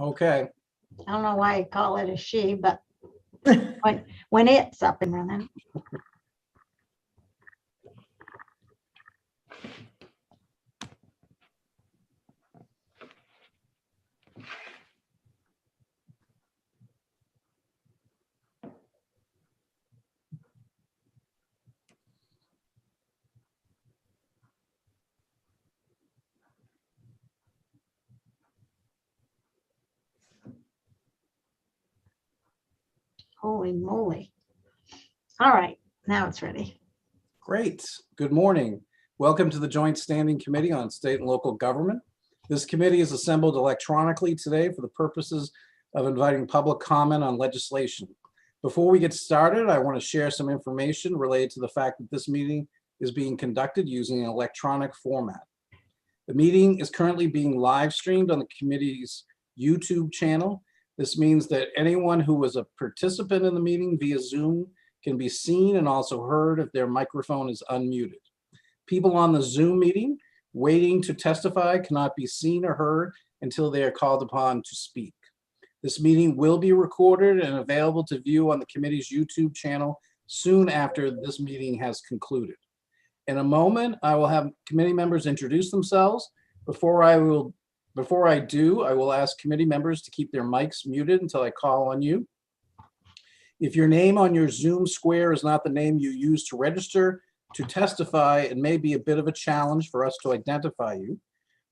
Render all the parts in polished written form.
Okay. I don't know why I call it a she, but when it's up and running. Holy moly. All right, now it's ready. Great. Good morning. Welcome to the Joint Standing Committee on State and Local Government. This committee is assembled electronically today for the purposes of inviting public comment on legislation. Before we get started, I want to share some information related to the fact that this meeting is being conducted using an electronic format. The meeting is currently being live streamed on the committee's YouTube channel. This means that anyone who was a participant in the meeting via Zoom can be seen and also heard if their microphone is unmuted. People on the Zoom meeting waiting to testify cannot be seen or heard until they are called upon to speak. This meeting will be recorded and available to view on the committee's YouTube channel soon after this meeting has concluded. In a moment, I will have committee members introduce themselves. Before I do, I will ask committee members to keep their mics muted until I call on you. If your name on your Zoom square is not the name you use to register to testify, it may be a bit of a challenge for us to identify you.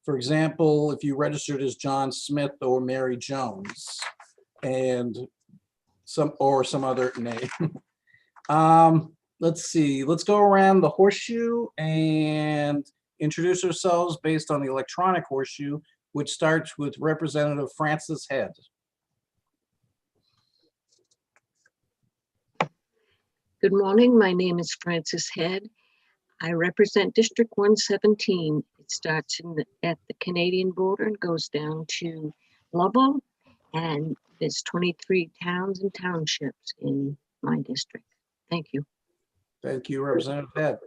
For example, if you registered as John Smith or Mary Jones and some other name. Let's see, let's go around the horseshoe and introduce ourselves based on the electronic horseshoe, which starts with Representative Francis Head. Good morning. My name is Francis Head. I represent District 117. It starts at the Canadian border and goes down to Lovell, and there's 23 towns and townships in my district. Thank you. Thank you, Representative Head.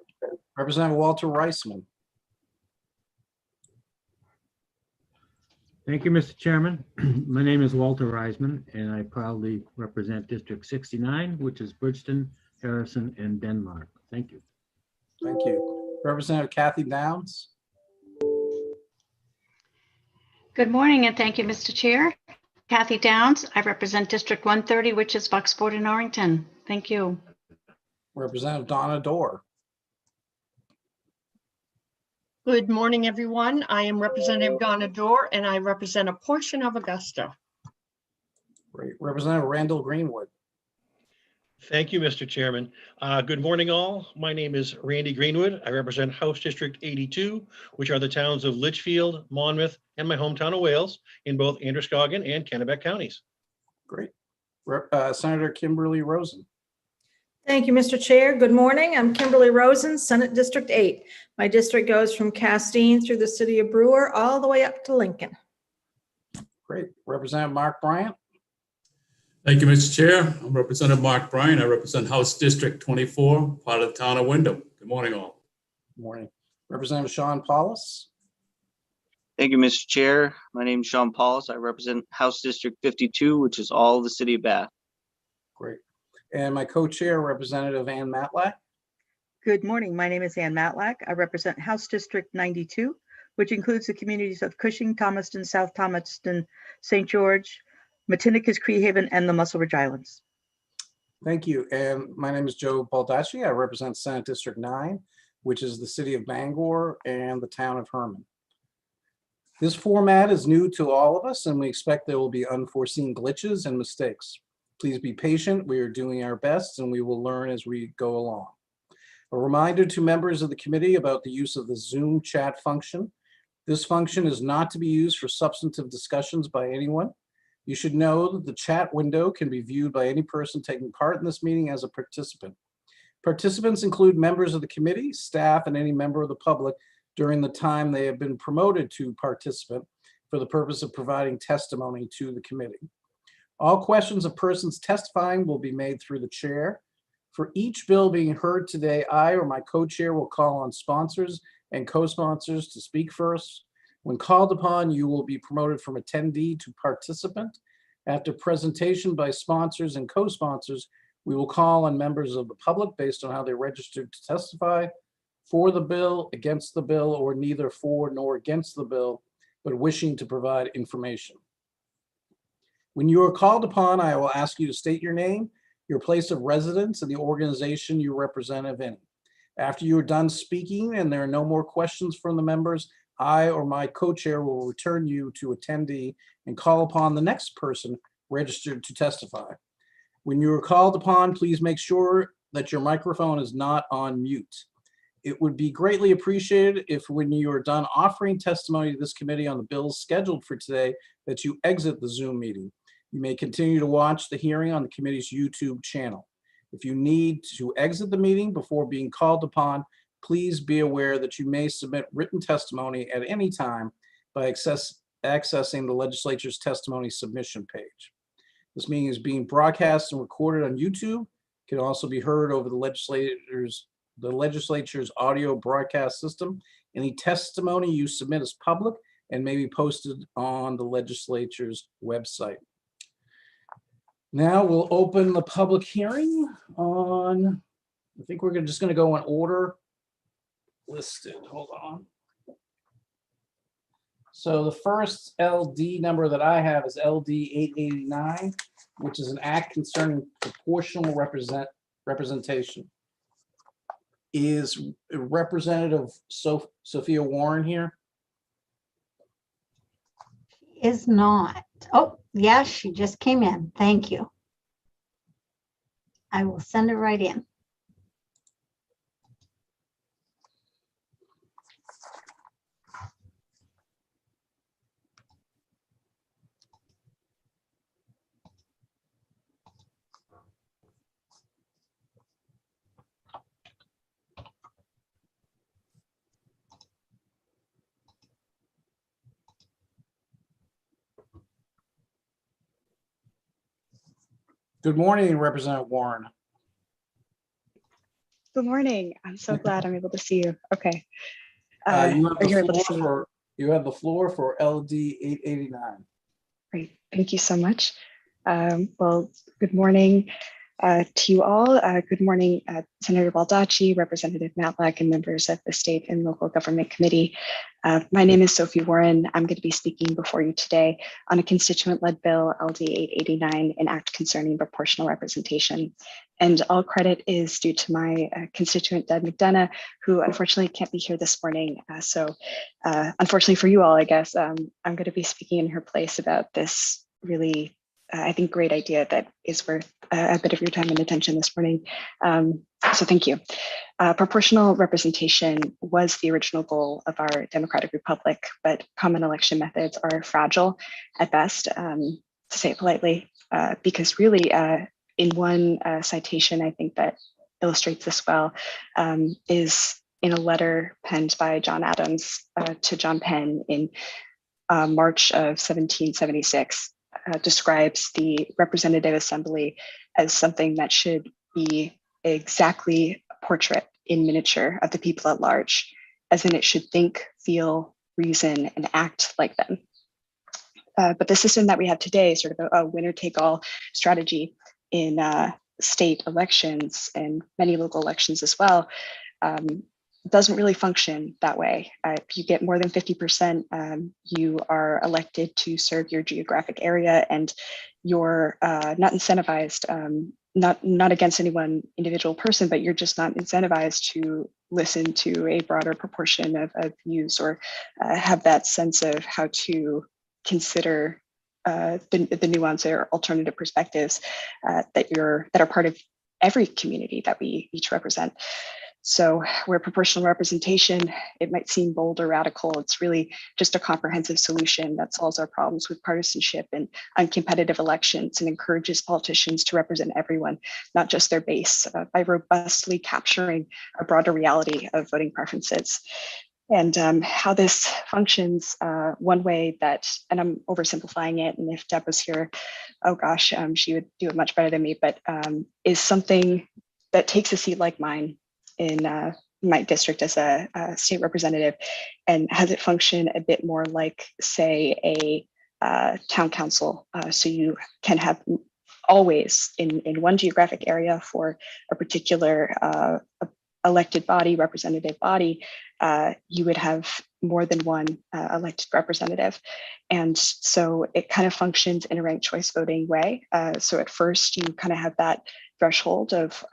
Representative Walter Reisman. Thank you, Mr. Chairman. My name is Walter Reisman, and I proudly represent District 69, which is Bridgeton, Harrison, and Denmark. Thank you. Thank you. Representative Kathy Downs. Good morning, and thank you, Mr. Chair. Kathy Downs. I represent District 130, which is Bucksport and Orrington. Thank you. Representative Donna Dorr. Good morning, everyone. I am Representative Donna Dorr, and I represent a portion of Augusta. Great. Representative Randall Greenwood. Thank you, Mr. Chairman. Good morning, all. My name is Randy Greenwood. I represent House District 82, which are the towns of Litchfield, Monmouth, and my hometown of Wales in both Androscoggin and Kennebec counties. Great. Senator Kimberly Rosen. Thank you, Mr. Chair. Good morning. I'm Kimberly Rosen, Senate District 8. My district goes from Castine through the city of Brewer all the way up to Lincoln. Great. Representative Mark Bryant. Thank you, Mr. Chair. I'm Representative Mark Bryant. I represent House District 24, part of the town of Wyndham. Good morning, all. Good morning. Representative Sean Paulus. Thank you, Mr. Chair. My name is Sean Paulus. I represent House District 52, which is all of the city of Bath. Great. And my co-chair, Representative Ann Matlack. Good morning. My name is Ann Matlack. I represent House District 92, which includes the communities of Cushing, Thomaston, South Thomaston, St. George, Matinicus, Creehaven, and the Muscle Ridge Islands. Thank you. And my name is Joe Baldacci. I represent Senate District 9, which is the city of Bangor and the town of Herman. This format is new to all of us, and we expect there will be unforeseen glitches and mistakes. Please be patient. We are doing our best, and we will learn as we go along. A reminder to members of the committee about the use of the Zoom chat function. This function is not to be used for substantive discussions by anyone. You should know that the chat window can be viewed by any person taking part in this meeting as a participant. Participants include members of the committee, staff, and any member of the public during the time they have been promoted to participant for the purpose of providing testimony to the committee. All questions of persons testifying will be made through the chair. For each bill being heard today, I or my co-chair will call on sponsors and co-sponsors to speak first. When called upon, you will be promoted from attendee to participant. After presentation by sponsors and co-sponsors, we will call on members of the public based on how they registered to testify for the bill, against the bill, or neither for nor against the bill, but wishing to provide information. When you are called upon, I will ask you to state your name, your place of residence, and the organization you represent, if any. After you are done speaking and there are no more questions from the members, I or my co-chair will return you to attendee and call upon the next person registered to testify. When you are called upon, please make sure that your microphone is not on mute. It would be greatly appreciated if when you are done offering testimony to this committee on the bills scheduled for today, that you exit the Zoom meeting. You may continue to watch the hearing on the committee's YouTube channel. If you need to exit the meeting before being called upon, please be aware that you may submit written testimony at any time by accessing the legislature's testimony submission page. This meeting is being broadcast and recorded on YouTube. It can also be heard over the legislature's audio broadcast system. Any testimony you submit is public and may be posted on the legislature's website. Now we'll open the public hearing on, I think we're just going to go in order listed. Hold on. So the first LD number that I have is LD 889, which is an act concerning proportional representation. Is Representative Sophia Warren here? Is not. Oh, yeah, she just came in. Thank you. I will send her right in. Good morning, Representative Warren. Good morning. I'm so glad I'm able to see you. Okay. You have are you able to see me? You have the floor for LD 889. Great. Thank you so much. Well, good morning to you all. Good morning, Senator Baldacci, Representative Matlack, and members of the State and Local Government Committee. My name is Sophie Warren. I'm going to be speaking before you today on a constituent-led bill, LD 889, an act concerning proportional representation. And all credit is due to my constituent, Deb McDonough, who unfortunately can't be here this morning. So unfortunately for you all, I guess, I'm going to be speaking in her place about this really, I think, great idea that is worth a bit of your time and attention this morning. So thank you. Proportional representation was the original goal of our democratic republic, but common election methods are fragile at best, to say it politely, because really, in one citation, I think that illustrates this well, is in a letter penned by John Adams to John Penn in March of 1776, describes the representative assembly as something that should be exactly a portrait in miniature of the people at large, as in it should think, feel, reason, and act like them. But the system that we have today is sort of a winner-take-all strategy in state elections and many local elections as well, doesn't really function that way. If you get more than 50%, you are elected to serve your geographic area, and you're not incentivized, not against any one individual person, but you're just not incentivized to listen to a broader proportion of views or have that sense of how to consider the nuance or alternative perspectives that are part of every community that we each represent. So where proportional representation, it might seem bold or radical, it's really just a comprehensive solution that solves our problems with partisanship and uncompetitive elections and encourages politicians to represent everyone, not just their base, by robustly capturing a broader reality of voting preferences. And how this functions, one way that, and I'm oversimplifying it, and if Deb was here, oh gosh, she would do it much better than me, but is something that takes a seat like mine in my district as a state representative, and has it function a bit more like, say, a town council. So you can have always in one geographic area for a particular elected body, representative body, you would have more than one elected representative. And so it kind of functions in a ranked choice voting way. So at first you kind of have that threshold of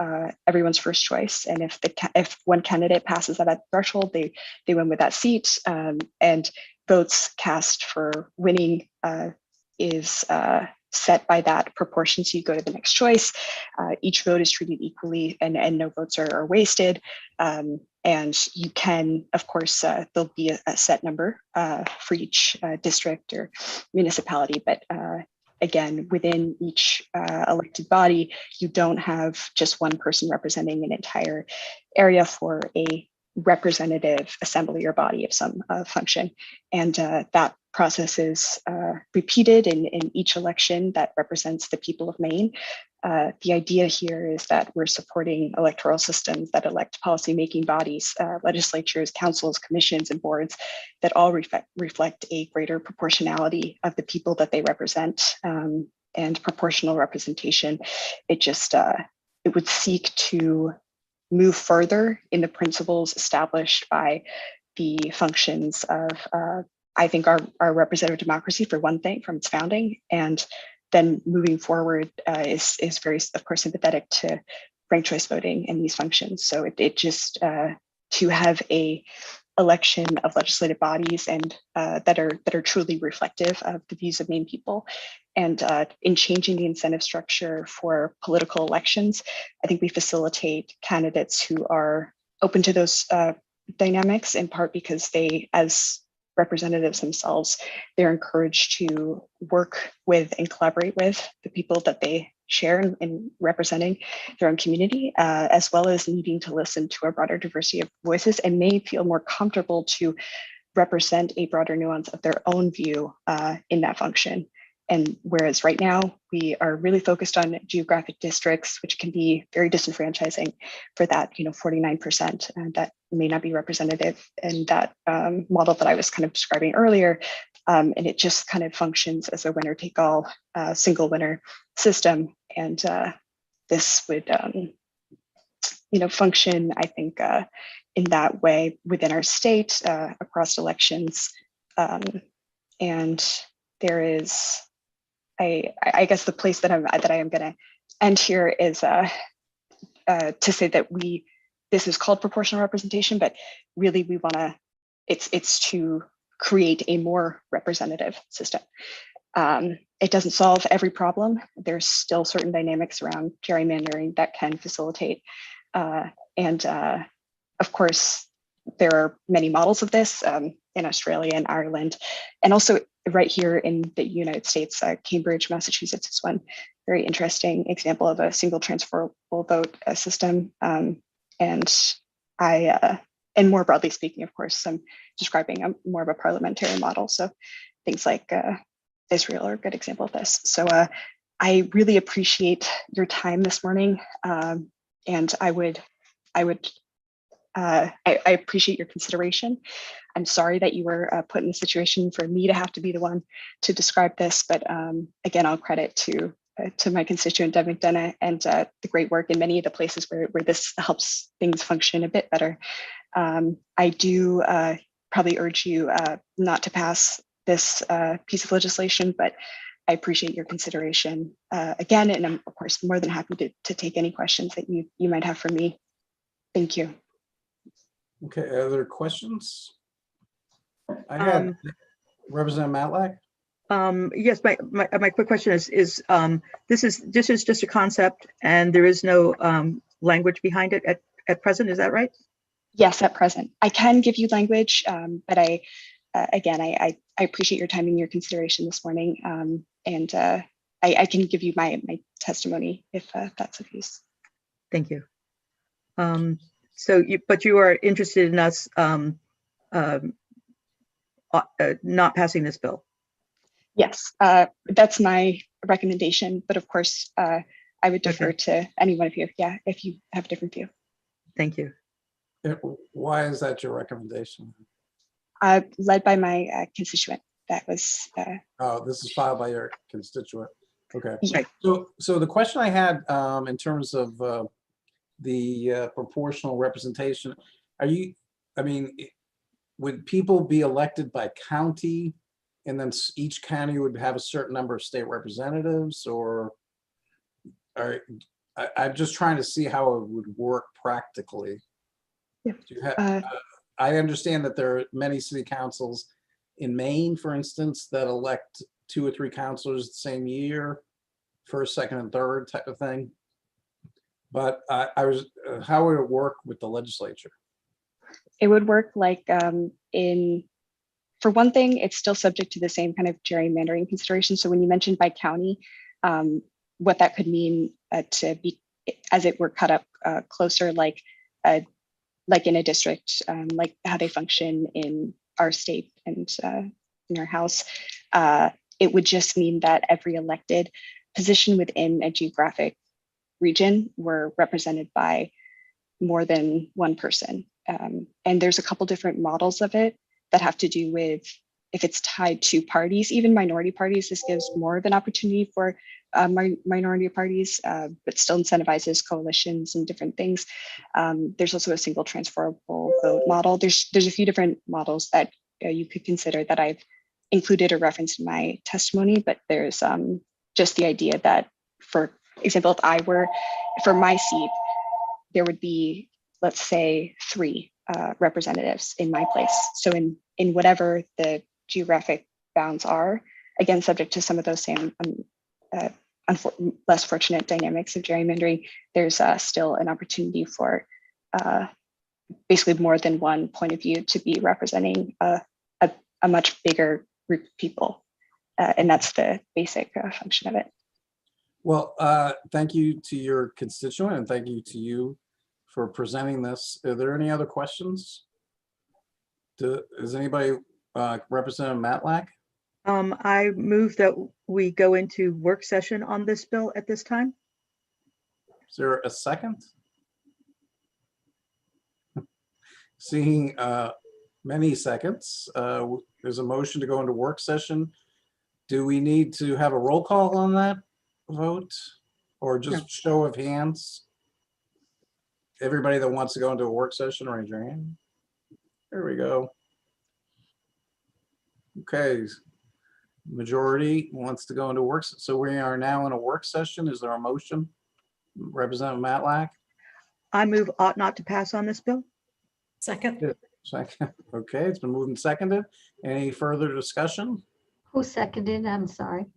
everyone's first choice. And if one candidate passes that threshold, they win with that seat. And votes cast for winning is set by that proportion. So you go to the next choice. Each vote is treated equally, and no votes are wasted. And you can, of course, there'll be a set number for each district or municipality, but again, within each elected body, you don't have just one person representing an entire area for a representative assembly or body of some function. And that process is repeated in each election that represents the people of Maine. The idea here is that we're supporting electoral systems that elect policymaking bodies, legislatures, councils, commissions, and boards that all reflect a greater proportionality of the people that they represent, and proportional representation. It just, it would seek to move further in the principles established by the functions of, I think, our representative democracy, for one thing, from its founding, and then moving forward is very, of course, sympathetic to ranked choice voting and these functions. So it just to have a election of legislative bodies and that are truly reflective of the views of Maine people. And in changing the incentive structure for political elections, I think we facilitate candidates who are open to those dynamics, in part because they, as representatives themselves, they're encouraged to work with and collaborate with the people that they share in representing their own community, as well as needing to listen to a broader diversity of voices, and may feel more comfortable to represent a broader nuance of their own view in that function. And whereas right now we are really focused on geographic districts, which can be very disenfranchising for that, 49% that may not be representative in that model that I was kind of describing earlier. And it just kind of functions as a winner take all single winner system. And this would, function, I think, in that way within our state across elections. And there is, I guess the place that I am going to end here is to say that this is called proportional representation, but really we want to, it's to create a more representative system. It doesn't solve every problem. There's still certain dynamics around gerrymandering that can facilitate. And of course, there are many models of this in Australia and Ireland, and also right here in the United States. Cambridge, Massachusetts is one very interesting example of a single transferable vote system. And and more broadly speaking, of course, I'm describing more of a parliamentary model. So things like Israel are a good example of this. So I really appreciate your time this morning, and I appreciate your consideration. I'm sorry that you were put in a situation for me to have to be the one to describe this, but again, I'll credit to my constituent Deb McDonough and the great work in many of the places where this helps things function a bit better. I do probably urge you not to pass this piece of legislation, but I appreciate your consideration again, and I'm of course more than happy to take any questions that you might have for me. Thank you. Okay, other questions? I had Representative Matlack. Yes, my quick question is this is just a concept and there is no language behind it at present, is that right? Yes, at present. I can give you language, but I appreciate your time and your consideration this morning, and I can give you my testimony if that's of use. Thank you. But you are interested in us not passing this bill? Yes, that's my recommendation. But of course, I would defer to any one of you. Yeah, if you have a different view. Thank you. Why is that your recommendation? Led by my constituent. That was Oh, this is filed by your constituent. Okay. right. So the question I had in terms of the proportional representation, would people be elected by county and then each county would have a certain number of state representatives, or I'm just trying to see how it would work practically. Yeah. Do you have, I understand that there are many city councils in Maine, for instance, that elect 2 or 3 councilors the same year, first, second, and third type of thing. But how would it work with the legislature? It would work like for one thing, it's still subject to the same kind of gerrymandering consideration. So when you mentioned by county, what that could mean to be, as it were cut up closer, like in a district, like how they function in our state and in our house, it would just mean that every elected position within a geographic region were represented by more than one person. And there's a couple different models of it that have to do with if it's tied to parties, even minority parties. This gives more of an opportunity for minority parties, but still incentivizes coalitions and different things. There's also a single transferable vote model. There's a few different models that you could consider that I've included or referenced in my testimony, but there's just the idea that, for example, if I were, for my seat, there would be, let's say, 3 representatives in my place. So in whatever the geographic bounds are, again, subject to some of those same less fortunate dynamics of gerrymandering, there's still an opportunity for basically more than one point of view to be representing a much bigger group of people. And that's the basic function of it. Well, thank you to your constituent and thank you to you for presenting this. Are there any other questions? Is anybody, Representative Matlack? I move that we go into work session on this bill at this time. Is there a second? Seeing many seconds, there's a motion to go into work session. Do we need to have a roll call on that vote or just show of hands? Everybody that wants to go into a work session, raise your hand. There we go. Okay, majority wants to go into work. So we are now in a work session. Is there a motion? Representative Matlack? I move ought not to pass on this bill. Second. Second. Okay, it's been moved and seconded. Any further discussion? Who seconded? I'm sorry.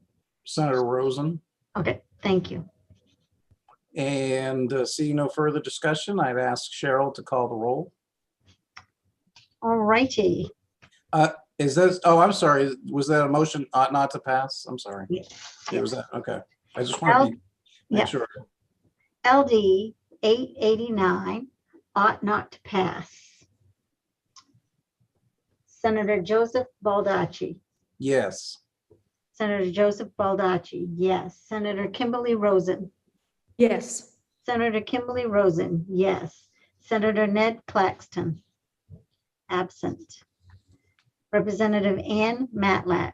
Senator Rosen. Okay, thank you. And seeing no further discussion, I'd ask Cheryl to call the roll. All righty. Is this, oh, I'm sorry. Was that a motion ought not to pass? I'm sorry. Yes. It was that, okay. I just want to make Yeah. sure. LD 889 ought not to pass. Senator Joseph Baldacci. Yes. Senator Joseph Baldacci, yes. Senator Kimberly Rosen. Yes. Senator Kimberly Rosen, yes. Senator Ned Claxton, absent. Representative Ann Matlack.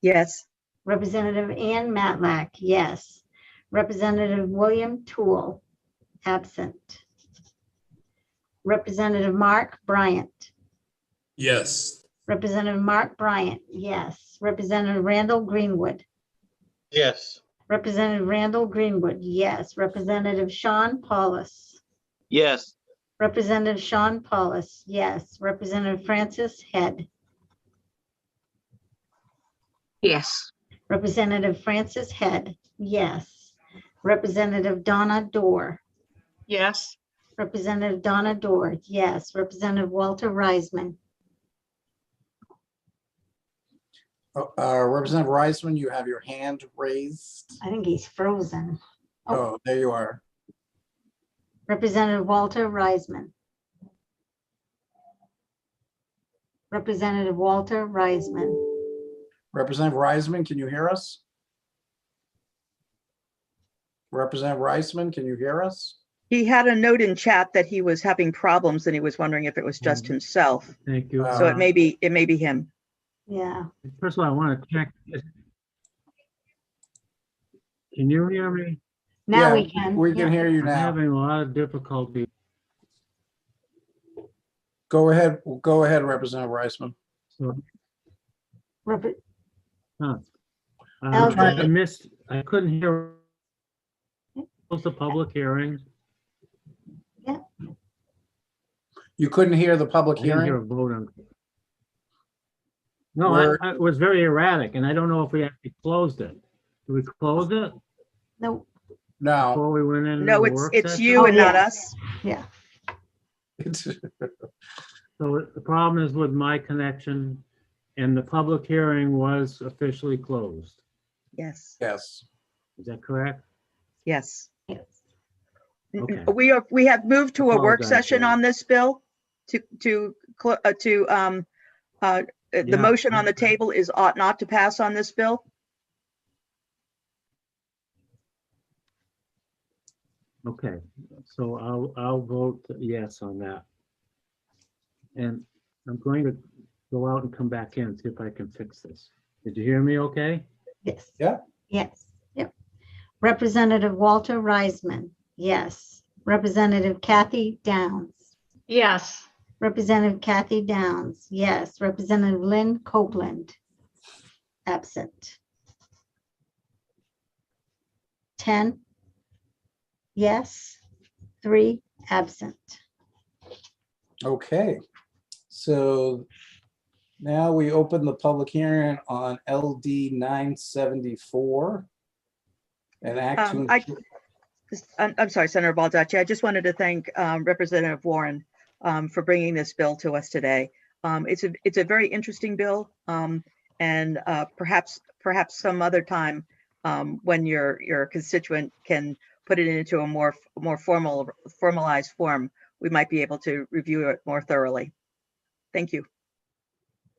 Yes. Representative Ann Matlack, yes. Representative William Toole, absent. Representative Mark Bryant. Yes. Representative Mark Bryant, yes. Representative Randall Greenwood. Yes. Representative Randall Greenwood, yes. Representative Sean Paulus. Yes. Representative Sean Paulus, yes. Representative Francis Head. Yes. Representative Francis Head, yes. Representative Donna Dorr. Yes. Representative Donna Dorr, yes. Representative Walter Reisman. Representative Reisman, you have your hand raised. I think he's frozen. Oh, there you are. Representative Walter Reisman. Representative Walter Reisman. Representative Reisman, can you hear us? Representative Reisman, can you hear us? He had a note in chat that he was having problems and he was wondering if it was just himself. Thank you. So it may be him. Yeah. First of all, I want to check. Can you hear me? Now Yeah, we can. We can yeah. hear you I'm now. having a lot of difficulty. Go ahead, Representative Reisman. So, Rep- huh. LD. I couldn't hear. Close the public hearing. You couldn't hear the public I didn't hear a hearing? vote on. No, Word. it was very erratic, and I don't know if we actually closed it. Did we close it No, No. before we went in? No, the it's work session? you Oh, and not yeah. us. yeah. So the problem is with my connection, and the public hearing was officially closed. Yes, Yes. Is that correct? yes. Yes. Okay. We have moved to a work Apologize session for that. on this bill the Yeah. motion on the table is ought not to pass on this bill. Okay, so I'll vote yes on that. And I'm going to go out and come back in and see if I can fix this. Did you hear me okay? Yes. Yeah. Yes. Yep. Representative Walter Reisman. Yes. Representative Kathy Downs. Yes. Representative Kathy Downs. Yes. Representative Lynn Copeland. Absent. 10. Yes. 3 absent. Okay. So now we open the public hearing on LD 974. An act to. I'm sorry, Senator Baldacci. I just wanted to thank Representative Warren for bringing this bill to us today. It's a very interesting bill, and perhaps some other time when your constituent can put it into a more formalized form, we might be able to review it more thoroughly. Thank you.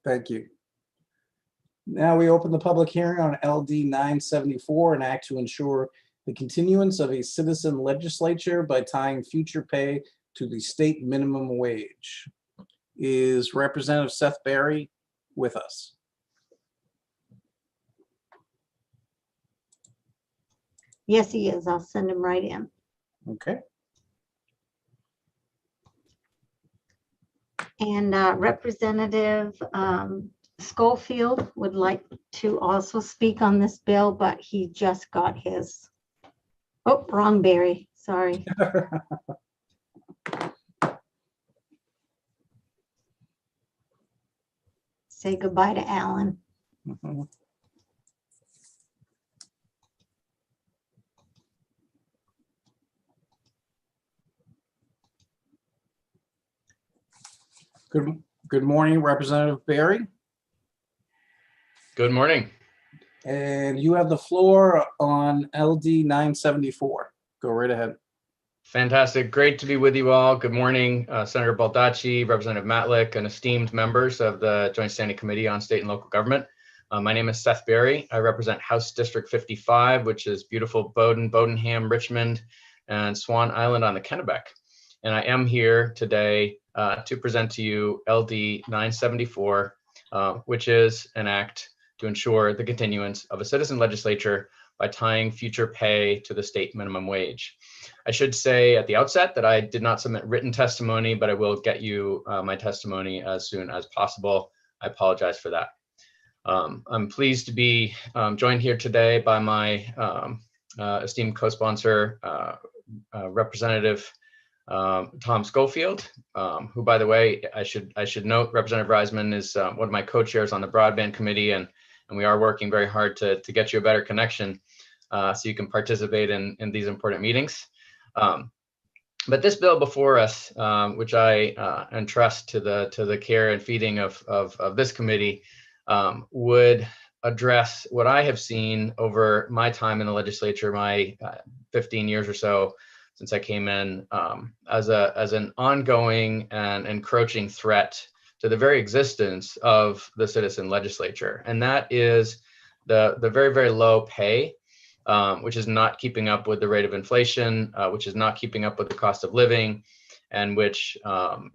Thank you. Now we open the public hearing on LD 974, an act to ensure the continuance of a citizen legislature by tying future pay to the state minimum wage. Is Representative Seth Berry with us? Yes, he is. I'll send him right in. Okay. And Representative Schofield would like to also speak on this bill, but he just got his. Oh, wrong Barry, sorry. Say goodbye to Alan. Mhm. Good morning, Representative Berry. Good morning. And you have the floor on LD 974. Go right ahead. Fantastic. Great to be with you all. Good morning, Senator Baldacci, Representative Matlick, and esteemed members of the Joint Standing Committee on State and Local Government. My name is Seth Berry. I represent House District 55, which is beautiful Bowdoin, Bowdenham, Richmond, and Swan Island on the Kennebec. And I am here today to present to you LD 974, which is an act to ensure the continuance of a citizen legislature by tying future pay to the state minimum wage. I should say at the outset that I did not submit written testimony, but I will get you my testimony as soon as possible. I apologize for that. I'm pleased to be joined here today by my esteemed co-sponsor, Representative Tom Schofield, who, by the way, I should note, Representative Reisman is one of my co-chairs on the Broadband Committee, and we are working very hard to get you a better connection so you can participate in these important meetings. But this bill before us, which I entrust to the care and feeding of this committee, would address what I have seen over my time in the legislature, my 15 years or so since I came in, as an ongoing and encroaching threat to the very existence of the citizen legislature. And that is the very, very low pay which is not keeping up with the rate of inflation, which is not keeping up with the cost of living, and which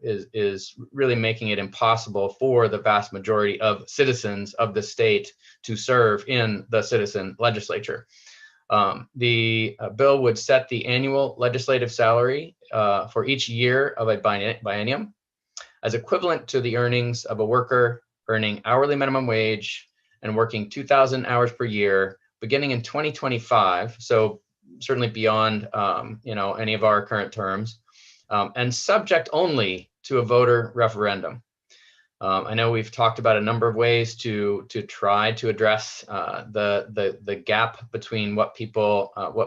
is really making it impossible for the vast majority of citizens of the state to serve in the citizen legislature. The bill would set the annual legislative salary for each year of a biennium as equivalent to the earnings of a worker earning hourly minimum wage and working 2,000 hours per year, beginning in 2025. So certainly beyond any of our current terms, and subject only to a voter referendum. I know we've talked about a number of ways to try to address the gap between what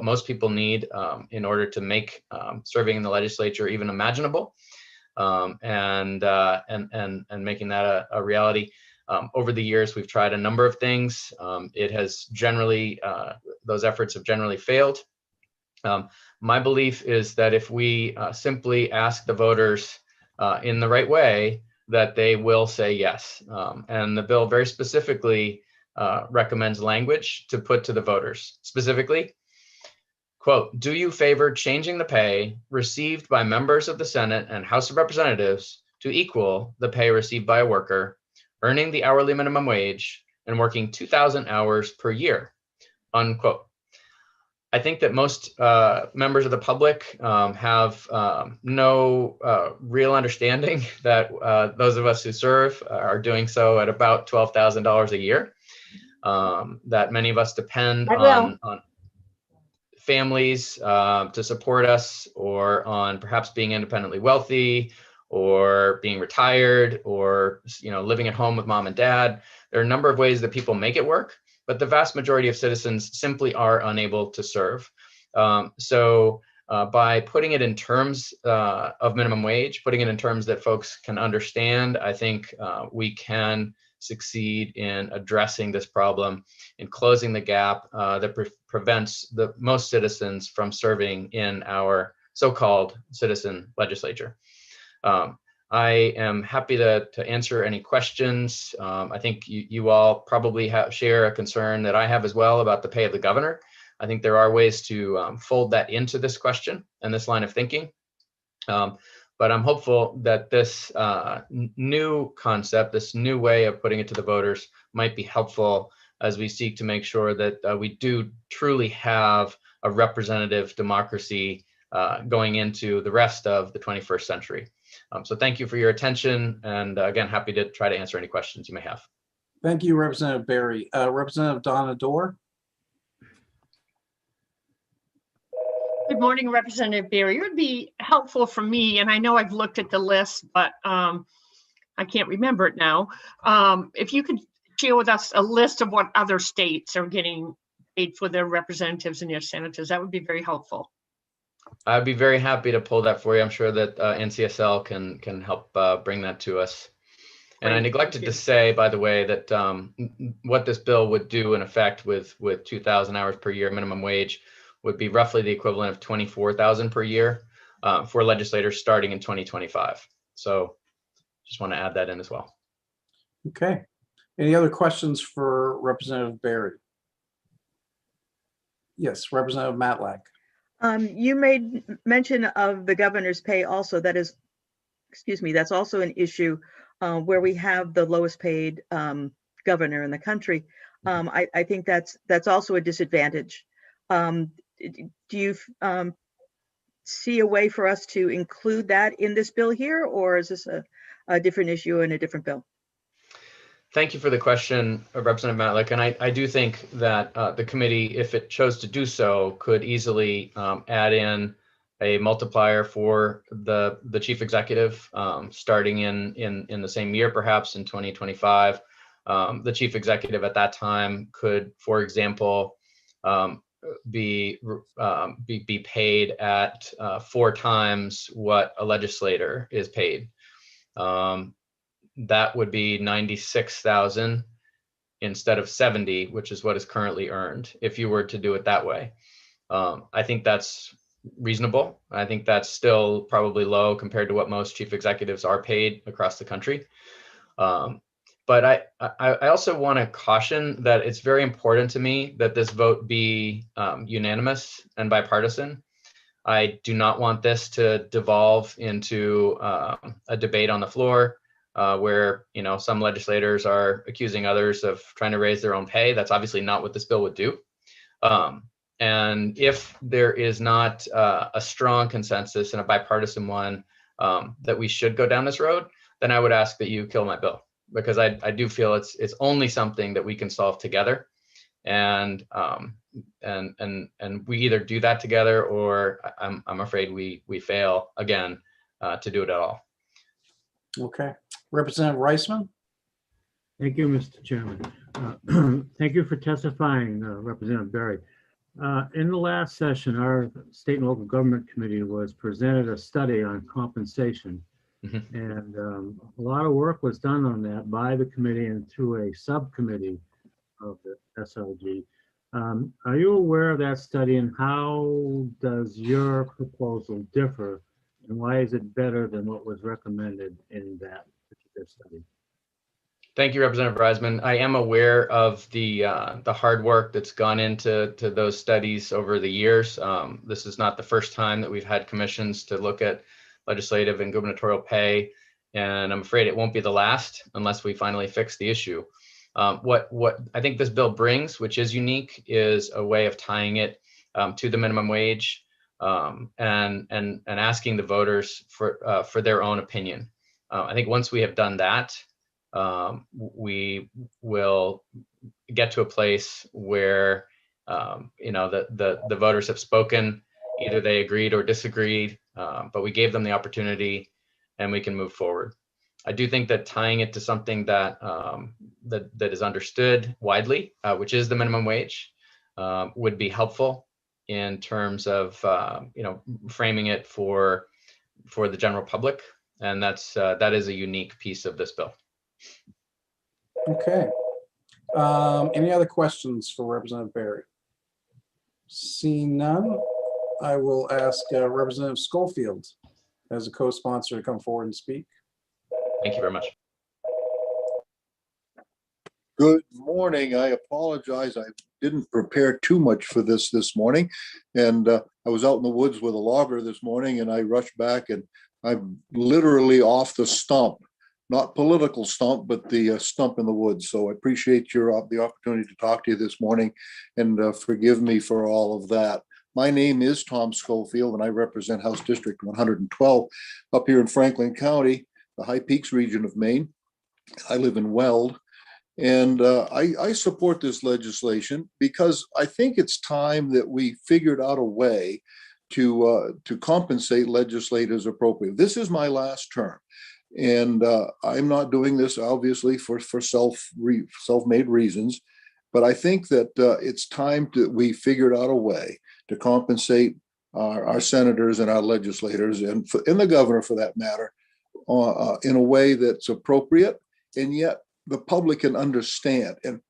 most people need in order to make serving in the legislature even imaginable, and making that a reality. Over the years, we've tried a number of things. It has generally, those efforts have generally failed. My belief is that if we simply ask the voters in the right way, that they will say yes. And the bill very specifically recommends language to put to the voters. Specifically, quote, "Do you favor changing the pay received by members of the Senate and House of Representatives to equal the pay received by a worker earning the hourly minimum wage and working 2,000 hours per year," unquote. I think that most members of the public have no real understanding that those of us who serve are doing so at about $12,000 a year, that many of us depend on families to support us, or on perhaps being independently wealthy, or being retired, or living at home with mom and dad. There are a number of ways that people make it work, but the vast majority of citizens simply are unable to serve. So by putting it in terms of minimum wage, putting it in terms that folks can understand, I think we can succeed in addressing this problem, in closing the gap that prevents the most citizens from serving in our so-called citizen legislature. I am happy to answer any questions. I think you all probably share a concern that I have as well about the pay of the governor. I think there are ways to fold that into this question and this line of thinking. But I'm hopeful that this new concept, this new way of putting it to the voters might be helpful as we seek to make sure that we do truly have a representative democracy going into the rest of the 21st century. So thank you for your attention, and again, happy to try to answer any questions you may have. Thank you, Representative Berry. Representative Donna Dorr. Good morning, Representative Berry. It would be helpful for me, and I know I've looked at the list, but I can't remember it now. If you could share with us a list of what other states are getting paid for their representatives and their senators, that would be very helpful. I'd be very happy to pull that for you. I'm sure that NCSL can help bring that to us. And I neglected to say, by the way, that what this bill would do in effect with 2,000 hours per year minimum wage would be roughly the equivalent of 24,000 per year for legislators starting in 2025. So just want to add that in as well. Okay. Any other questions for Representative Berry? Yes, Representative Matlack. You made mention of the governor's pay also. That is, excuse me, that's also an issue where we have the lowest paid governor in the country. I think that's also a disadvantage. Do you see a way for us to include that in this bill here, or is this a different issue in a different bill? Thank you for the question, Representative Matlack. And I do think that the committee, if it chose to do so, could easily add in a multiplier for the chief executive starting in the same year, perhaps in 2025. The chief executive at that time could, for example, be paid at 4 times what a legislator is paid. That would be 96,000 instead of 70, which is what is currently earned if you were to do it that way. I think that's reasonable. I think that's still probably low compared to what most chief executives are paid across the country. But I also want to caution that it's very important to me that this vote be unanimous and bipartisan. I do not want this to devolve into a debate on the floor where, you know, some legislators are accusing others of trying to raise their own pay. That's obviously not what this bill would do. And if there is not a strong consensus and a bipartisan one that we should go down this road, then I would ask that you kill my bill, because I do feel it's only something that we can solve together. And we either do that together, or I'm afraid we fail again to do it at all. Okay. Representative Reisman? Thank you, Mr. Chairman. Thank you for testifying, Representative Berry. In the last session, our State and Local Government Committee was presented a study on compensation. And a lot of work was done on that by the committee and through a subcommittee of the SLG. Are you aware of that study, and how does your proposal differ, and why is it better than what was recommended in that particular study? Thank you, Representative Reisman. I am aware of the hard work that's gone into those studies over the years. This is not the first time that we've had commissions to look at legislative and gubernatorial pay, and I'm afraid it won't be the last unless we finally fix the issue. What I think this bill brings, which is unique, is a way of tying it to the minimum wage and asking the voters for their own opinion. I think once we have done that, we will get to a place where you know, the voters have spoken. Either they agreed or disagreed, but we gave them the opportunity, and we can move forward. I do think that tying it to something that that is understood widely, which is the minimum wage, would be helpful in terms of you know, framing it for the general public, and that is a unique piece of this bill. Okay. Any other questions for Representative Berry? Seeing none, I will ask Representative Schofield as a co-sponsor to come forward and speak. Thank you very much. Good morning. I apologize. I didn't prepare too much for this morning. And I was out in the woods with a logger this morning, and I rushed back, and I'm literally off the stump. Not political stump, but the stump in the woods. So I appreciate the opportunity to talk to you this morning, and forgive me for all of that. My name is Tom Schofield, and I represent House District 112 up here in Franklin County, the High Peaks region of Maine. I live in Weld, and I support this legislation because I think it's time that we figured out a way to compensate legislators appropriately. This is my last term. And I'm not doing this, obviously, for self-made reasons, but I think that it's time that we figured out a way to compensate our senators and our legislators, and the governor, for that matter, in a way that's appropriate, and yet the public can understand. And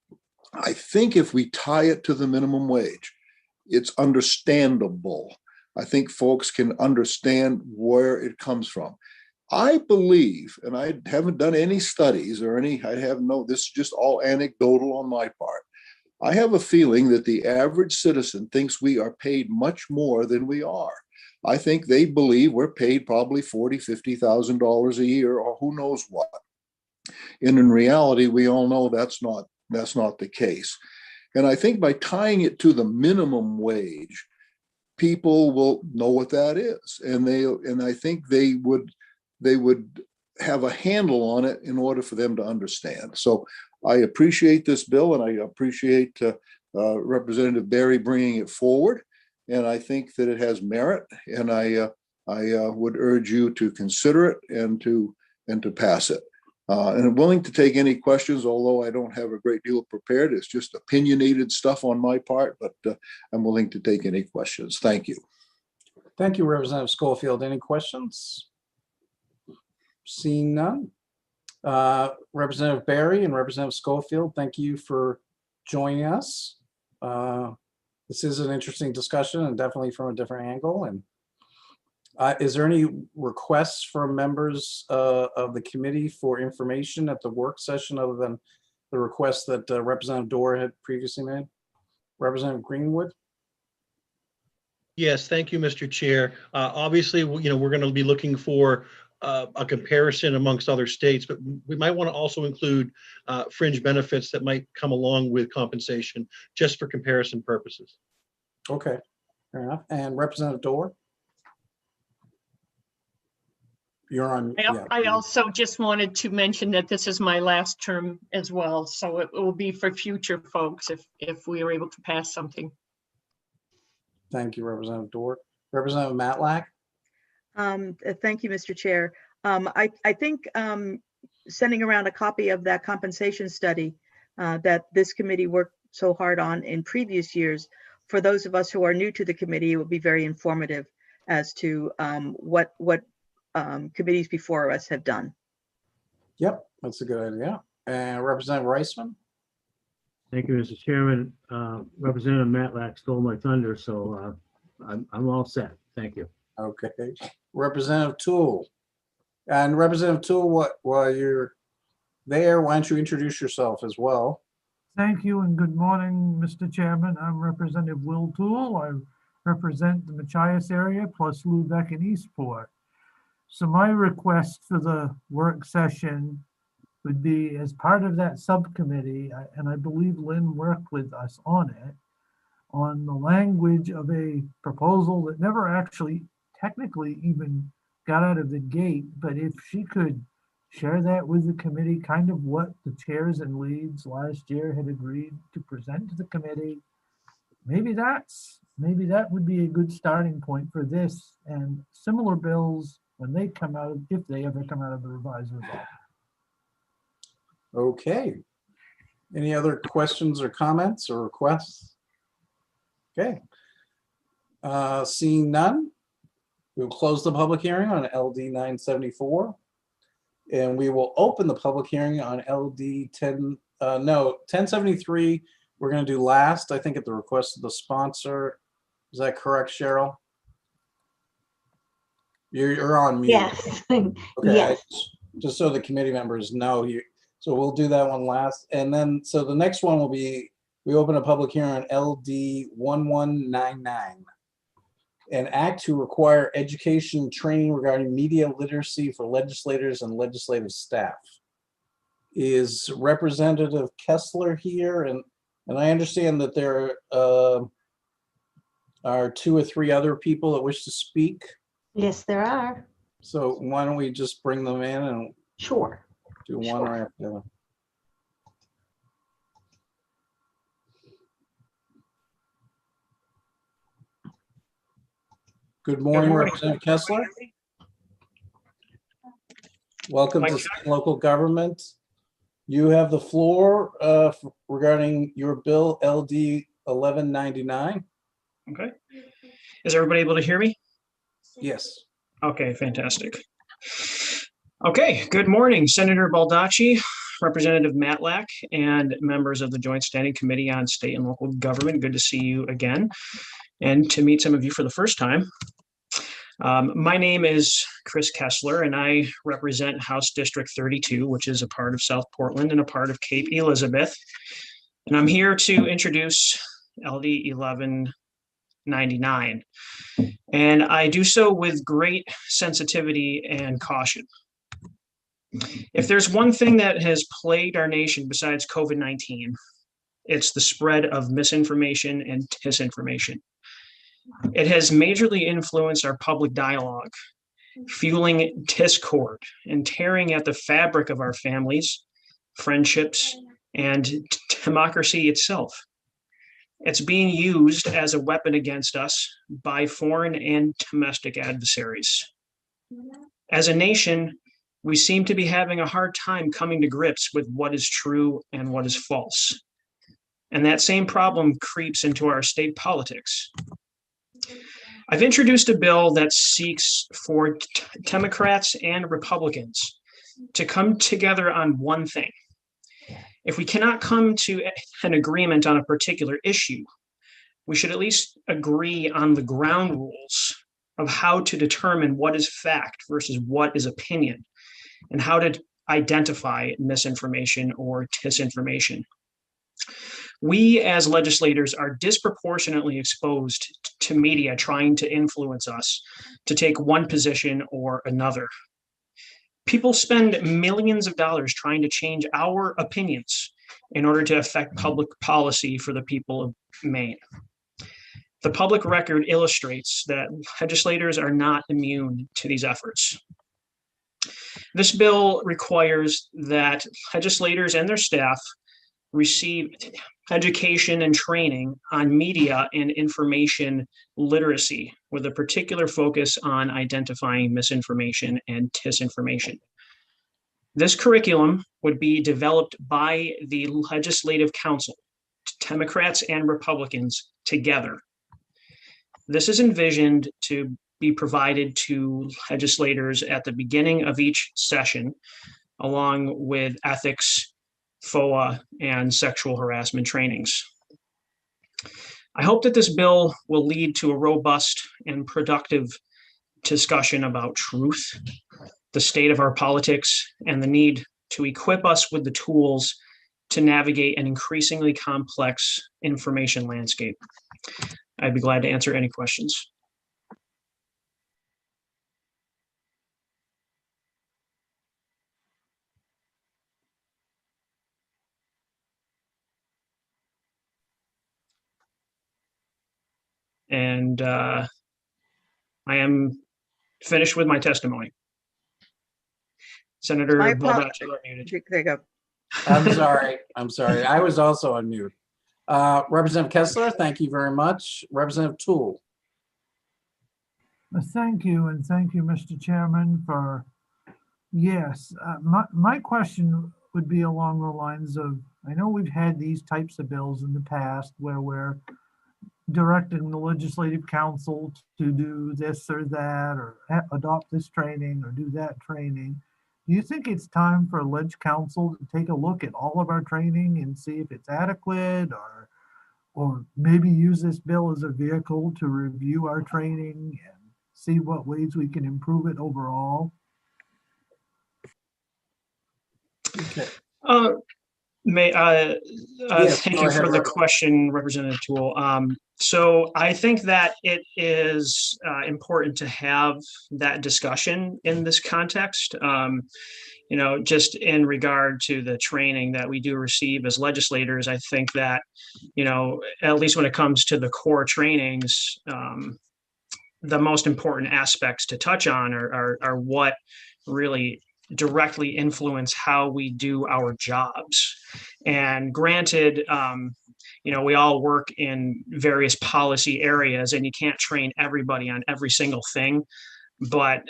I think if we tie it to the minimum wage, it's understandable. I think folks can understand where it comes from. I believe, and I haven't done any studies or this is just all anecdotal on my part. I have a feeling that the average citizen thinks we are paid much more than we are. I think they believe we're paid probably $40,000, $50,000 a year, or who knows what. And in reality, we all know that's not the case. And I think by tying it to the minimum wage, people will know what that is, and I think they would have a handle on it in order for them to understand. So I appreciate this bill, and I appreciate Representative Berry bringing it forward. And I think that it has merit, and I would urge you to consider it and to pass it. And I'm willing to take any questions, although I don't have a great deal prepared. It's just opinionated stuff on my part, but I'm willing to take any questions. Thank you. Thank you, Representative Schofield. Any questions? Seeing none. Representative Berry and Representative Schofield, thank you for joining us. This is an interesting discussion, and definitely from a different angle. And Is there any requests from members of the committee for information at the work session other than the request that Representative Dorr had previously made? Representative Greenwood? Yes, thank you, Mr. Chair. Obviously, we're going to be looking for a comparison amongst other states, but we might want to also include fringe benefits that might come along with compensation, just for comparison purposes. Okay, fair enough. And Representative Dorr? You're on. I also just wanted to mention that this is my last term as well, so it will be for future folks if we are able to pass something. Thank you, Representative Dorr. Representative Matlack? Thank you, Mr. Chair. I think sending around a copy of that compensation study that this committee worked so hard on in previous years, for those of us who are new to the committee, it would be very informative as to what committees before us have done. Yep, that's a good idea. And Representative Reisman? Thank you, Mr. Chairman. Representative Matlack stole my thunder, so I'm all set. Thank you. Okay. Representative Toole. And Representative Toole, while you're there, why don't you introduce yourself as well? Thank you and good morning, Mr. Chairman. I'm Representative Will Toole. I represent the Machias area plus Lubec and Eastport. So my request for the work session would be, as part of that subcommittee, and I believe Lynn worked with us on it, on the language of a proposal that never actually technically even got out of the gate, but if she could share that with the committee, kind of what the chairs and leads last year had agreed to present to the committee, maybe that would be a good starting point for this and similar bills when they come out, if they ever come out of the revised result. Okay. Any other questions or comments or requests? Okay. Seeing none, we'll close the public hearing on LD 974. And we will open the public hearing on LD 1073. We're going to do last, I think, at the request of the sponsor. Is that correct, Cheryl? You're on mute. Yes. Okay. Yes. Just so the committee members know, so we'll do that one last. And then, so the next one will be, we open a public hearing on LD 1199. An act to require education and training regarding media literacy for legislators and legislative staff. Is Representative Kessler here? And I understand that there are 2 or 3 other people that wish to speak. Yes, there are. So why don't we just bring them in and Sure. do one Sure. right after the other. Good morning, Representative Kessler. Welcome to State and Local Government. You have the floor regarding your bill LD 1199. Okay. Is everybody able to hear me? Yes. Okay, fantastic. Okay, good morning, Senator Baldacci, Representative Matlack, and members of the Joint Standing Committee on State and Local Government. Good to see you again and to meet some of you for the first time. My name is Chris Kessler, and I represent House District 32, which is a part of South Portland and a part of Cape Elizabeth. And I'm here to introduce LD 1199. And I do so with great sensitivity and caution. If there's one thing that has plagued our nation besides COVID-19, it's the spread of misinformation and disinformation. It has majorly influenced our public dialogue, fueling discord and tearing at the fabric of our families, friendships, and democracy itself. It's being used as a weapon against us by foreign and domestic adversaries. As a nation, we seem to be having a hard time coming to grips with what is true and what is false. And that same problem creeps into our state politics. I've introduced a bill that seeks for Democrats and Republicans to come together on one thing. If we cannot come to an agreement on a particular issue, we should at least agree on the ground rules of how to determine what is fact versus what is opinion, and how to identify misinformation or disinformation. We as legislators are disproportionately exposed to media trying to influence us to take one position or another. People spend millions of dollars trying to change our opinions in order to affect public policy for the people of Maine. The public record illustrates that legislators are not immune to these efforts. This bill requires that legislators and their staff receive education and training on media and information literacy, with a particular focus on identifying misinformation and disinformation. This curriculum would be developed by the Legislative Council, Democrats and Republicans together. This is envisioned to be provided to legislators at the beginning of each session, along with ethics, FOA, and sexual harassment trainings. I hope that this bill will lead to a robust and productive discussion about truth, the state of our politics, and the need to equip us with the tools to navigate an increasingly complex information landscape. I'd be glad to answer any questions. And I am finished with my testimony. Senator My Baldacci, you're muted. There you go. I'm sorry. I'm sorry. I was also on mute. Representative Kessler, thank you very much. Representative Toole. Thank you, and thank you, Mr. Chairman, for, yes, my question would be along the lines of, I know we've had these types of bills in the past where we're directing the Legislative Council to do this or that, or adopt this training or do that training. Do you think it's time for Leg Council to take a look at all of our training and see if it's adequate, or maybe use this bill as a vehicle to review our training and see what ways we can improve it overall? Okay. Yes, thank you for the question, Representative Toole. So I think that it is important to have that discussion in this context. You know, just in regard to the training that we do receive as legislators, I think that, you know, at least when it comes to the core trainings, the most important aspects to touch on are what really directly influence how we do our jobs. And granted, you know, we all work in various policy areas, and you can't train everybody on every single thing. But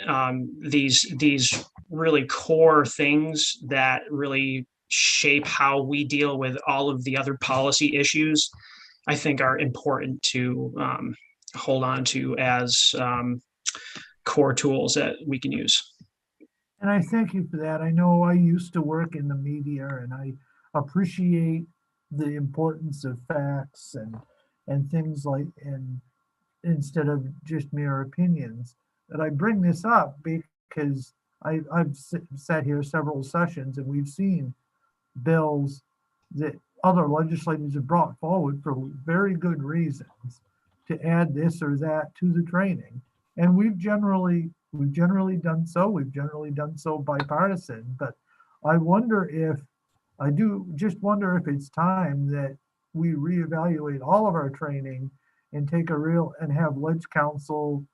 these really core things that really shape how we deal with all of the other policy issues, I think are important to hold on to as core tools that we can use. And I thank you for that. I know I used to work in the media, and I appreciate the importance of facts and things like, and instead of just mere opinions. But I bring this up because I've sat here several sessions, and we've seen bills that other legislators have brought forward for very good reasons to add this or that to the training. And we've generally done so. We've generally done so bipartisan. But I do just wonder if it's time that we reevaluate all of our training and have Leg Council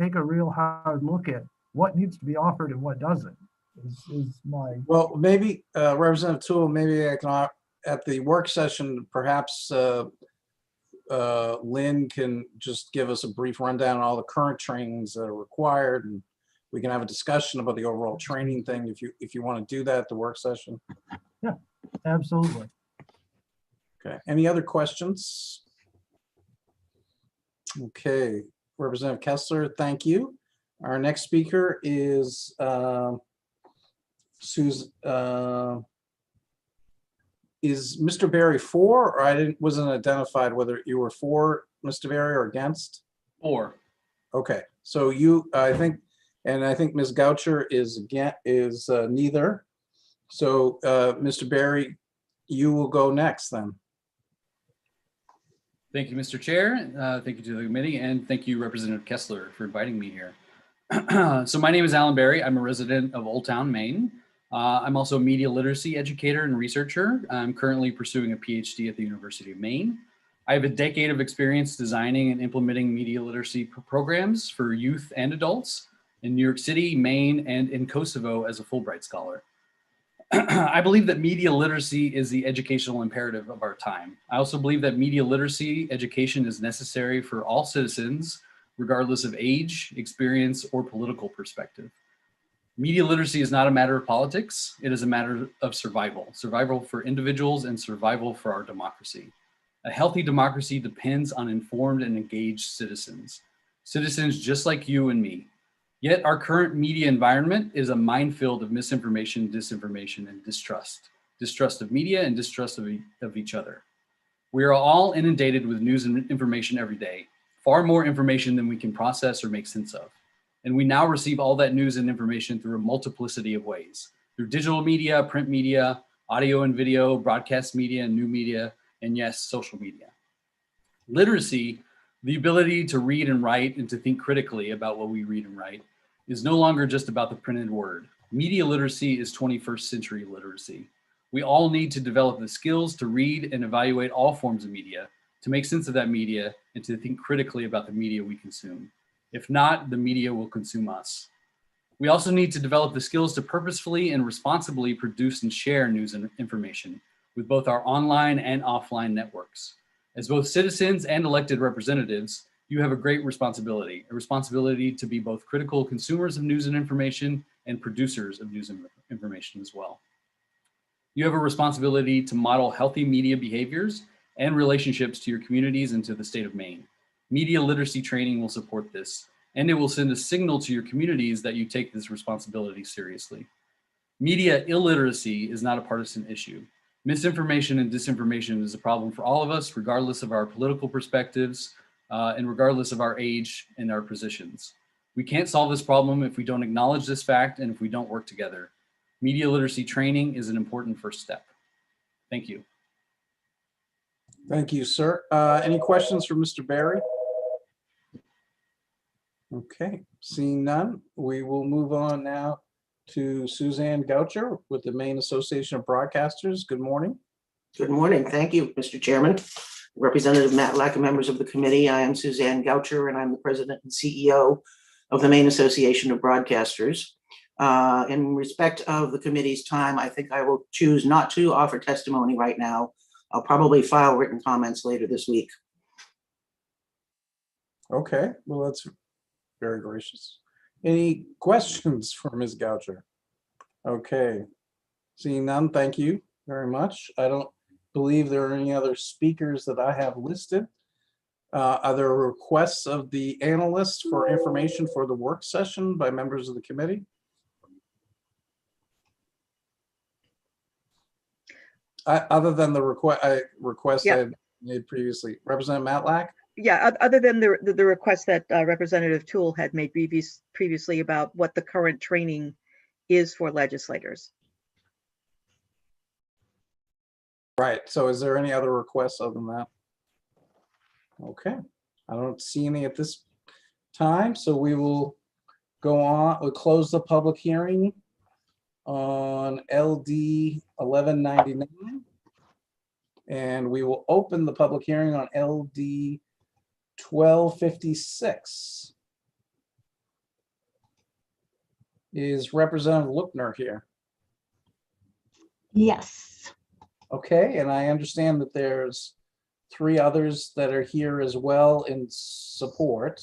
take a real hard look at what needs to be offered and what doesn't. Is my Well, maybe Representative Toole, maybe I can at the work session, perhaps Lynn can just give us a brief rundown on all the current trainings that are required, and we can have a discussion about the overall training thing if you want to do that at the work session. Yeah, absolutely. Okay. Any other questions? Okay, Representative Kessler, thank you. Our next speaker is Susan. Is Mr. Berry for, or wasn't identified whether you were for Mr. Berry or against? For. Okay, So you, I think Ms. Goucher is neither. So Mr. Barry, you will go next then. Thank you, Mr. Chair. Thank you to the committee, and thank you, Representative Kessler, for inviting me here. So my name is Alan Barry. I'm a resident of Old Town, Maine. I'm also a media literacy educator and researcher. I'm currently pursuing a PhD at the University of Maine. I have a decade of experience designing and implementing media literacy programs for youth and adults in New York City, Maine, and in Kosovo as a Fulbright scholar. I believe that media literacy is the educational imperative of our time. I also believe that media literacy education is necessary for all citizens, regardless of age, experience, or political perspective. Media literacy is not a matter of politics. It is a matter of survival. Survival for individuals and survival for our democracy. A healthy democracy depends on informed and engaged citizens. Citizens just like you and me. Yet our current media environment is a minefield of misinformation, disinformation, and distrust. Distrust of media and distrust of each other. We are all inundated with news and information every day, far more information than we can process or make sense of. And we now receive all that news and information through a multiplicity of ways, through digital media, print media, audio and video, broadcast media, new media, and yes, social media. Literacy, the ability to read and write and to think critically about what we read and write, is no longer just about the printed word. Media literacy is 21st century literacy. We all need to develop the skills to read and evaluate all forms of media, to make sense of that media, and to think critically about the media we consume. If not, the media will consume us. We also need to develop the skills to purposefully and responsibly produce and share news and information with both our online and offline networks. As both citizens and elected representatives, you have a great responsibility, a responsibility to be both critical consumers of news and information and producers of news and information as well. You have a responsibility to model healthy media behaviors and relationships to your communities and to the state of Maine. Media literacy training will support this, and it will send a signal to your communities that you take this responsibility seriously. Media illiteracy is not a partisan issue. Misinformation and disinformation is a problem for all of us, regardless of our political perspectives, and regardless of our age and our positions. We can't solve this problem if we don't acknowledge this fact and if we don't work together. Media literacy training is an important first step. Thank you. Thank you, sir. Any questions for Mr. Barry? Okay, seeing none, we will move on now to Suzanne Goucher with the Maine Association of Broadcasters. Good morning. Good morning. Thank you, Mr. Chairman. Representative Matlack and members of the committee, I am Suzanne Goucher and I'm the president and CEO of the Maine Association of Broadcasters. In respect of the committee's time, I think I will choose not to offer testimony right now. I'll probably file written comments later this week. Okay, well, that's very gracious. Any questions for Ms. Goucher? Okay, seeing none, thank you very much. I don't believe there are any other speakers that I have listed. Are there requests of the analysts for information for the work session by members of the committee? Other than the request I made previously. Representative Matlack? Yeah, other than the request that Representative Toole had made previously about what the current training is for legislators. Right, so is there any other requests other than that? Okay, I don't see any at this time, so we will go on, we'll close the public hearing on LD 1199. And we will open the public hearing on LD 1256. Is Representative Lookner here? Yes. Okay, and I understand that there's 3 others that are here as well in support.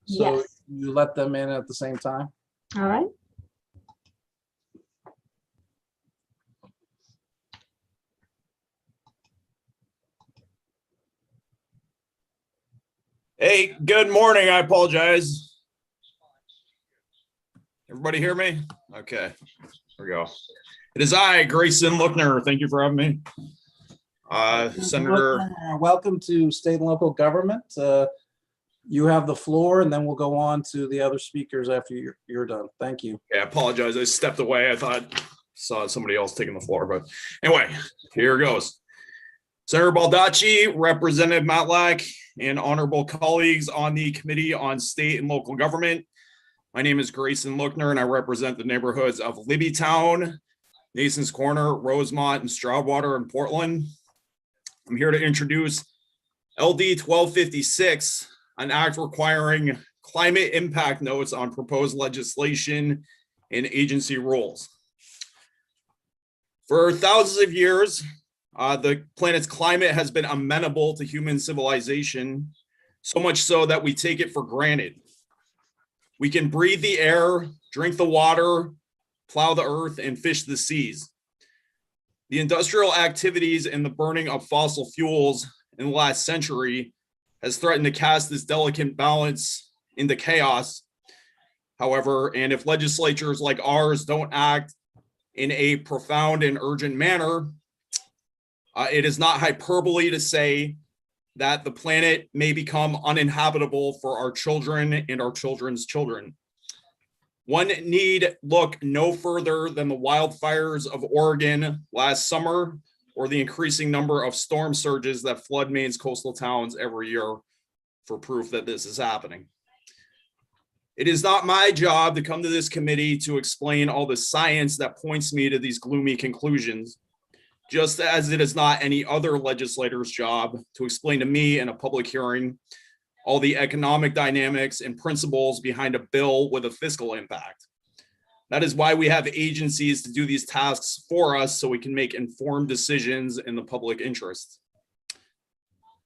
So Yes. you let them in at the same time? All right. Hey, good morning. I apologize. Everybody hear me? Okay, here we go. It is I, Grayson Lookner. Thank you for having me. Senator. Welcome to state and local government. You have the floor, and then we'll go on to the other speakers after you're done. Thank you. Yeah, I apologize. I stepped away. I saw somebody else taking the floor, but anyway, here goes. Senator Baldacci, Representative Matlack, and honorable colleagues on the Committee on State and Local Government. My name is Grayson Lookner, and I represent the neighborhoods of Libbytown, Nason's Corner, Rosemont, and Stroudwater in Portland. I'm here to introduce LD 1256, an act requiring climate impact notes on proposed legislation and agency rules. For thousands of years, the planet's climate has been amenable to human civilization, so much so that we take it for granted. We can breathe the air, drink the water, plow the earth, and fish the seas. The industrial activities and the burning of fossil fuels in the last century has threatened to cast this delicate balance into chaos. However, and if legislatures like ours don't act in a profound and urgent manner, it is not hyperbole to say that the planet may become uninhabitable for our children and our children's children. One need look no further than the wildfires of Oregon last summer or the increasing number of storm surges that flood Maine's coastal towns every year for proof that this is happening. It is not my job to come to this committee to explain all the science that points me to these gloomy conclusions, just as it is not any other legislator's job to explain to me in a public hearing all the economic dynamics and principles behind a bill with a fiscal impact. That is why we have agencies to do these tasks for us so we can make informed decisions in the public interest.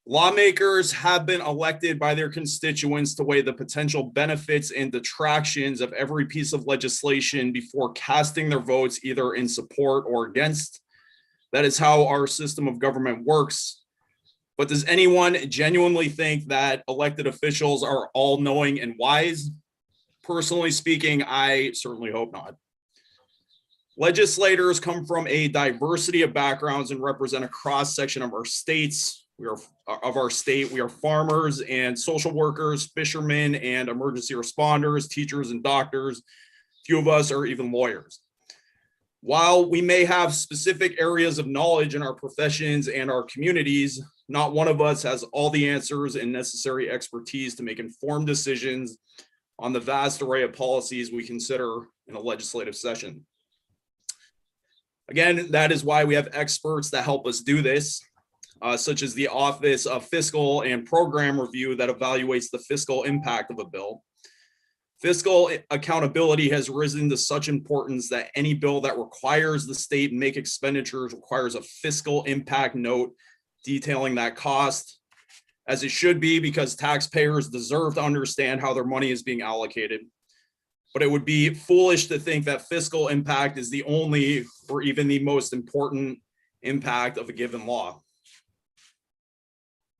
Lawmakers have been elected by their constituents to weigh the potential benefits and detractions of every piece of legislation before casting their votes either in support or against. That is how our system of government works. But does anyone genuinely think that elected officials are all-knowing and wise? Personally speaking, I certainly hope not. Legislators come from a diversity of backgrounds and represent a cross-section of our states. We are farmers and social workers, fishermen and emergency responders, teachers and doctors. Few of us are even lawyers. While we may have specific areas of knowledge in our professions and our communities, not one of us has all the answers and necessary expertise to make informed decisions on the vast array of policies we consider in a legislative session. Again, that is why we have experts that help us do this, such as the Office of Fiscal and Program Review that evaluates the fiscal impact of a bill. Fiscal accountability has risen to such importance that any bill that requires the state make expenditures requires a fiscal impact note detailing that cost, as it should be, because taxpayers deserve to understand how their money is being allocated. But it would be foolish to think that fiscal impact is the only or even the most important impact of a given law.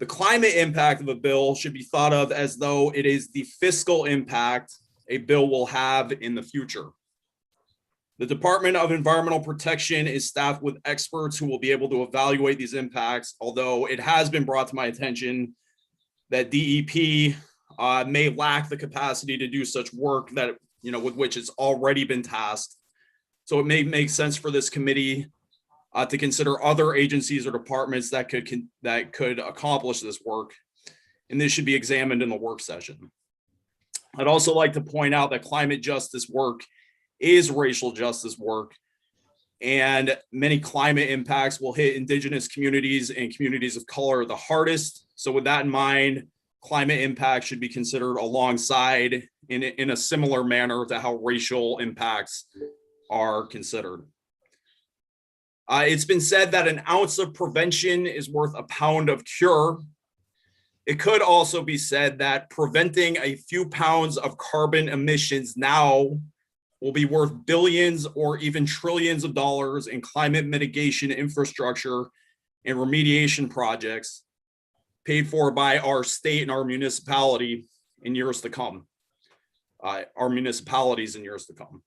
The climate impact of a bill should be thought of as though it is the fiscal impact a bill will have in the future. The Department of Environmental Protection is staffed with experts who will be able to evaluate these impacts, although it has been brought to my attention that DEP may lack the capacity to do such work that, with which it's already been tasked. So it may make sense for this committee to consider other agencies or departments that could accomplish this work, and this should be examined in the work session. I'd also like to point out that climate justice work is racial justice work, and many climate impacts will hit Indigenous communities and communities of color the hardest. So with that in mind, climate impact should be considered alongside in a similar manner to how racial impacts are considered. It's been said that an ounce of prevention is worth a pound of cure. It could also be said that preventing a few pounds of carbon emissions now will be worth billions or even trillions of dollars in climate mitigation infrastructure and remediation projects paid for by our state and our municipality in years to come, our municipalities in years to come.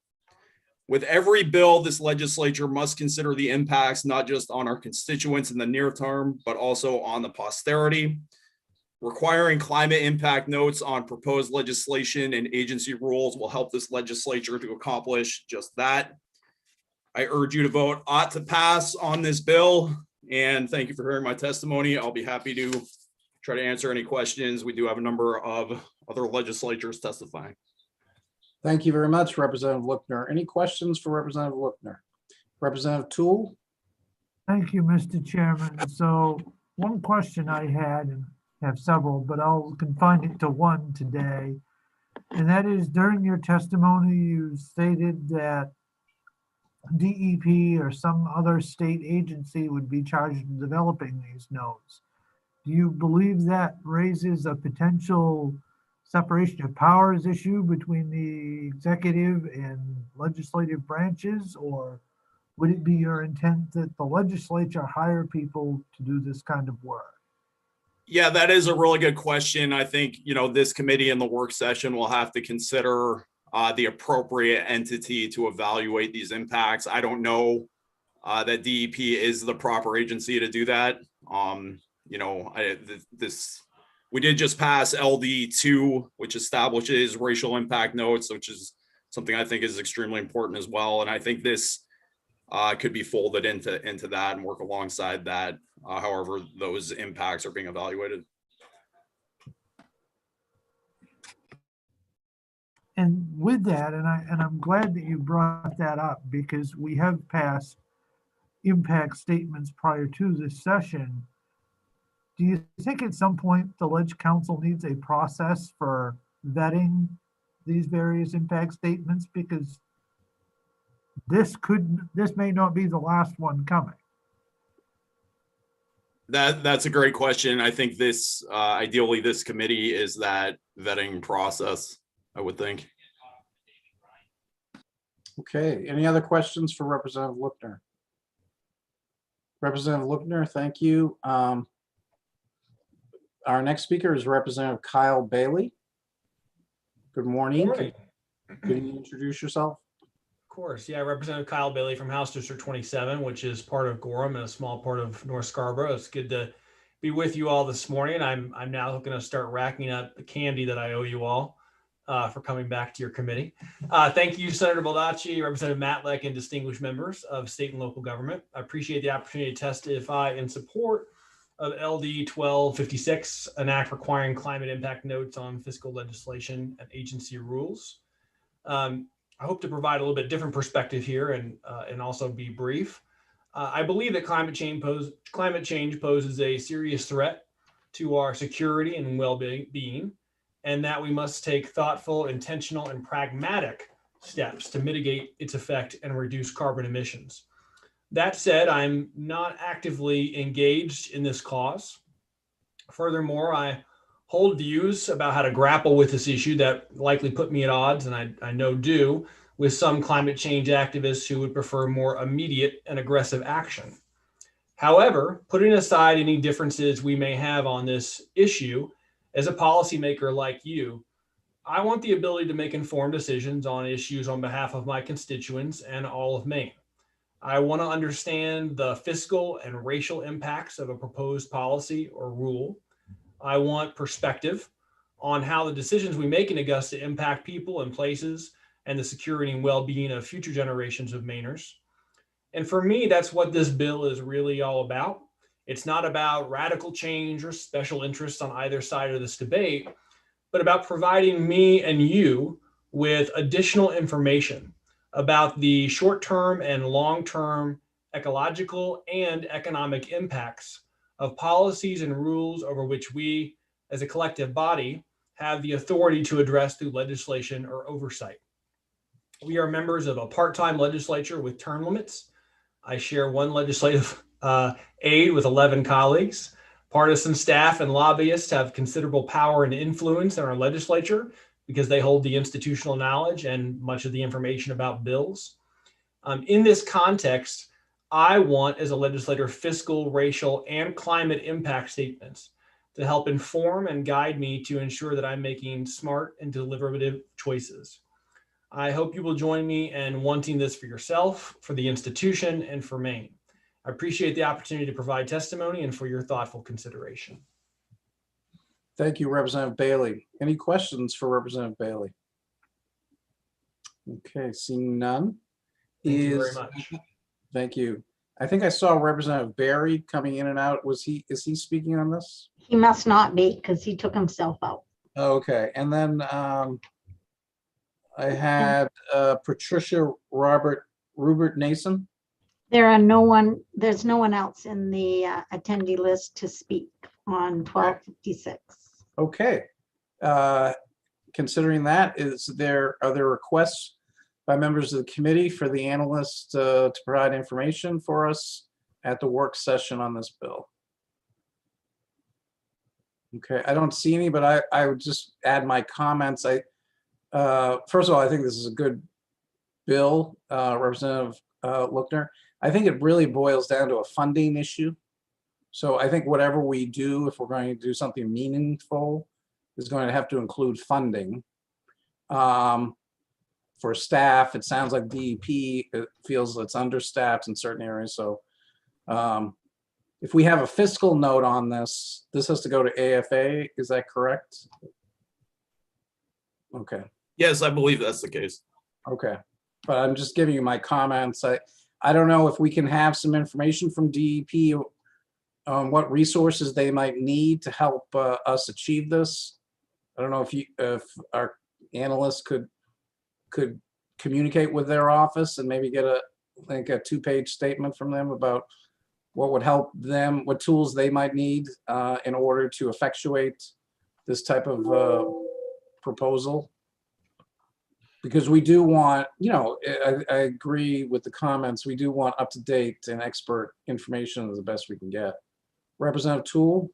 With every bill, this legislature must consider the impacts not just on our constituents in the near term, but also on the posterity. Requiring climate impact notes on proposed legislation and agency rules will help this legislature to accomplish just that. I urge you to vote ought to pass on this bill, and thank you for hearing my testimony. I'll be happy to try to answer any questions. We do have a number of other legislatures testifying. Thank you very much, Representative Lookner. Any questions for Representative Lookner? Representative Tool? Thank you, Mr. Chairman. So one question I had, and have several, but I'll confine it to one today. And that is, during your testimony, you stated that DEP or some other state agency would be charged with developing these notes. Do you believe that raises a potential separation of powers issue between the executive and legislative branches, or would it be your intent that the legislature hire people to do this kind of work? Yeah, that is a really good question. I think, this committee in the work session will have to consider the appropriate entity to evaluate these impacts. I don't know that DEP is the proper agency to do that. We did just pass LD2, which establishes racial impact notes, which is something I think is extremely important as well. And I think this could be folded into that and work alongside that, however those impacts are being evaluated. And with that, and I'm glad that you brought that up, because we have passed impact statements prior to this session. Do you think at some point the Ledge Council needs a process for vetting these various impact statements? Because this may not be the last one coming. That's a great question. I think this, ideally, this committee is that vetting process, I would think. Okay, any other questions for Representative Lookner? Representative Lookner, thank you. Our next speaker is Representative Kyle Bailey. Good morning. Good morning. Can you introduce yourself? Of course, yeah, Representative Kyle Bailey from House District 27, which is part of Gorham and a small part of North Scarborough. It's good to be with you all this morning. I'm now going to start racking up the candy that I owe you all for coming back to your committee. Thank you, Senator Baldacci, Representative Matlack, and distinguished members of state and local government. I appreciate the opportunity to testify in support of LD 1256, an act requiring climate impact notes on fiscal legislation and agency rules. I hope to provide a little bit different perspective here and also be brief. I believe that climate change poses a serious threat to our security and well-being, and that we must take thoughtful, intentional, and pragmatic steps to mitigate its effect and reduce carbon emissions. That said, I'm not actively engaged in this cause. Furthermore, I hold views about how to grapple with this issue that likely put me at odds, and I know do, with some climate change activists who would prefer more immediate and aggressive action. However, putting aside any differences we may have on this issue, as a policymaker like you, I want the ability to make informed decisions on issues on behalf of my constituents and all of Maine. I want to understand the fiscal and racial impacts of a proposed policy or rule. I want perspective on how the decisions we make in Augusta impact people and places and the security and well-being of future generations of Mainers. And for me, that's what this bill is really all about. It's not about radical change or special interests on either side of this debate, but about providing me and you with additional information about the short-term and long-term ecological and economic impacts of policies and rules over which we, as a collective body, have the authority to address through legislation or oversight. We are members of a part-time legislature with term limits. I share one legislative aide with 11 colleagues. Partisan staff and lobbyists have considerable power and influence in our legislature because they hold the institutional knowledge and much of the information about bills. In this context, I want, as a legislator, fiscal, racial, and climate impact statements to help inform and guide me to ensure that I'm making smart and deliberative choices. I hope you will join me in wanting this for yourself, for the institution, and for Maine. I appreciate the opportunity to provide testimony and for your thoughtful consideration. Thank you, Representative Bailey. Any questions for Representative Bailey? Okay, seeing none. Thank you very much. Thank you. I think I saw Representative Barry coming in and out. Is he speaking on this? He must not be because he took himself out. Okay, and then I had Patricia Rupert Nason. There's no one else in the attendee list to speak on 1256. Okay. Considering that, are there requests by members of the committee for the analyst to provide information for us at the work session on this bill? Okay, I don't see any, but I would just add my comments. First of all, I think this is a good bill, Representative Lookner. I think it really boils down to a funding issue. So I think whatever we do, if we're going to do something meaningful, is going to have to include funding. For staff, it sounds like DEP feels it's understaffed in certain areas. So if we have a fiscal note on this, this has to go to AFA. Is that correct? Okay. Yes, I believe that's the case. Okay. But I'm just giving you my comments. I don't know if we can have some information from DEP on what resources they might need to help us achieve this. I don't know if our analysts could communicate with their office and maybe get a 2-page statement from them about what would help them, what tools they might need in order to effectuate this type of proposal. Because we do want, I agree with the comments, we do want up-to-date and expert information as the best we can get. Representative Toole?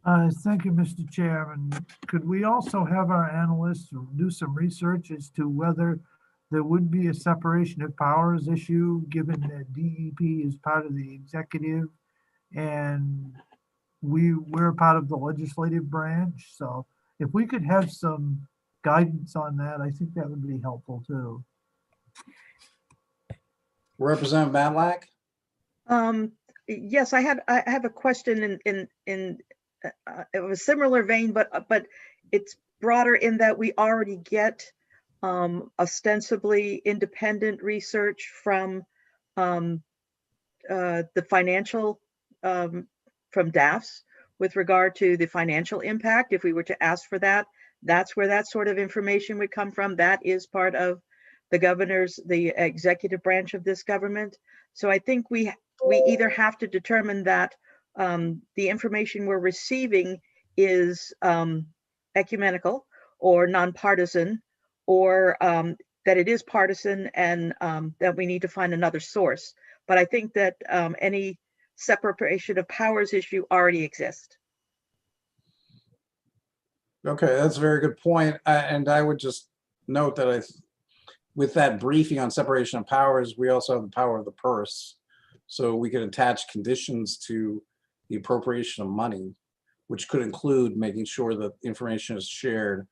Thank you, Mr. Chairman. Could we also have our analysts do some research as to whether there would be a separation of powers issue, given that DEP is part of the executive and we're part of the legislative branch? So if we could have some guidance on that, I think that would be helpful too. Representative Matlack? Yes, I have a question in a similar vein, but it's broader in that we already get ostensibly independent research from the financial from DAFs with regard to the financial impact. If we were to ask for that, that's where that sort of information would come from. That is part of the executive branch of this government. So I think we either have to determine that the information we're receiving is ecumenical or nonpartisan, or that it is partisan and that we need to find another source. But I think that any separation of powers issue already exists. Okay, that's a very good point. And I would just note that with that briefing on separation of powers, we also have the power of the purse. So we can attach conditions to the appropriation of money, which could include making sure that information is shared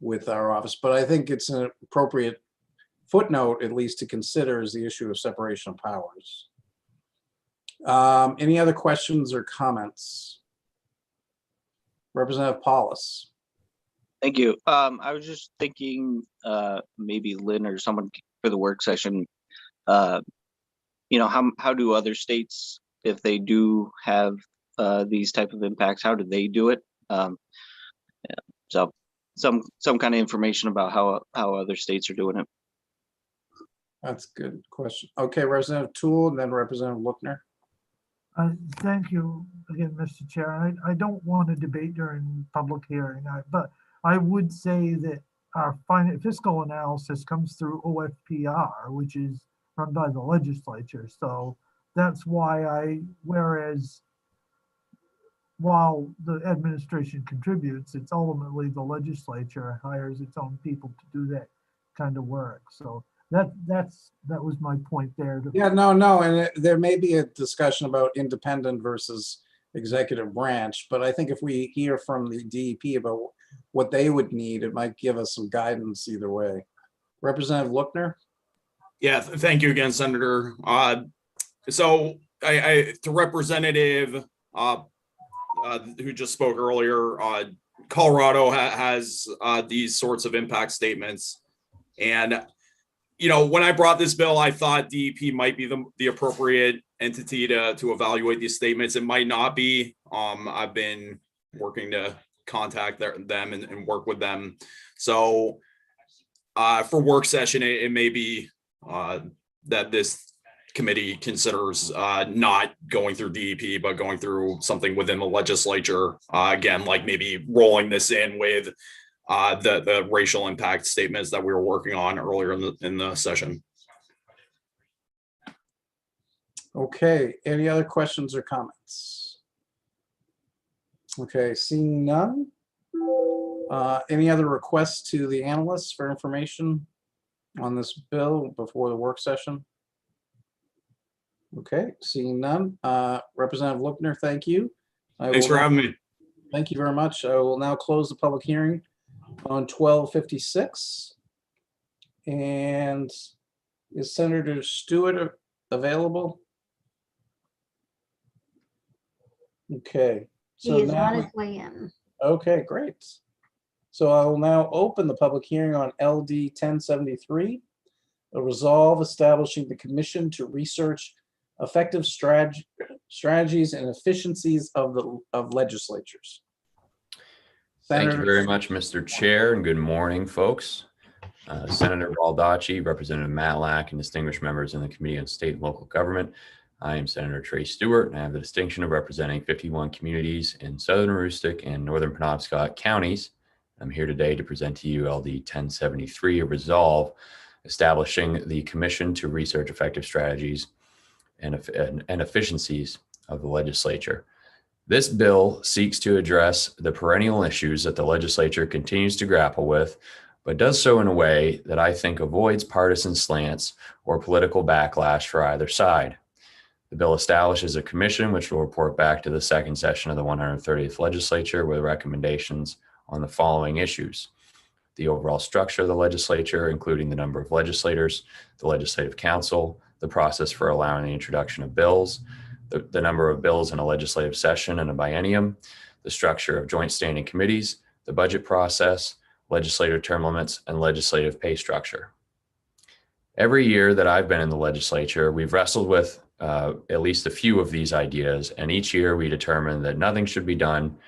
with our office. But I think it's an appropriate footnote, at least, to consider is the issue of separation of powers. Any other questions or comments? Representative Paulus. Thank you. I was just thinking maybe Lynn or someone for the work session, how do other states, if they do have these type of impacts, how do they do it? So some kind of information about how other states are doing it. That's a good question. Okay, Representative Toole and then Representative Lookner. Thank you again, Mr. Chair. I don't want to debate during public hearing, but I would say that our fiscal analysis comes through OFPR, which is run by the legislature. So that's why whereas while the administration contributes, it's ultimately the legislature hires its own people to do that kind of work. So that was my point there. Yeah, no, and there may be a discussion about independent versus executive branch, but I think if we hear from the DEP about what they would need, it might give us some guidance either way. Representative Lookner? Yeah, thank you again, Senator. So to Representative who just spoke earlier, Colorado has these sorts of impact statements. And, you know, when I brought this bill, I thought DEP might be the appropriate entity to evaluate these statements. It might not be. I've been working to contact them and work with them. So for work session, it may be that this committee considers not going through DEP, but going through something within the legislature. Again, like maybe rolling this in with the racial impact statements that we were working on earlier in the session. Okay, any other questions or comments? Okay, seeing none. Any other requests to the analysts for information on this bill before the work session? Okay, seeing none. Representative Lookner, thank you. Thanks for having me. Thank you very much. I will now close the public hearing on 12:56. And is Senator Stewart available? Okay. He is now on his way in. Okay, great. So I will now open the public hearing on LD 1073, a resolve establishing the commission to research effective strategies and efficiencies of legislatures. Thank you Senator- very much, Mr. Chair, and good morning, folks. Senator Baldacci, Representative Matlack, and distinguished members in the Committee on State and Local Government. I am Senator Trey Stewart, and I have the distinction of representing 51 communities in Southern Aroostook and Northern Penobscot counties. I'm here today to present to you LD 1073, a resolve establishing the Commission to research effective strategies and efficiencies of the legislature. This bill seeks to address the perennial issues that the legislature continues to grapple with, but does so in a way that I think avoids partisan slants or political backlash for either side. The bill establishes a commission which will report back to the second session of the 130th legislature with recommendations on the following issues: the overall structure of the legislature, including the number of legislators, the legislative council, the process for allowing the introduction of bills, the number of bills in a legislative session and a biennium, the structure of joint standing committees, the budget process, legislative term limits, and legislative pay structure. Every year that I've been in the legislature, we've wrestled with at least a few of these ideas, and each year we determine that nothing should be done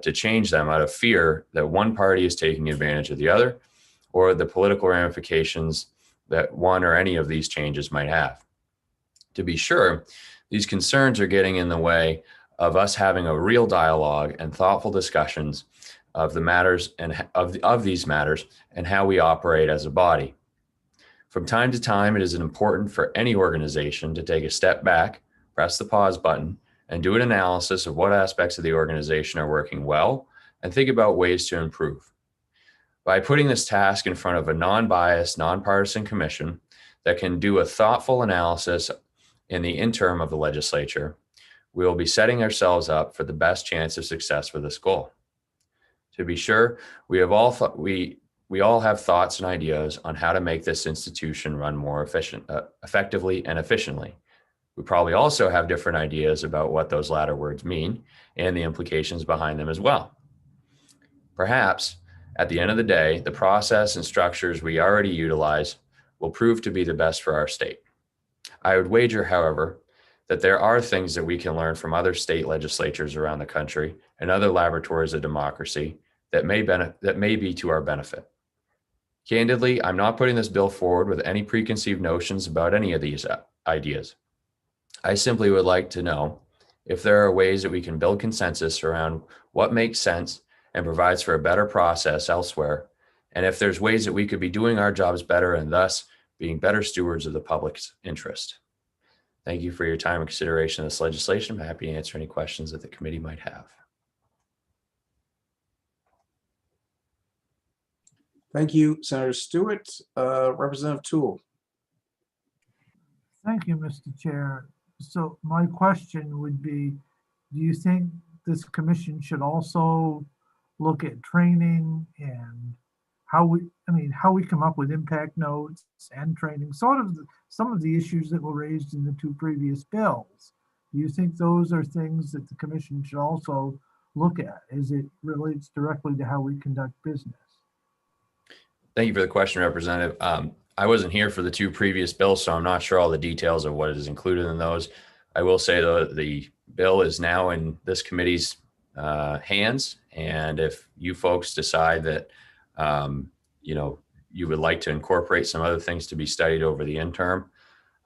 to change them out of fear that one party is taking advantage of the other, or the political ramifications that one or any of these changes might have. To be sure, these concerns are getting in the way of us having a real dialogue and thoughtful discussions of the matters and of these matters and how we operate as a body. From time to time, it is important for any organization to take a step back, press the pause button, and do an analysis of what aspects of the organization are working well and think about ways to improve. By putting this task in front of a non-biased, nonpartisan commission that can do a thoughtful analysis in the interim of the legislature, we will be setting ourselves up for the best chance of success for this goal. To be sure, we all have thoughts and ideas on how to make this institution run more effectively and efficiently. We probably also have different ideas about what those latter words mean and the implications behind them as well. Perhaps, at the end of the day, the process and structures we already utilize will prove to be the best for our state. I would wager, however, that there are things that we can learn from other state legislatures around the country and other laboratories of democracy that may be to our benefit. Candidly, I'm not putting this bill forward with any preconceived notions about any of these ideas. I simply would like to know if there are ways that we can build consensus around what makes sense and provides for a better process elsewhere, and if there's ways that we could be doing our jobs better and thus being better stewards of the public's interest. Thank you for your time and consideration of this legislation. I'm happy to answer any questions that the committee might have. Thank you, Senator Stewart. Representative Toole. Thank you, Mr. Chair. So my question would be, do you think this commission should also look at training and how we come up with impact notes and training, sort of some of the issues that were raised in the two previous bills? Do you think those are things that the commission should also look at, as it relates directly to how we conduct business? Thank you for the question, Representative. I wasn't here for the two previous bills, so I'm not sure all the details of what is included in those. I will say, though, the bill is now in this committee's hands, and if you folks decide that you would like to incorporate some other things to be studied over the interim,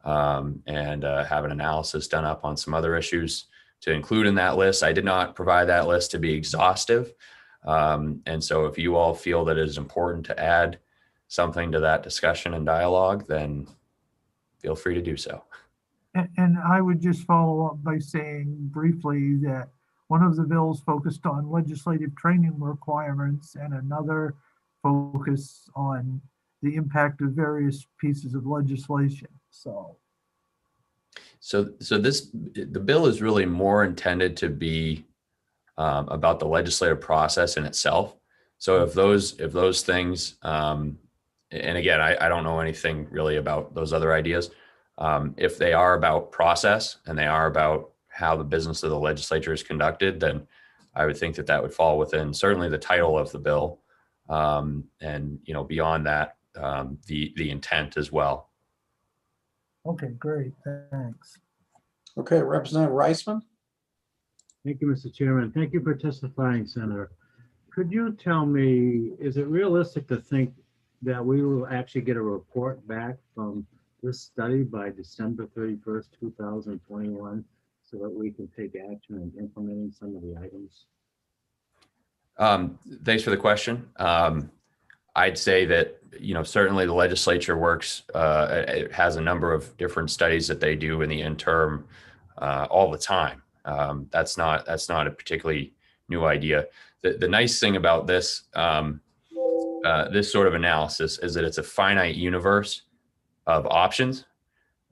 and have an analysis done up on some other issues to include in that list. I did not provide that list to be exhaustive. And so if you all feel that it is important to add something to that discussion and dialogue, then feel free to do so. And I would just follow up by saying briefly that one of the bills focused on legislative training requirements and another focus on the impact of various pieces of legislation. So the bill is really more intended to be about the legislative process in itself. So if those things, and again, I don't know anything really about those other ideas. If they are about process and they are about how the business of the legislature is conducted, then I would think that that would fall within certainly the title of the bill, and beyond that, the intent as well. okay, great, thanks. Okay, Representative Reisman. Thank you, Mr. Chairman. Thank you for testifying, Senator. Could you tell me, is it realistic to think that we will actually get a report back from this study by December 31st, 2021, so that we can take action in implementing some of the items? Thanks for the question. I'd say that, certainly the legislature works, it has a number of different studies that they do in the interim all the time. That's not a particularly new idea. The nice thing about this, this sort of analysis is that it's a finite universe of options,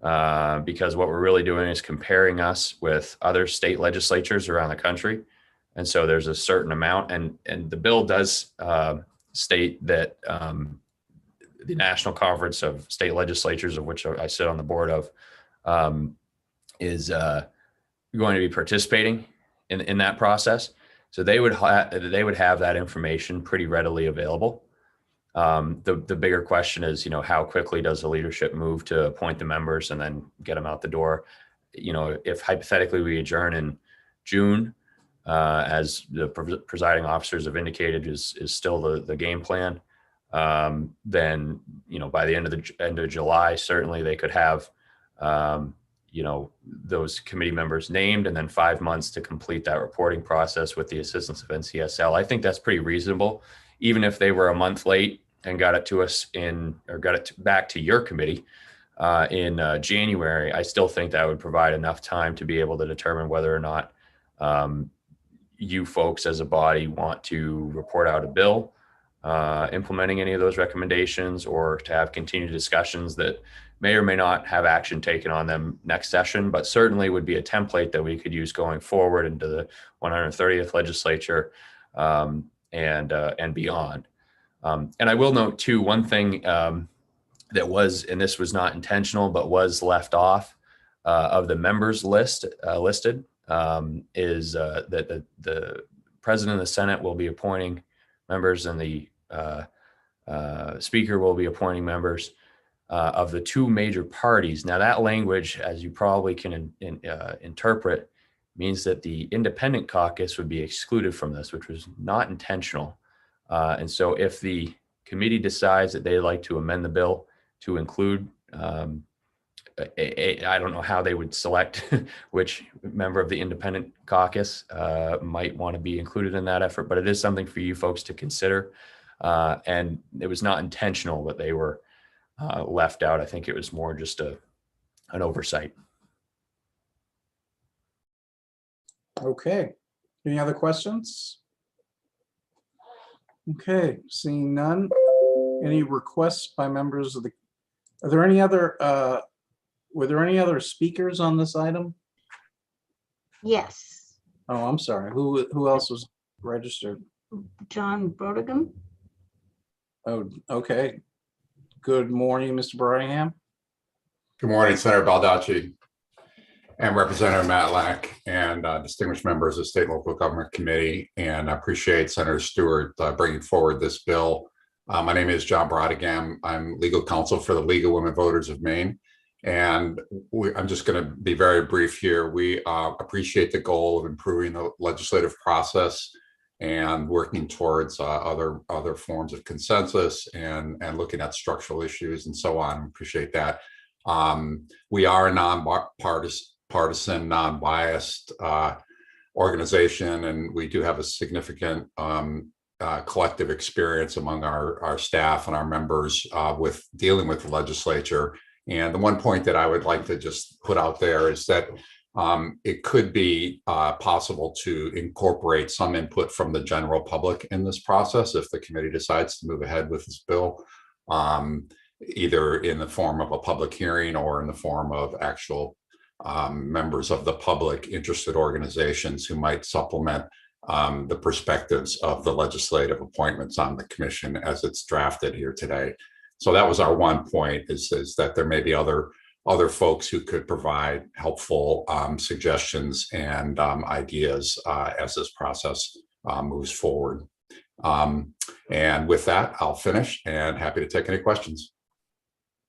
because what we're really doing is comparing us with other state legislatures around the country. And so there's a certain amount, and the bill does state that the National Conference of State Legislatures, of which I sit on the board of, is going to be participating in that process. So they would have that information pretty readily available. The bigger question is, how quickly does the leadership move to appoint the members and then get them out the door? If hypothetically we adjourn in June, as the presiding officers have indicated is still the game plan, then by the end of July, certainly they could have those committee members named, and then 5 months to complete that reporting process with the assistance of NCSL. I think that's pretty reasonable. Even if they were a month late and got it to us back to your committee in January, I still think that would provide enough time to be able to determine whether or not you folks as a body want to report out a bill implementing any of those recommendations, or to have continued discussions that may or may not have action taken on them next session, but certainly would be a template that we could use going forward into the 130th legislature and beyond. And I will note too, one thing that was, and this was not intentional, but was left off of the members listed, is that the President of the Senate will be appointing members, and the Speaker will be appointing members of the two major parties. Now that language, as you probably can interpret, means that the independent caucus would be excluded from this, which was not intentional. And so if the committee decides that they'd like to amend the bill to include, I don't know how they would select which member of the independent caucus might want to be included in that effort, but it is something for you folks to consider. And it was not intentional that they were left out. I think it was more just an oversight. Okay, any other questions? Okay, seeing none. Any requests by members of are there any other, were there any other speakers on this item? Yes, Oh, I'm sorry. Who else was registered? John Brodigam. Oh, okay. Good morning, Mr. Birmingham. Good morning, Senator Baldacci. and Representative Matlack and distinguished members of the State and Local Government Committee. And I appreciate Senator Stewart bringing forward this bill. My name is John Brodegam. I'm legal counsel for the League of Women Voters of Maine. And I'm just going to be very brief here. We appreciate the goal of improving the legislative process and working towards other forms of consensus and looking at structural issues and so on. Appreciate that. We are a non-partisan, non-biased organization, and we do have a significant collective experience among our staff and our members with dealing with the legislature. And the one point that I would like to just put out there is that it could be possible to incorporate some input from the general public in this process if the committee decides to move ahead with this bill, either in the form of a public hearing or in the form of actual members of the public, interested organizations who might supplement the perspectives of the legislative appointments on the commission as it's drafted here today. So that was our one point, is that there may be other folks who could provide helpful suggestions and ideas as this process moves forward. And with that, I'll finish and happy to take any questions.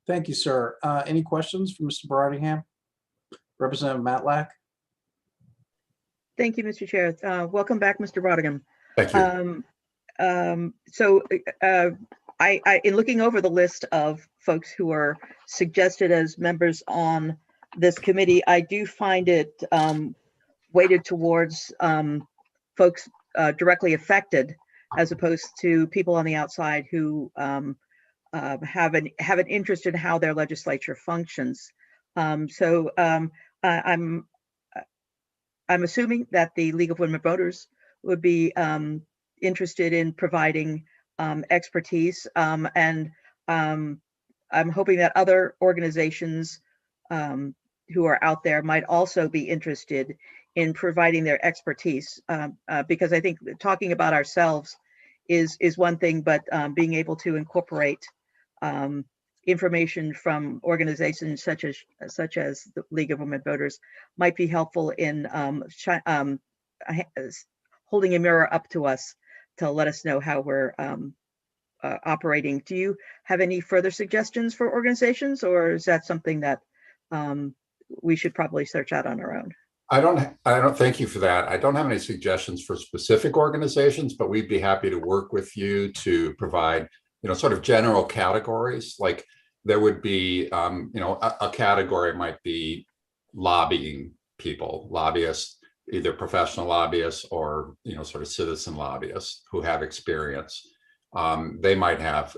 Thank you, sir. Any questions for Mr. Brodingham? Representative Matlack? Thank you, Mr. Chair. Welcome back, Mr. Brodegam. Thank you. In looking over the list of folks who are suggested as members on this committee, I do find it weighted towards folks directly affected, as opposed to people on the outside who have an interest in how their legislature functions. I'm assuming that the League of Women Voters would be interested in providing expertise, and I'm hoping that other organizations who are out there might also be interested in providing their expertise, because I think talking about ourselves is one thing, but being able to incorporate information from organizations such as the League of Women Voters might be helpful in holding a mirror up to us to let us know how we're operating. Do you have any further suggestions for organizations, or is that something that we should probably search out on our own? I don't thank you for that. I don't have any suggestions for specific organizations, but we'd be happy to work with you to provide, sort of general categories. Like there would be, a category might be lobbying people, lobbyists, either professional lobbyists or, sort of citizen lobbyists who have experience. They might have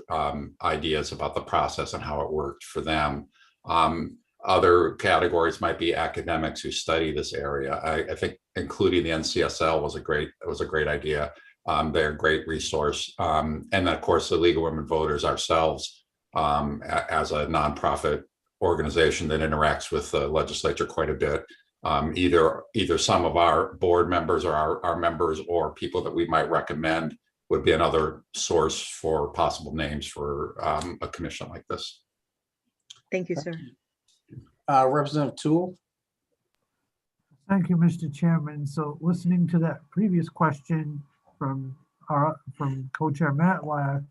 ideas about the process and how it worked for them. Other categories might be academics who study this area. I think including the NCSL was a great idea. They're a great resource. And then of course the League of Women Voters ourselves, as a nonprofit organization that interacts with the legislature quite a bit. Either some of our board members or our members or people that we might recommend would be another source for possible names for a commission like this. Thank you, sir. Representative Toole. Thank you, Mr. Chairman. So listening to that previous question from Co-Chair Matlack,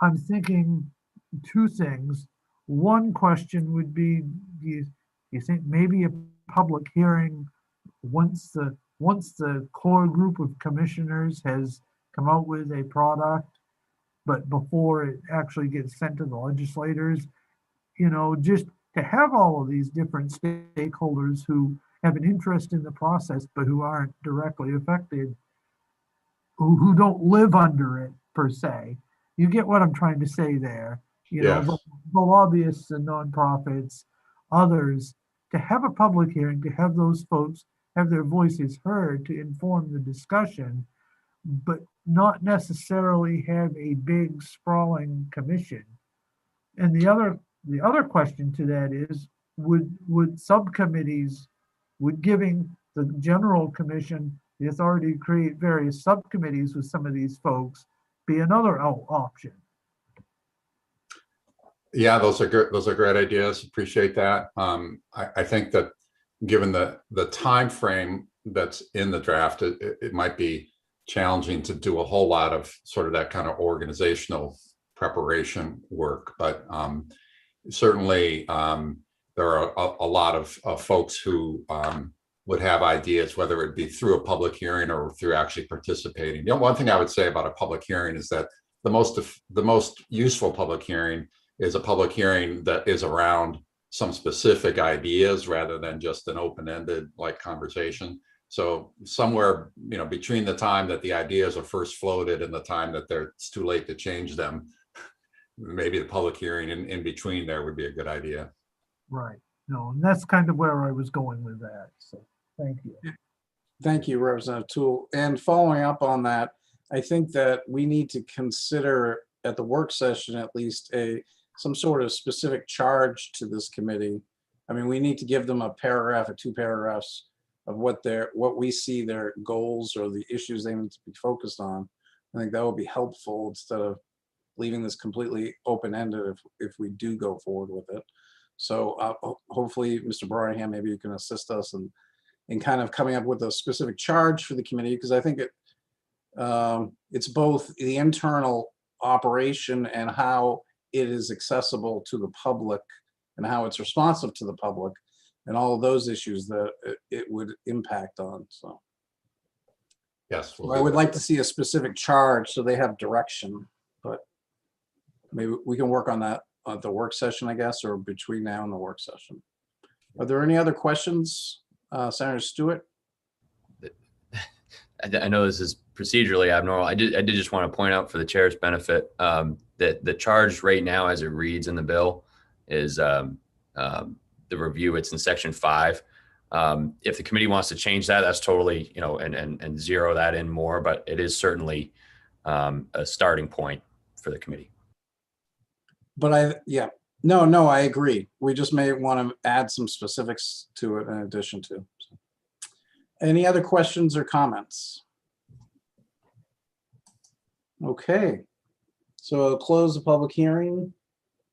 I'm thinking two things. One question would be, do you think maybe a public hearing once the core group of commissioners has come out with a product, but before it actually gets sent to the legislators, just to have all of these different stakeholders who have an interest in the process, but who aren't directly affected, who don't live under it per se. You get what I'm trying to say there. Yes. The lobbyists and nonprofits, others, to have a public hearing, to have those folks have their voices heard, to inform the discussion, but not necessarily have a big sprawling commission. And the other question to that is, would subcommittees, would giving the general commission the authority to create various subcommittees with some of these folks be another option? Yeah, those are great ideas. Appreciate that. I think that given the time frame that's in the draft, it might be challenging to do a whole lot of sort of that kind of organizational preparation work. But certainly there are a lot of folks who would have ideas, whether it be through a public hearing or through actually participating. One thing I would say about a public hearing is that the most useful public hearing is a public hearing that is around some specific ideas rather than just an open-ended like conversation. So somewhere, between the time that the ideas are first floated and the time that it's too late to change them, maybe the public hearing in between there would be a good idea. Right. No, and that's kind of where I was going with that. So thank you. Thank you, Representative Toole. And following up on that, I think that we need to consider at the work session, at least some sort of specific charge to this committee. I mean, we need to give them a paragraph or 2 paragraphs of what we see their goals or the issues they need to be focused on. I think that would be helpful instead of leaving this completely open-ended if we do go forward with it. So hopefully, Mr. Bryan, maybe you can assist us in kind of coming up with a specific charge for the committee, because I think it's both the internal operation and how it is accessible to the public and how it's responsive to the public and all of those issues that it would impact on. So yes, I would like to see a specific charge so they have direction, but maybe we can work on that at the work session, I guess, or between now and the work session. Are there any other questions, Senator Stewart? I know this is procedurally abnormal. I did just want to point out for the chair's benefit that the charge right now, as it reads in the bill, is the review. It's in section 5. If the committee wants to change that, that's totally, and zero that in more, but it is certainly a starting point for the committee. But I agree. We just may want to add some specifics to it in addition to. So. Any other questions or comments? Okay, so I'll close the public hearing.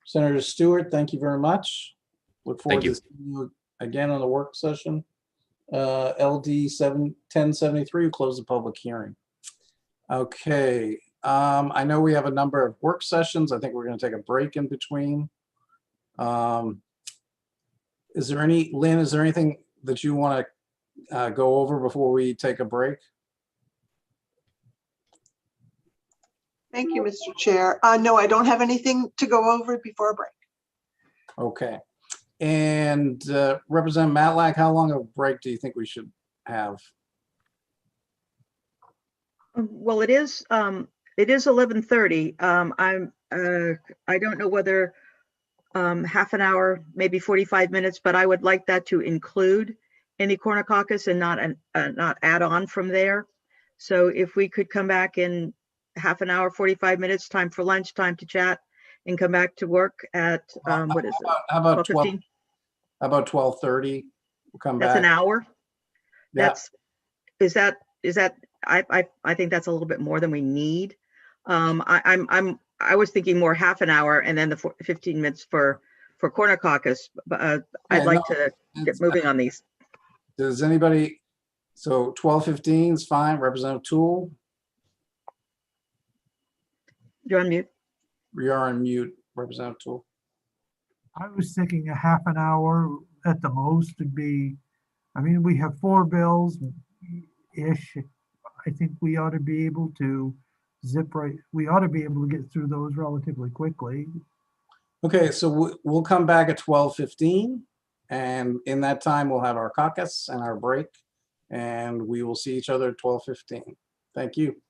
Senator Stewart, thank you very much. Look forward to seeing you again on the work session. LD 1073, we'll close the public hearing. Okay, I know we have a number of work sessions. I think we're going to take a break in between. Lynn, is there anything that you want to go over before we take a break? Thank you, Mr. Chair. No, I don't have anything to go over before a break. Okay. And Representative Matlack, how long a break do you think we should have? Well, it is 11:30. I don't know whether half an hour, maybe 45 minutes, but I would like that to include any corner caucus and not add on from there. So if we could come back in half an hour, 45 minutes, time for lunch, time to chat, and come back to work at what is it? How about 12:15? How about 12:30? We'll come back. That's an hour. Yeah. Is that I think that's a little bit more than we need. I was thinking more half an hour and then the 15 minutes for corner caucus. But I'd like to get moving on these. Does anybody? So 12:15 is fine. Representative Toole. You're on mute. We are on mute, Representative Toole. I was thinking a half an hour at the most would be, I mean, we have 4 bills-ish. I think we ought to be able to we ought to be able to get through those relatively quickly. Okay, so we'll come back at 12:15, and in that time we'll have our caucus and our break, and we will see each other at 12:15. Thank you.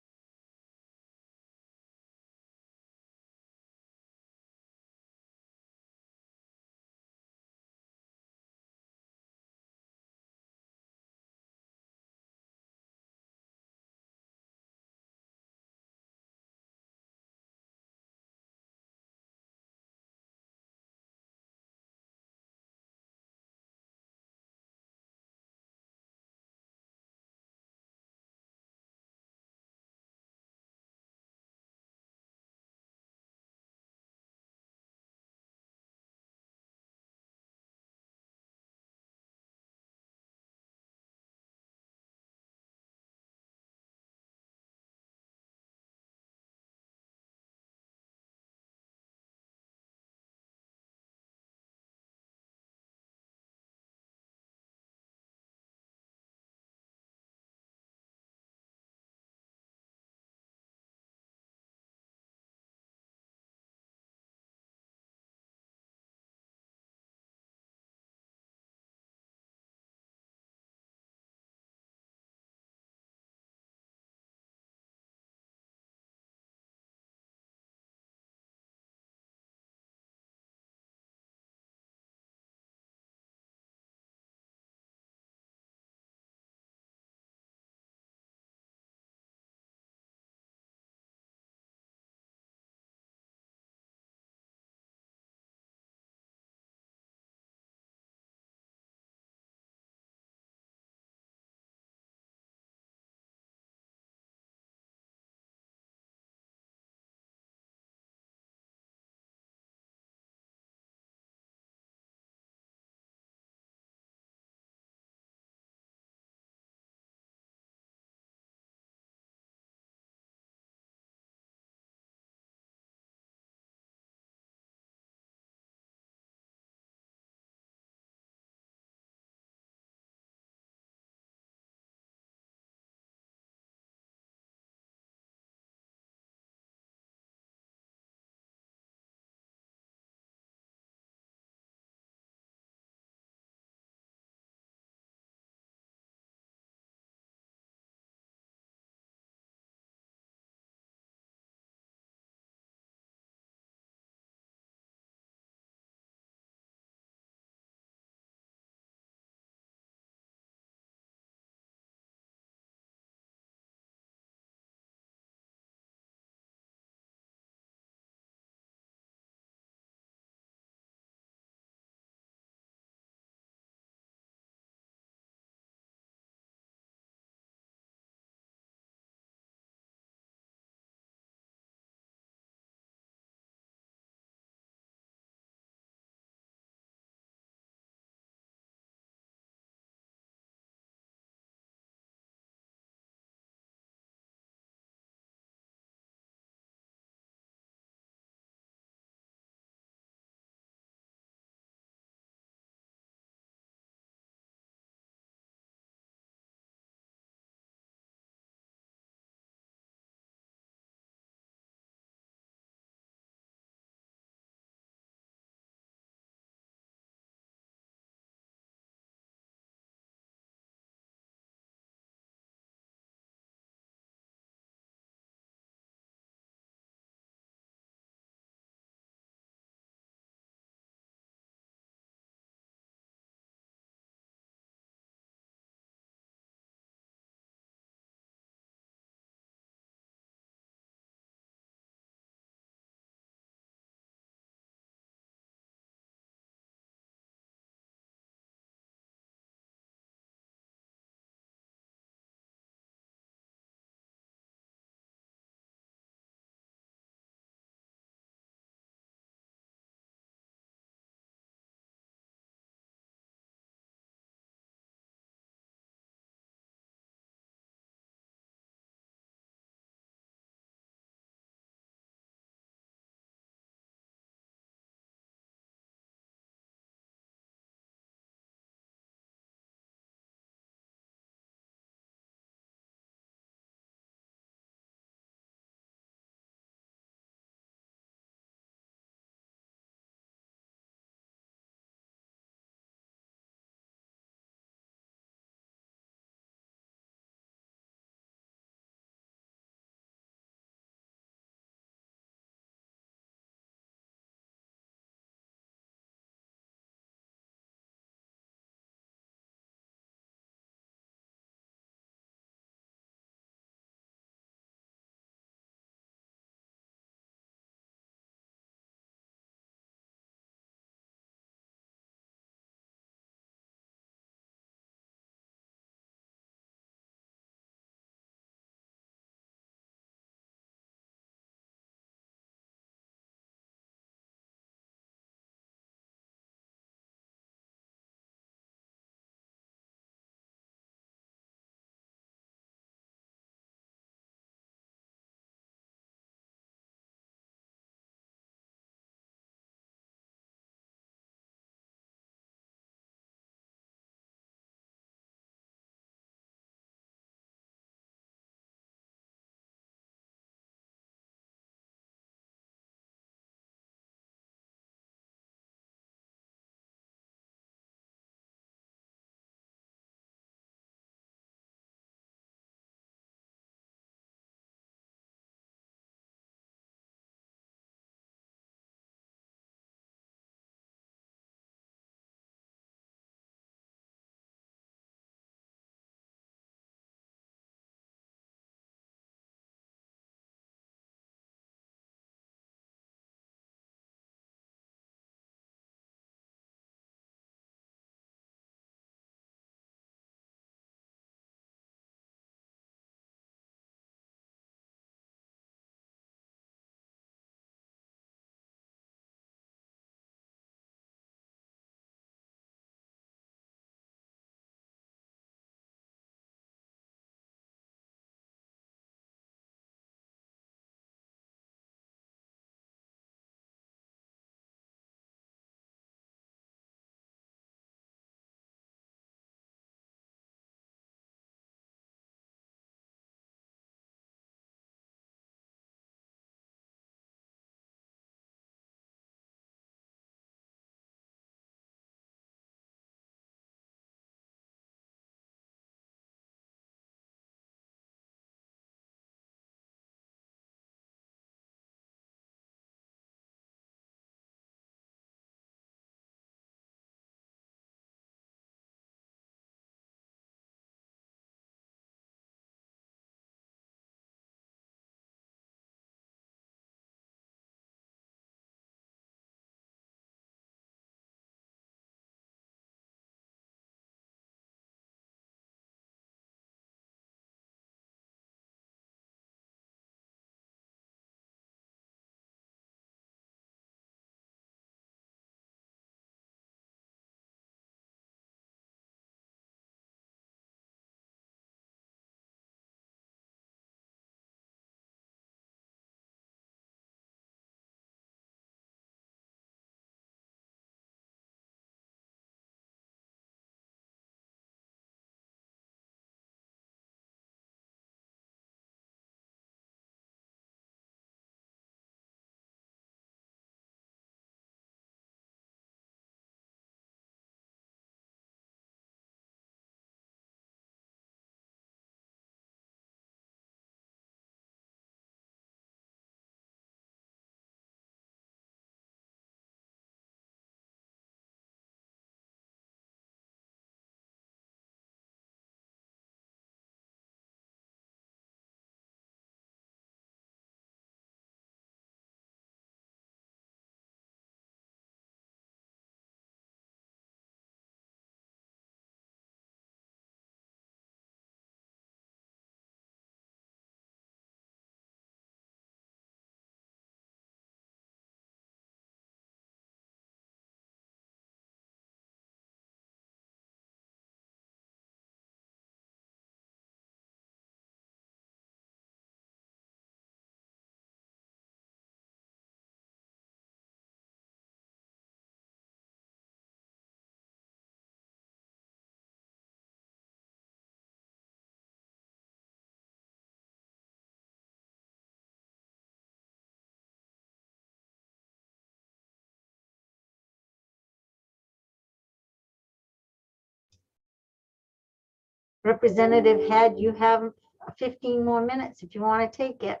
Representative Head, you have 15 more minutes if you want to take it.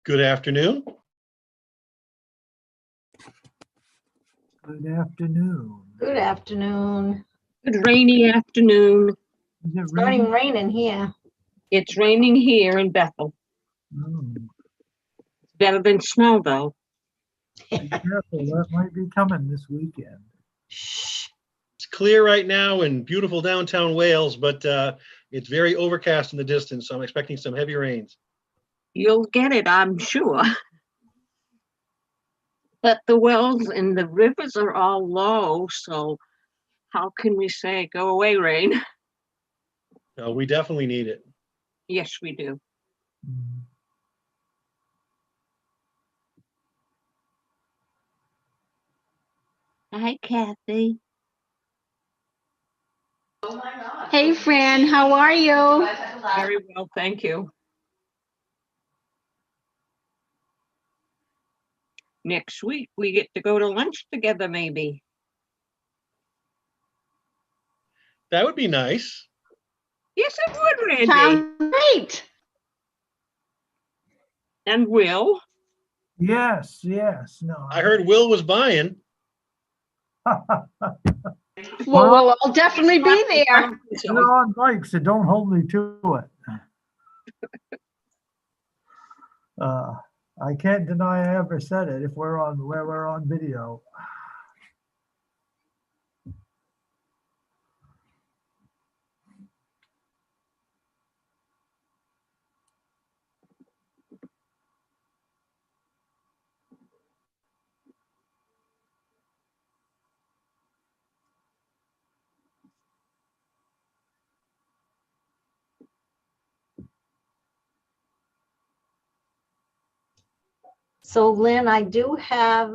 Good afternoon. Good afternoon. Good afternoon. Good rainy afternoon. Is it Starting raining? raining here. It's raining here in Bethel. Oh, Better than snow though. be careful, that might be coming this weekend. It's clear right now in beautiful downtown Wales, but it's very overcast in the distance, so I'm expecting some heavy rains. You'll get it, I'm sure. But the wells and the rivers are all low, so how can we say go away, rain? We definitely need it. Yes, we do. Hi, Kathy. Hey, Fran, how are you? Very well, thank you. Next week, we get to go to lunch together, maybe. That would be nice. Yes, it would, Randy. Sounds great. And Will. Yes, yes, no. I heard Will was buying. Well, we'll all definitely be there. You're on mic, so don't hold me to it. I can't deny I ever said it if we're on video. So Lynn, I do have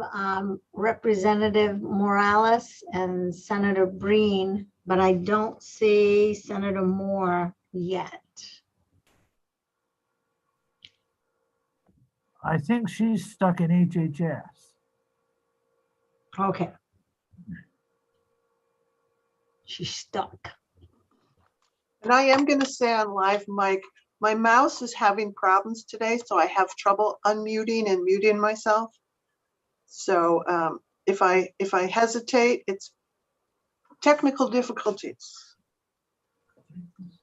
Representative Morales and Senator Breen, but I don't see Senator Moore yet. I think she's stuck in HHS. Okay. She's stuck. And I am going to say on live mic, my mouse is having problems today, so I have trouble unmuting and muting myself. So if I hesitate, it's technical difficulties.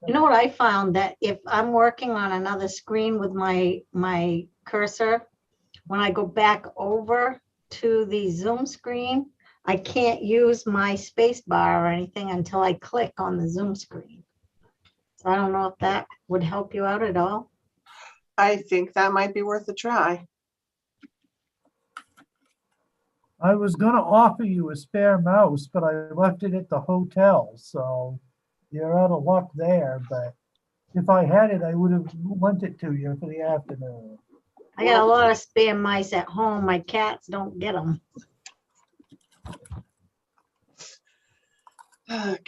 You know what I found, that if I'm working on another screen with my cursor, when I go back over to the Zoom screen, I can't use my space bar or anything until I click on the Zoom screen. So I don't know if that would help you out at all. I think that might be worth a try. I was going to offer you a spare mouse, but I left it at the hotel, so you're out of luck there. But if I had it, I would have lent it to you for the afternoon. I got a lot of spare mice at home. My cats don't get them. Okay.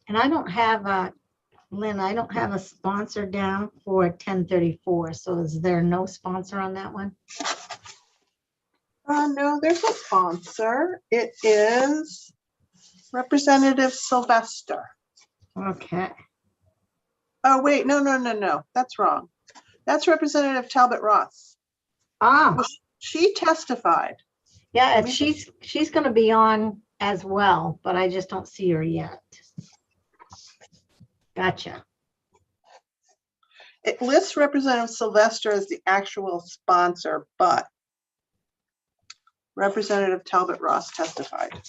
And I don't have a, Lynn, I don't have a sponsor down for 1034. So is there no sponsor on that one? No, there's a sponsor. It is Representative Sylvester. Okay. Oh, wait, no. That's wrong. That's Representative Talbot Ross. Ah, She testified. yeah, she's going to be on as well, but I just don't see her yet. Gotcha. It lists Representative Sylvester as the actual sponsor, but Representative Talbot Ross testified.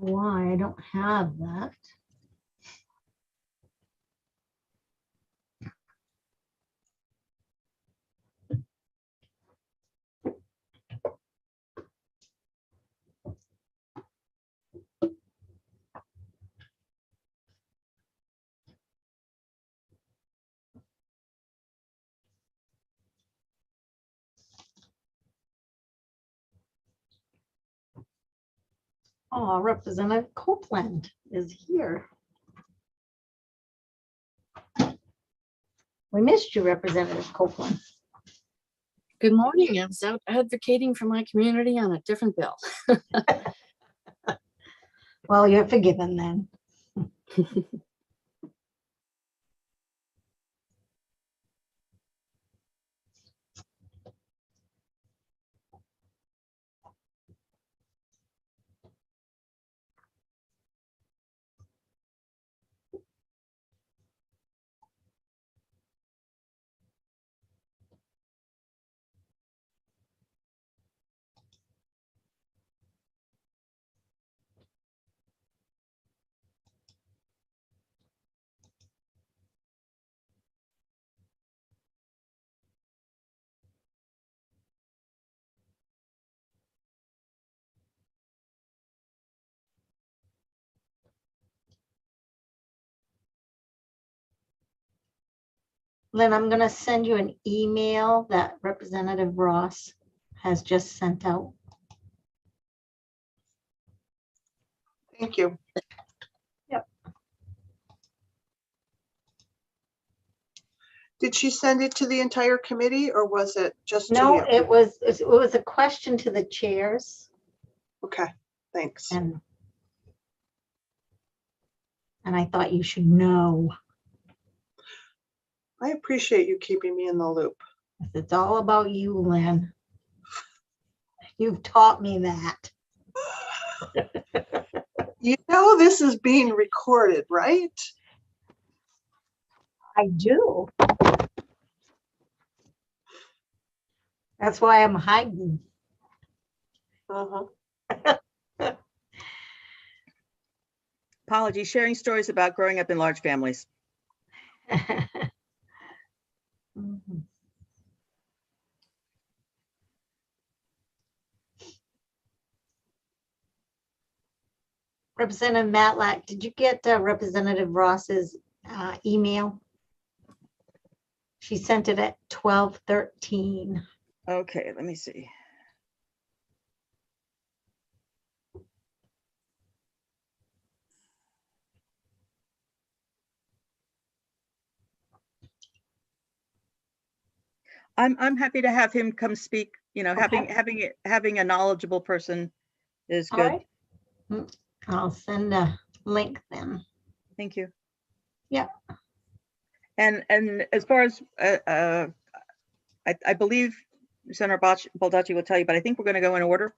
Why I don't have that. Oh, Representative Copeland is here. We missed you, Representative Copeland. Good morning. I was out advocating for my community on a different bill. Well, you're forgiven then. Lynn, I'm going to send you an email that Representative Ross has just sent out. Thank you. Yep. Did she send it to the entire committee or was it just to No, you? it was a question to the chairs. Okay, thanks. And I thought you should know. I appreciate you keeping me in the loop. It's all about you, Lynn. You've taught me that. You know this is being recorded, right? I do. That's why I'm hiding. Uh-huh. Apologies, sharing stories about growing up in large families. Mhm. Representative Matlack, did you get Representative Ross's email? She sent it at 12:13. Okay, let me see. I'm happy to have him come speak. You know, Okay. having a knowledgeable person is All good. right. I'll send a link then. Thank you. Yeah. And as far as I believe Senator Baldacci will tell you, but I think we're going to go in order.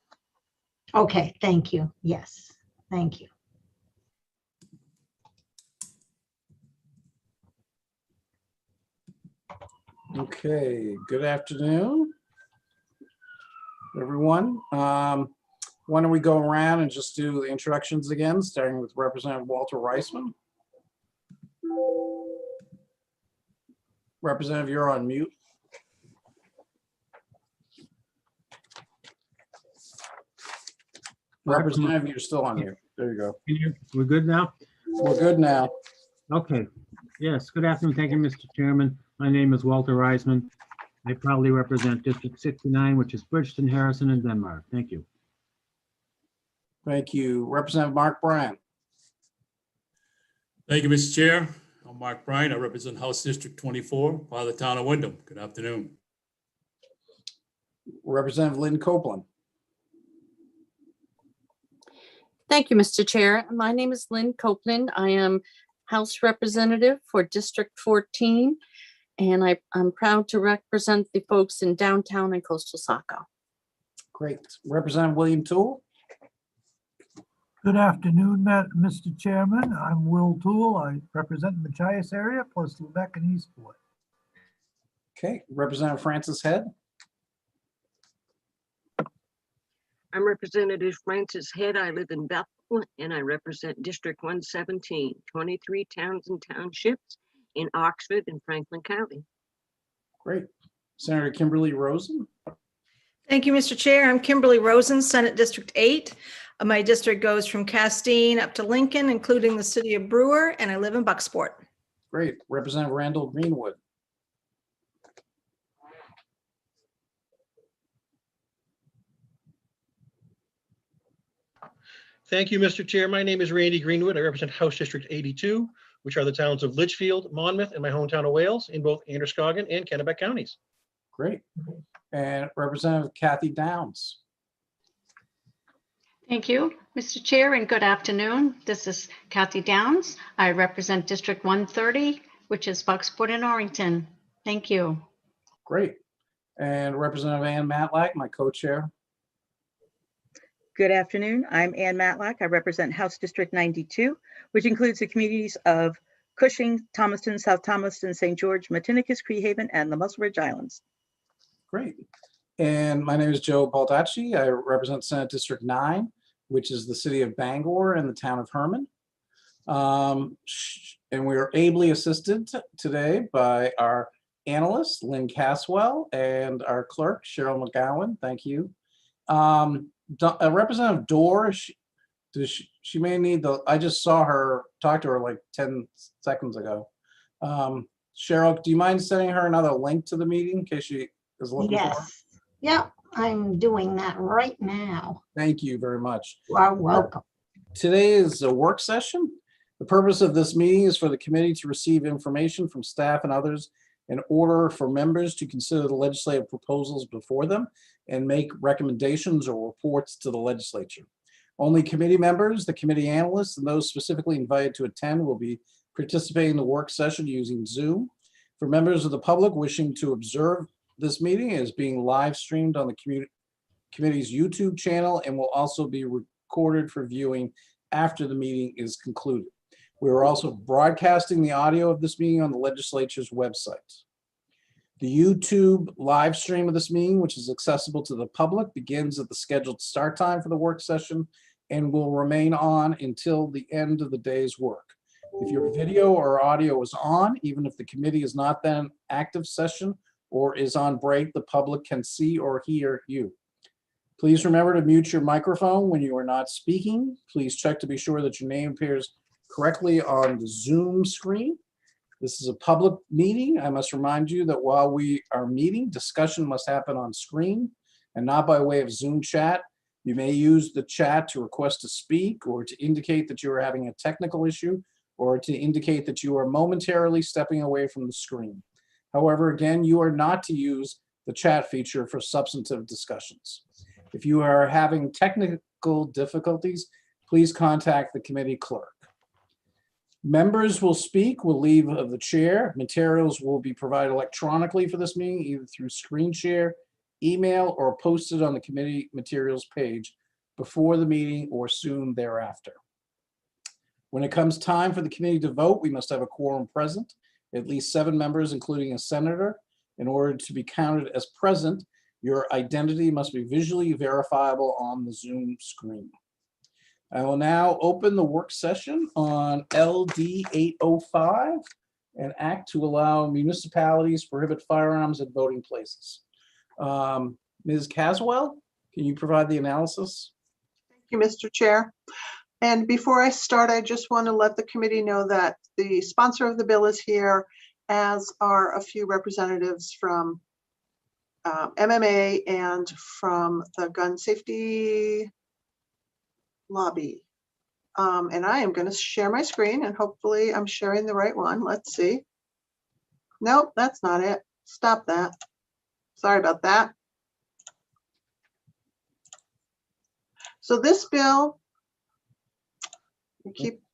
Okay, thank you. Yes, thank you. Okay, good afternoon, everyone. Why don't we go around and just do the introductions again, starting with Representative Walter Reisman. Representative, you're on mute. Representative, you're still on mute. There you go. We're good now? We're good now. Okay. Yes, good afternoon. Thank you, Mr. Chairman. My name is Walter Reisman. I proudly represent District 69, which is Bridgeton, Harrison, and Denmark. Thank you. Thank you. Representative Mark Bryant. Thank you, Mr. Chair. I'm Mark Bryant. I represent House District 24, part of the town of Wyndham. Good afternoon. Representative Lynn Copeland. Thank you, Mr. Chair. My name is Lynn Copeland. I am House Representative for District 14, and I'm proud to represent the folks in downtown and coastal Saco. Great. Representative William Toole. Good afternoon, Mr. Chairman. I'm Will Toole. I represent the Machias area plus Lubec and Eastport. Okay. Representative Francis Head. I'm Representative Francis Head. I live in Bethel and I represent District 117, 23 towns and townships in Oxford and Franklin County. Great. Senator Kimberly Rosen. Thank you, Mr. Chair. I'm Kimberly Rosen, Senate District 8. My district goes from Castine up to Lincoln, including the city of Brewer, and I live in Bucksport. Great. Representative Randall Greenwood. Thank you, Mr. Chair. My name is Randy Greenwood. I represent House District 82, which are the towns of Litchfield, Monmouth, and my hometown of Wales in both Androscoggin and Kennebec counties. Great. And Representative Kathy Downs. Thank you, Mr. Chair, and good afternoon. This is Kathy Downs. I represent District 130, which is Bucksport and Orrington. Thank you. Great. And Representative Ann Matlack, my co-chair. Good afternoon. I'm Ann Matlack. I represent House District 92, which includes the communities of Cushing, Thomaston, South Thomaston, St. George, Matinicus, Creehaven, and the Muscle Ridge Islands. Great. And my name is Joe Baldacci. I represent Senate District 9, which is the city of Bangor and the town of Herman. And we are ably assisted today by our analyst, Lynn Caswell, and our clerk, Cheryl McGowan. Thank you. Representative Dorr, she may need the, I just saw her, talk to her like 10 seconds ago. Cheryl, do you mind sending her another link to the meeting in case she is looking for it? Yes. Yep, I'm doing that right now. Thank you very much. You are welcome. Today is a work session. The purpose of this meeting is for the committee to receive information from staff and others in order for members to consider the legislative proposals before them and make recommendations or reports to the legislature. Only committee members, the committee analysts, and those specifically invited to attend will be participating in the work session using Zoom. For members of the public wishing to observe this meeting, it is being live streamed on the committee's YouTube channel and will also be recorded for viewing after the meeting is concluded. We are also broadcasting the audio of this meeting on the legislature's website. The YouTube live stream of this meeting, which is accessible to the public, begins at the scheduled start time for the work session and will remain on until the end of the day's work. If your video or audio is on, even if the committee is not then in active session or is on break, the public can see or hear you. Please remember to mute your microphone when you are not speaking. Please check to be sure that your name appears correctly on the Zoom screen. This is a public meeting. I must remind you that while we are meeting, discussion must happen on screen and not by way of Zoom chat. You may use the chat to request to speak or to indicate that you are having a technical issue or to indicate that you are momentarily stepping away from the screen. However, again, you are not to use the chat feature for substantive discussions. If you are having technical difficulties, please contact the committee clerk. Members will speak with leave of the chair. Materials will be provided electronically for this meeting, either through screen share, email, or posted on the committee materials page before the meeting or soon thereafter. When it comes time for the committee to vote, we must have a quorum present, at least 7 members, including a senator. In order to be counted as present, your identity must be visually verifiable on the Zoom screen. I will now open the work session on LD 805, an act to allow municipalities to prohibit firearms at voting places. Ms. Caswell, can you provide the analysis? Thank you, Mr. Chair. And before I start, I just want to let the committee know that the sponsor of the bill is here, as are a few representatives from MMA and from the gun safety lobby. And I am going to share my screen and hopefully I'm sharing the right one. Let's see. Nope, that's not it. Stop that. Sorry about that. So this bill,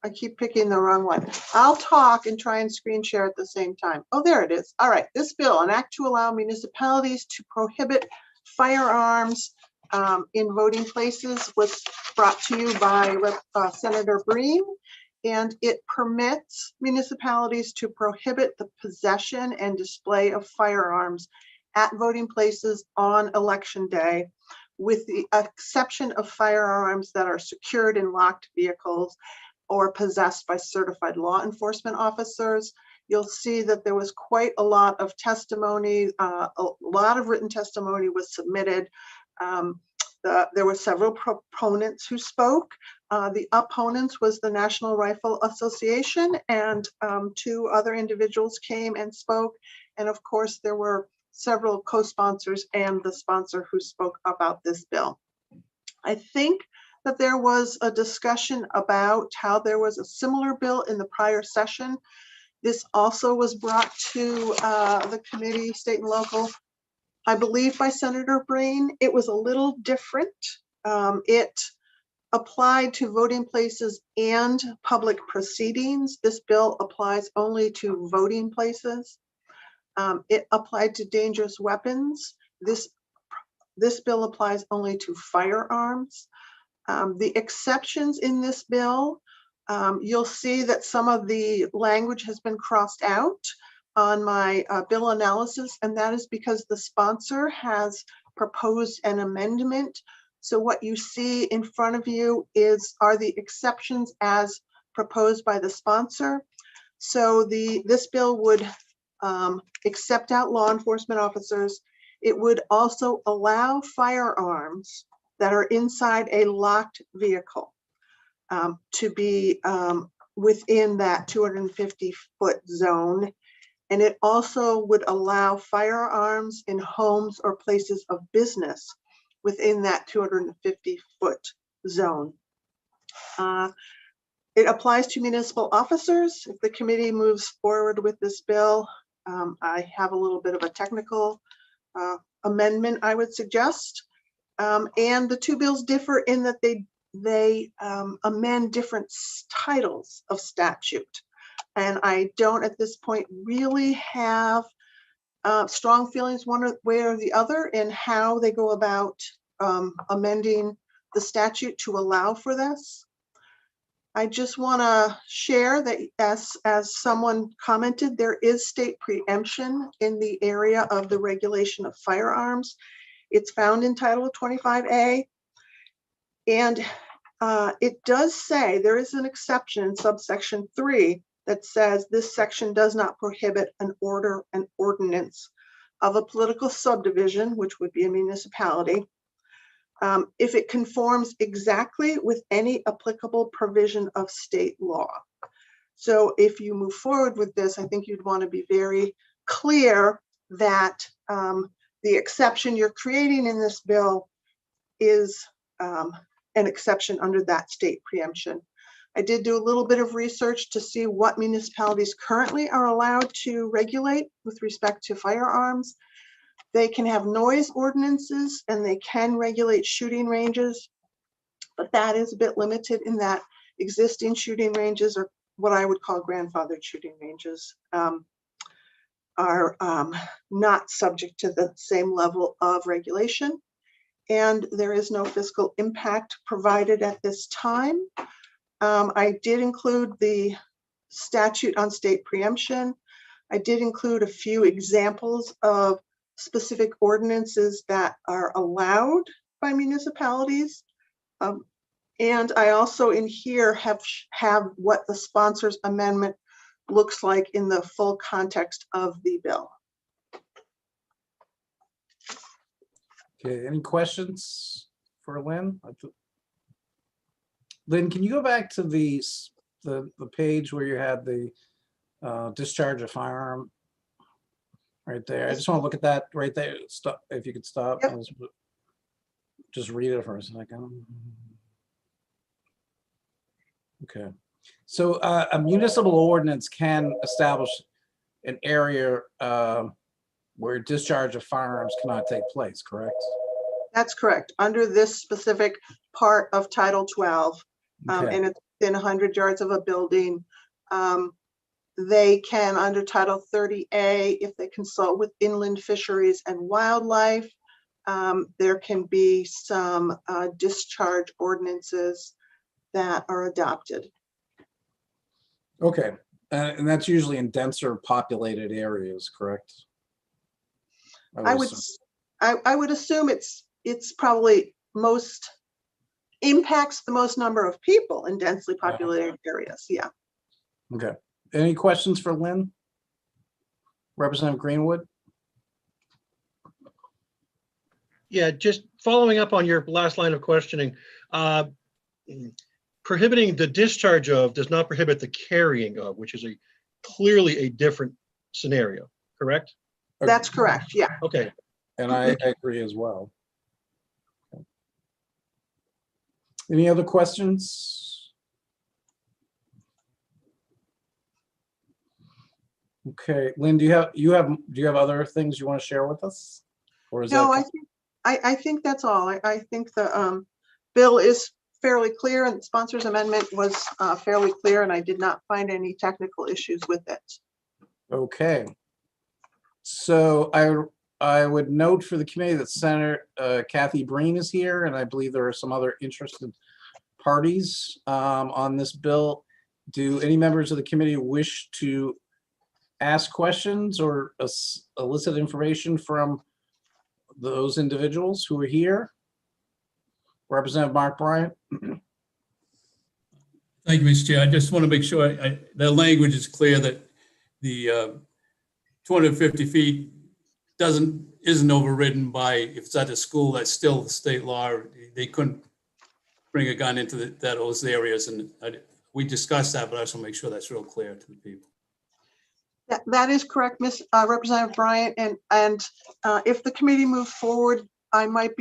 I keep picking the wrong one. I'll talk and try and screen share at the same time. Oh, there it is. All right, this bill, an act to allow municipalities to prohibit firearms in voting places, was brought to you by Senator Breen, and it permits municipalities to prohibit the possession and display of firearms at voting places on election day, with the exception of firearms that are secured in locked vehicles or possessed by certified law enforcement officers. You'll see that there was quite a lot of testimony, a lot of written testimony was submitted. There were several proponents who spoke. The opponents was the National Rifle Association, and 2 other individuals came and spoke. And of course, there were several co-sponsors and the sponsor who spoke about this bill. I think that there was a discussion about how there was a similar bill in the prior session. This also was brought to the committee, state and local, I believe by Senator Brain. It was a little different. It applied to voting places and public proceedings. This bill applies only to voting places. It applied to dangerous weapons. This bill applies only to firearms. The exceptions in this bill, you'll see that some of the language has been crossed out on my bill analysis, and that is because the sponsor has proposed an amendment. So what you see in front of you are the exceptions as proposed by the sponsor. So this bill would accept out law enforcement officers. It would also allow firearms that are inside a locked vehicle to be within that 250-foot zone. And it also would allow firearms in homes or places of business within that 250-foot zone. It applies to municipal officers. If the committee moves forward with this bill, I have a little bit of a technical amendment I would suggest. And the two bills differ in that they amend different titles of statute. And I don't at this point really have strong feelings one way or the other in how they go about amending the statute to allow for this. I just want to share that as someone commented, there is state preemption in the area of the regulation of firearms. It's found in Title 25A. And it does say there is an exception in subsection 3 that says this section does not prohibit an ordinance of a political subdivision, which would be a municipality, if it conforms exactly with any applicable provision of state law. So if you move forward with this, I think you'd want to be very clear that the exception you're creating in this bill is an exception under that state preemption. I did do a little bit of research to see what municipalities currently are allowed to regulate with respect to firearms. They can have noise ordinances and they can regulate shooting ranges, but that is a bit limited in that existing shooting ranges, or what I would call grandfathered shooting ranges, are not subject to the same level of regulation. And there is no fiscal impact provided at this time. I did include the statute on state preemption. I did include a few examples of specific ordinances that are allowed by municipalities. And I also in here have what the sponsor's amendment looks like in the full context of the bill. Okay, any questions for Lynn? Lynn, can you go back to the page where you had the discharge of firearm right there? I just want to look at that right there. Stop, if you could stop. Yep. Just read it for a second. Okay. So a municipal ordinance can establish an area where discharge of firearms cannot take place, correct? That's correct. Under this specific part of Title 12, Okay. and it's within 100 yards of a building, they can, under Title 30A, if they consult with inland fisheries and wildlife, there can be some discharge ordinances that are adopted. Okay, and that's usually in denser populated areas, correct? I would assume it's probably impacts the most number of people in densely populated areas. Yeah. Okay. Any questions for Lynn? Representative Greenwood? Yeah, just following up on your last line of questioning. Prohibiting the discharge of does not prohibit the carrying of, which is clearly a different scenario, correct? That's correct, yeah. Okay. And I agree as well. Any other questions? Okay, Lynn, do you have other things you want to share with us? Or is No, that, I think that's all. I think the bill is fairly clear and the sponsor's amendment was fairly clear, and I did not find any technical issues with it. okay. So I would note for the committee that Senator Kathy Breen is here, and I believe there are some other interested parties on this bill. Do any members of the committee wish to ask questions or elicit information from those individuals who are here? Representative Mark Bryant. Thank you, Mr. Chair. I just want to make sure the language is clear that the 250 feet isn't overridden by, if it's at a school, that's still the state law. They couldn't bring a gun into those areas. And we discussed that, but I just want to make sure that's real clear to the people. That is correct, Representative Bryant. And if the committee moves forward, I might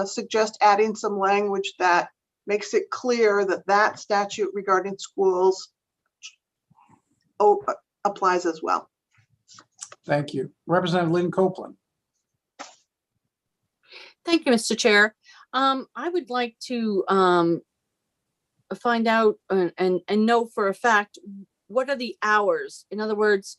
suggest adding some language that makes it clear that that statute regarding schools applies as well. Thank you. Representative Lynn Copeland. Thank you, Mr. Chair. I would like to find out and know for a fact, what are the hours? In other words,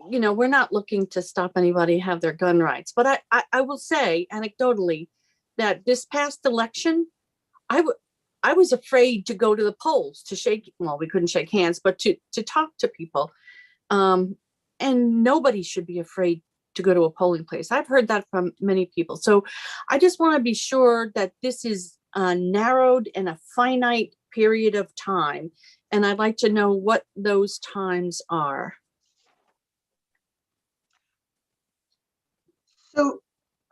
you know, we're not looking to stop anybody have their gun rights, but I will say anecdotally that this past election, I was afraid to go to the polls to shake, well, we couldn't shake hands, but to talk to people. And nobody should be afraid to go to a polling place. I've heard that from many people. So I just want to be sure that this is narrowed in a finite period of time. And I'd like to know what those times are. So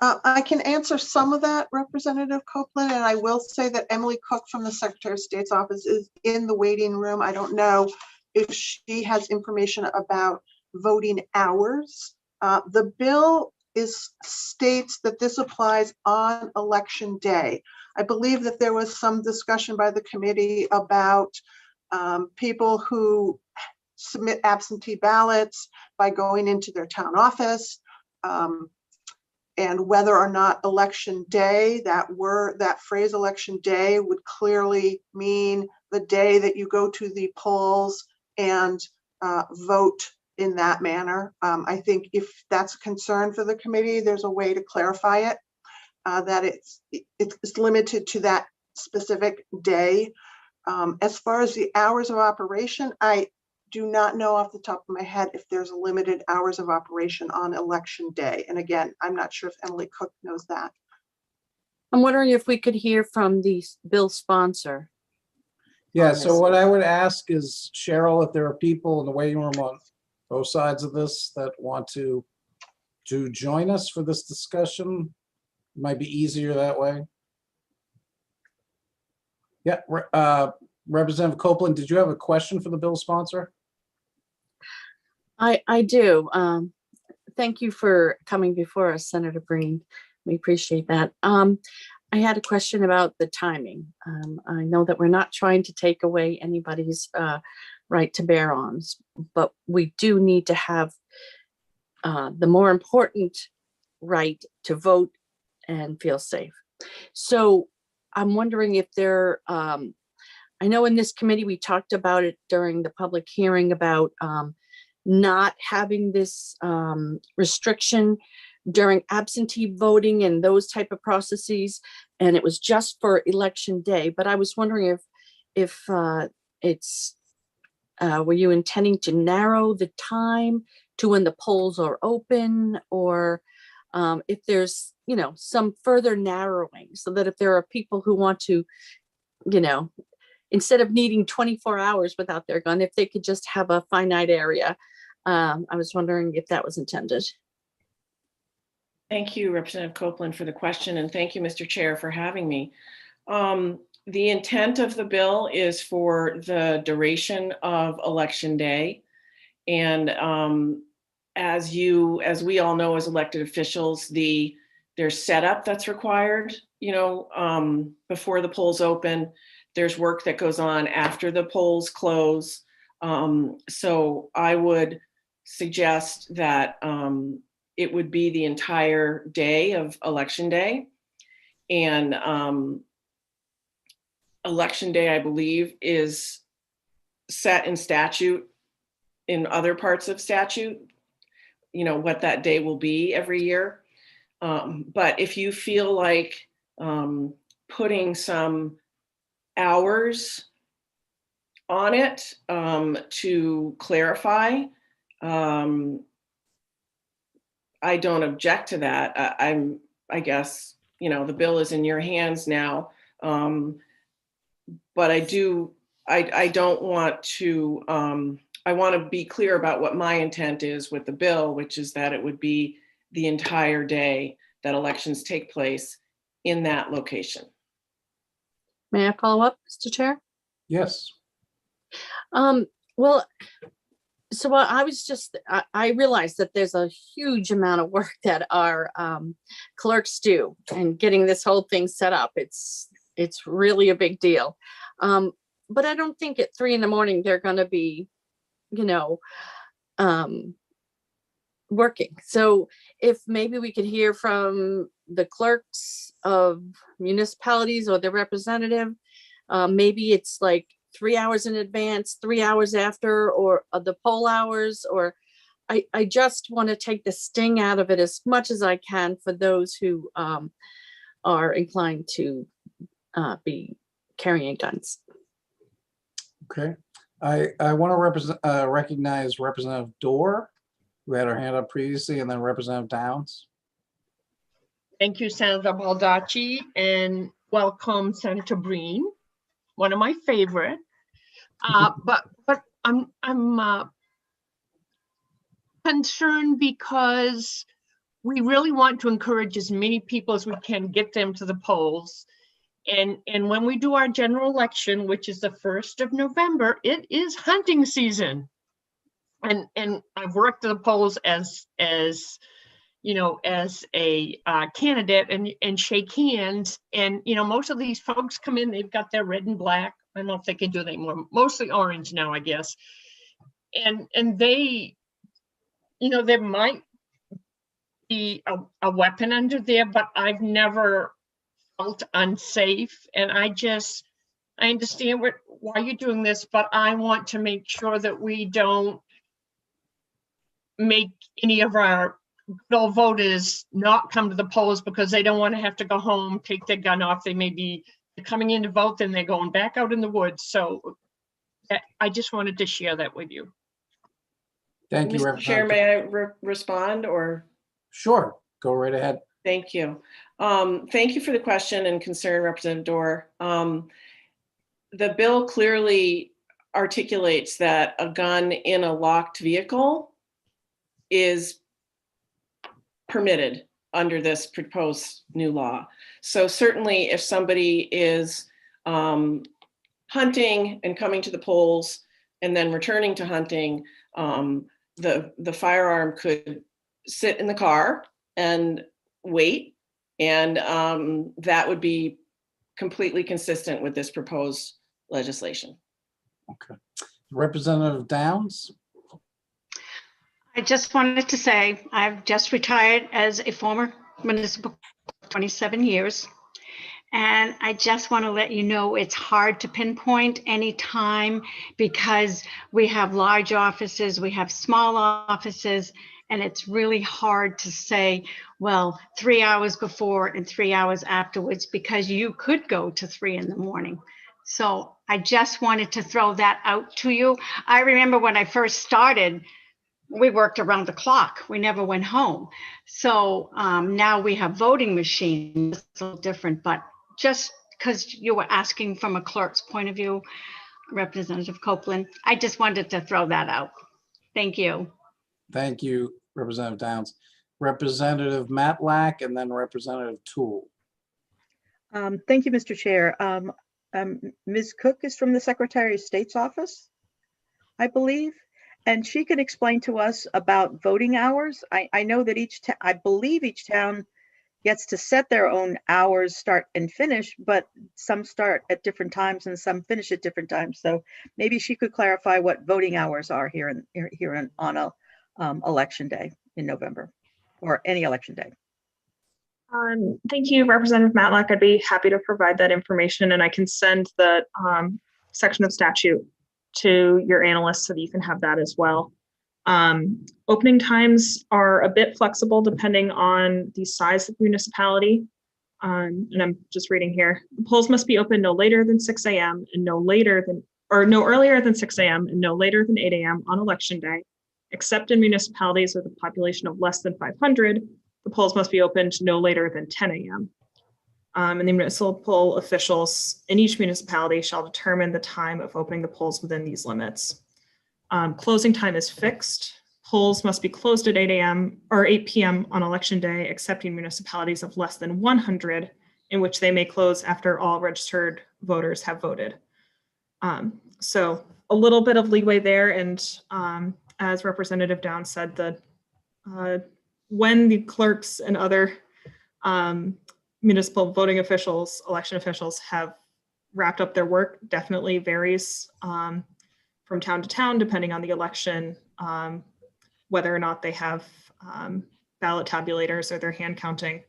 I can answer some of that, Representative Copeland, and I will say that Emily Cook from the Secretary of State's office is in the waiting room. I don't know if she has information about voting hours. The bill states that this applies on election day. I believe that there was some discussion by the committee about people who submit absentee ballots by going into their town office. And whether or not election day, that phrase election day would clearly mean the day that you go to the polls and vote in that manner. I think if that's a concern for the committee, there's a way to clarify it, that it's limited to that specific day. As far as the hours of operation, I do not know off the top of my head if there's a limited hours of operation on election day. And again, I'm not sure if Emily Cook knows that. I'm wondering if we could hear from the bill sponsor. Yeah, so what I would ask is, Cheryl, if there are people in the waiting room on both sides of this that want to join us for this discussion, it might be easier that way. Yeah, Representative Copeland, did you have a question for the bill sponsor? I do. Thank you for coming before us, Senator Breen. We appreciate that. I had a question about the timing. I know that we're not trying to take away anybody's right to bear arms, but we do need to have the more important right to vote and feel safe. So I'm wondering if there, I know in this committee, we talked about it during the public hearing about not having this restriction during absentee voting and those type of processes, and it was just for election day. But I was wondering if it's were you intending to narrow the time to when the polls are open, or if there's, you know, some further narrowing, so that if there are people who want to, you know, instead of needing 24 hours without their gun, if they could just have a finite area. I was wondering if that was intended. Thank you, Representative Copeland, for the question, and thank you, Mr. Chair, for having me. The intent of the bill is for the duration of Election Day. And as we all know as elected officials, there's setup that's required, you know, before the polls open. There's work that goes on after the polls close. So I would suggest that it would be the entire day of Election Day. And Election Day, I believe, is set in statute in other parts of statute, you know, what that day will be every year. But if you feel like putting some hours on it to clarify, I don't object to that. I guess, you know, the bill is in your hands now. But I don't want to, I want to be clear about what my intent is with the bill, which is that it would be the entire day that elections take place in that location. May I follow up, Mr. Chair? Yes. Well, so I was just, I realized that there's a huge amount of work that our clerks do and getting this whole thing set up. It's really a big deal. But I don't think at 3 a.m. they're going to be, you know, working. So if maybe we could hear from the clerks of municipalities or their representative, maybe it's like 3 hours in advance, 3 hours after, or the poll hours, or I just want to take the sting out of it as much as I can for those who are inclined to be carrying guns. Okay. I want to recognize Representative Dorr, who had her hand up previously, and then Representative Downs. Thank you, Senator Baldacci, and welcome, Senator Breen, one of my favorite. But I'm concerned because we really want to encourage as many people as we can, get them to the polls. And when we do our general election, which is the 1st of November, it is hunting season. And I've worked at the polls as you know, as a candidate and shake hands. And, you know, most of these folks come in, they've got their red and black. I don't know if they can do that anymore, mostly orange now, I guess. And they, you know, there might be a weapon under there, but I've never felt unsafe. And I understand why you're doing this, but I want to make sure that we don't make any of our good old voters not come to the polls because they don't want to have to go home, take their gun off. They may be coming in to vote, then they're going back out in the woods. So I just wanted to share that with you. Thank you, Mr. Chair, may I respond or? Sure, go right ahead. Thank you. Thank you for the question and concern, Representative Dorr. The bill clearly articulates that a gun in a locked vehicle is permitted under this proposed new law. So certainly if somebody is hunting and coming to the polls and then returning to hunting, the firearm could sit in the car and wait, and that would be completely consistent with this proposed legislation. Okay. Representative Downs. I just wanted to say I've just retired as a former municipal 27 years. And I just want to let you know it's hard to pinpoint any time because we have large offices, we have small offices, and it's really hard to say, well, 3 hours before and 3 hours afterwards, because you could go to 3 in the morning. So I just wanted to throw that out to you. I remember when I first started, we worked around the clock. We never went home. So now we have voting machines. It's a little different, but just because you were asking from a clerk's point of view, Representative Copeland, I just wanted to throw that out. Thank you. Thank you, Representative Downs. Representative Matlack and then Representative Toole. Thank you, Mr. Chair. Ms. Cook is from the Secretary of State's office, I believe. And she can explain to us about voting hours. I know that I believe each town gets to set their own hours, start and finish, but some start at different times and some finish at different times. So maybe she could clarify what voting hours are here on election day in November. or any election day? Thank you, Representative Matlack. I'd be happy to provide that information, and I can send the section of statute to your analyst so that you can have that as well. Opening times are a bit flexible depending on the size of the municipality. And I'm just reading here. The polls must be open no later than 6 a.m. and no earlier than 6 a.m. and no later than 8 a.m. on election day, except in municipalities with a population of less than 500. The polls must be opened no later than 10 a.m. And the municipal officials in each municipality shall determine the time of opening the polls within these limits. Closing time is fixed. Polls must be closed at 8 a.m. or 8 p.m. on election day, except in municipalities of less than 100, in which they may close after all registered voters have voted. So a little bit of leeway there. And as Representative Downs said, when the clerks and other municipal voting officials, election officials have wrapped up their work, definitely varies from town to town, depending on the election, whether or not they have ballot tabulators or they're hand counting.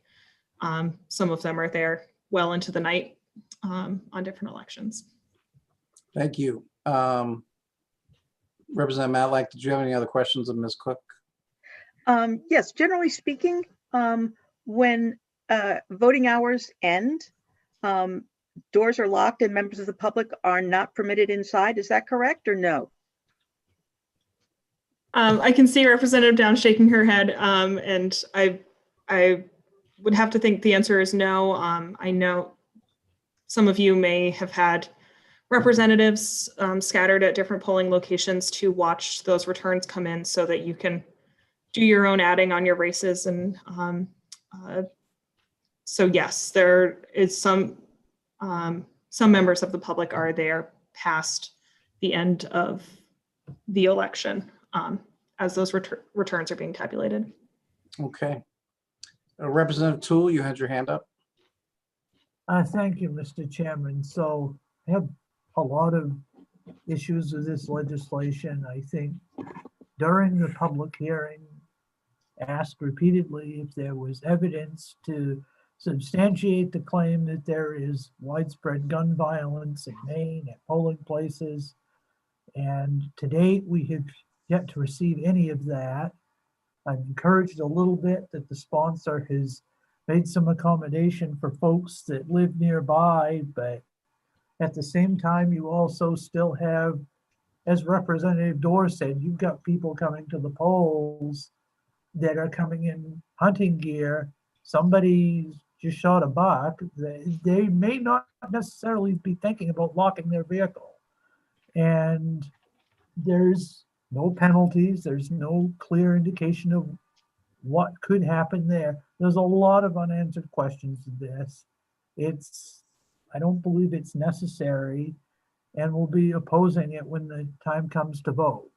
Some of them are there well into the night on different elections. Thank you. Representative Matlack, did you have any other questions of Ms. Cook? Yes, generally speaking, when voting hours end, doors are locked and members of the public are not permitted inside. Is that correct or no? I can see Representative Downs shaking her head, and I would have to think the answer is no. I know some of you may have had representatives scattered at different polling locations to watch those returns come in so that you can do your own adding on your races. And so yes, there is some members of the public are there past the end of the election as those returns are being tabulated. Okay. Representative Toole, you had your hand up. Thank you, Mr. Chairman. So I have a lot of issues with this legislation. I think during the public hearing, asked repeatedly if there was evidence to substantiate the claim that there is widespread gun violence in Maine at polling places. And to date, we have yet to receive any of that. I'm encouraged a little bit that the sponsor has made some accommodation for folks that live nearby, but at the same time, you also still have, as Representative Dorr said, you've got people coming to the polls that are coming in hunting gear. Somebody just shot a buck. They may not necessarily be thinking about locking their vehicle. And there's no penalties. There's no clear indication of what could happen there. There's a lot of unanswered questions to this. I don't believe it's necessary, and we'll be opposing it when the time comes to vote.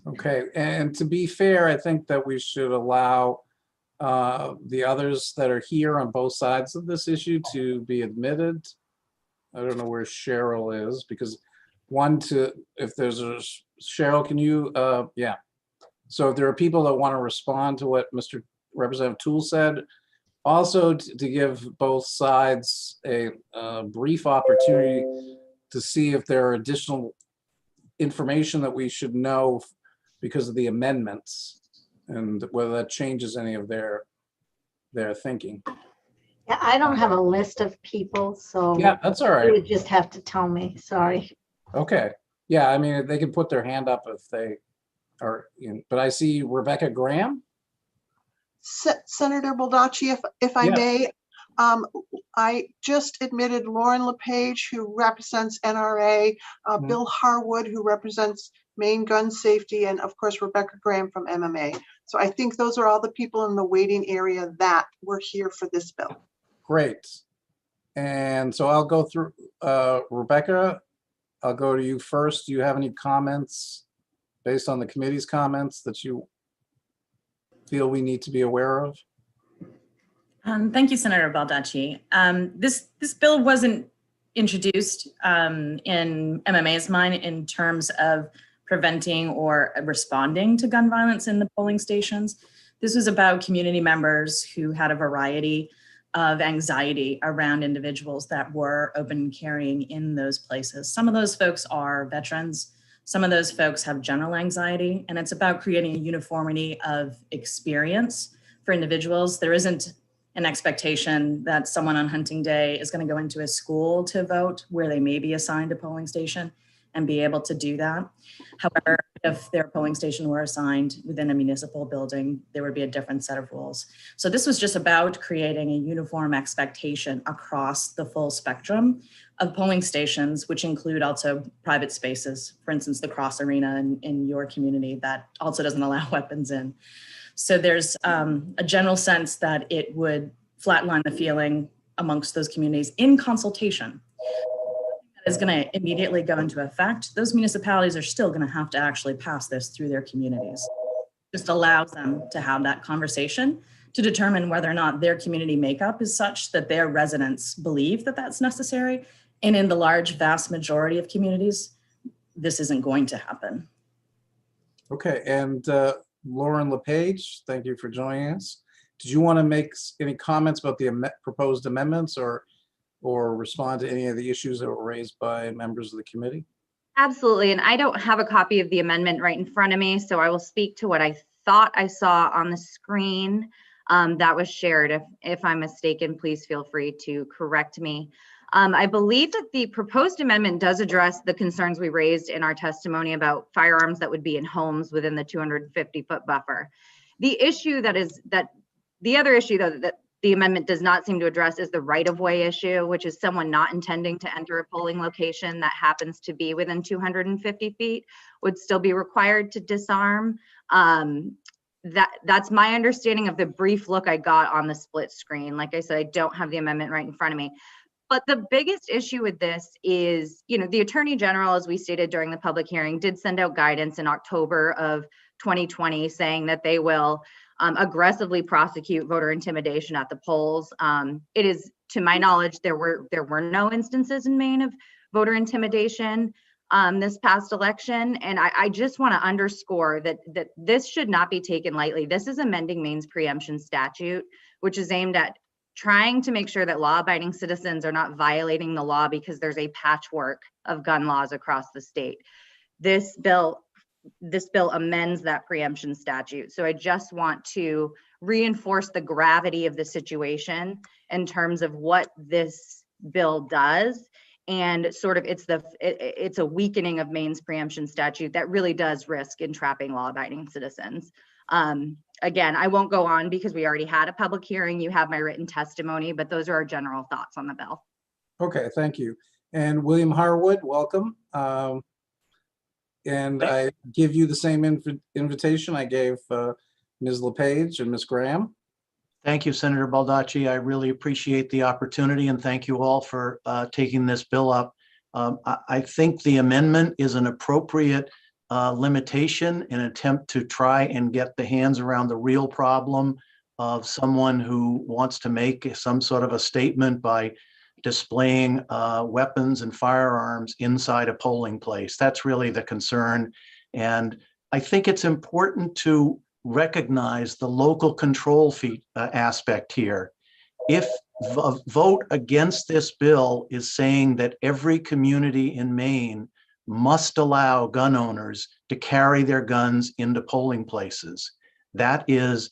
Okay, and to be fair, I think that we should allow the others that are here on both sides of this issue to be admitted. I don't know where Cheryl is, because if there's a, Cheryl, can you, yeah. So if there are people that want to respond to what Mr. Representative Toole said, also to give both sides a brief opportunity to see if there are additional information that we should know because of the amendments and whether that changes any of their thinking. Yeah, I don't have a list of people, so Yeah, that's all right. you would just have to tell me. Sorry. Okay. Yeah, I mean, they can put their hand up if they are, but I see Rebecca Graham. Senator Baldacci, if I may, I just admitted Lauren LePage, who represents NRA, Bill Harwood, who represents Maine Gun Safety, and of course, Rebecca Graham from MMA. So I think those are all the people in the waiting area that were here for this bill. Great. And so I'll go through, Rebecca, I'll go to you first. Do you have any comments based on the committee's comments that you feel we need to be aware of? Thank you, Senator Baldacci. This bill wasn't introduced in MMA's mind in terms of preventing or responding to gun violence in the polling stations. This was about community members who had a variety of anxiety around individuals that were open carrying in those places. Some of those folks are veterans. Some of those folks have general anxiety, and it's about creating a uniformity of experience for individuals. There isn't an expectation that someone on hunting day is going to go into a school to vote where they may be assigned a polling station and be able to do that. However, if their polling station were assigned within a municipal building, there would be a different set of rules. So this was just about creating a uniform expectation across the full spectrum of polling stations, which include also private spaces, for instance, the Cross Arena in your community that also doesn't allow weapons in. So there's a general sense that it would flatline the feeling amongst those communities in consultation. That is going to immediately go into effect. Those municipalities are still going to have to actually pass this through their communities. Just allows them to have that conversation to determine whether or not their community makeup is such that their residents believe that that's necessary. And in the large, vast majority of communities, this isn't going to happen. Okay, and Lauren LePage, thank you for joining us. Did you want to make any comments about the proposed amendments or respond to any of the issues that were raised by members of the committee? Absolutely, and I don't have a copy of the amendment right in front of me, so I will speak to what I thought I saw on the screen that was shared. If I'm mistaken, please feel free to correct me. I believe that the proposed amendment does address the concerns we raised in our testimony about firearms that would be in homes within the 250-foot buffer. The issue the other issue though that the amendment does not seem to address is the right-of-way issue, which is someone not intending to enter a polling location that happens to be within 250 feet would still be required to disarm. That's my understanding of the brief look I got on the split screen. Like I said, I don't have the amendment right in front of me. But the biggest issue with this is, the Attorney General, as we stated during the public hearing, did send out guidance in October of 2020 saying that they will aggressively prosecute voter intimidation at the polls. It is, to my knowledge, there were no instances in Maine of voter intimidation this past election. And I just want to underscore that this should not be taken lightly. This is amending Maine's preemption statute, which is aimed at trying to make sure that law-abiding citizens are not violating the law because there's a patchwork of gun laws across the state. This bill amends that preemption statute. So I just want to reinforce the gravity of the situation in terms of what this bill does. And sort of it's a weakening of Maine's preemption statute that really does risk entrapping law-abiding citizens. Again, I won't go on because we already had a public hearing. You have my written testimony, but those are our general thoughts on the bill. Okay, thank you. And William Harwood, welcome. And I give you the same invitation I gave Ms. LePage and Ms. Graham. Thank you, Senator Baldacci. I really appreciate the opportunity and thank you all for taking this bill up. I think the amendment is an appropriate limitation in an attempt to try and get the hands around the real problem of someone who wants to make some sort of a statement by displaying weapons and firearms inside a polling place. That's really the concern. And I think it's important to recognize the local control aspect here. If a vote against this bill is saying that every community in Maine must allow gun owners to carry their guns into polling places, that is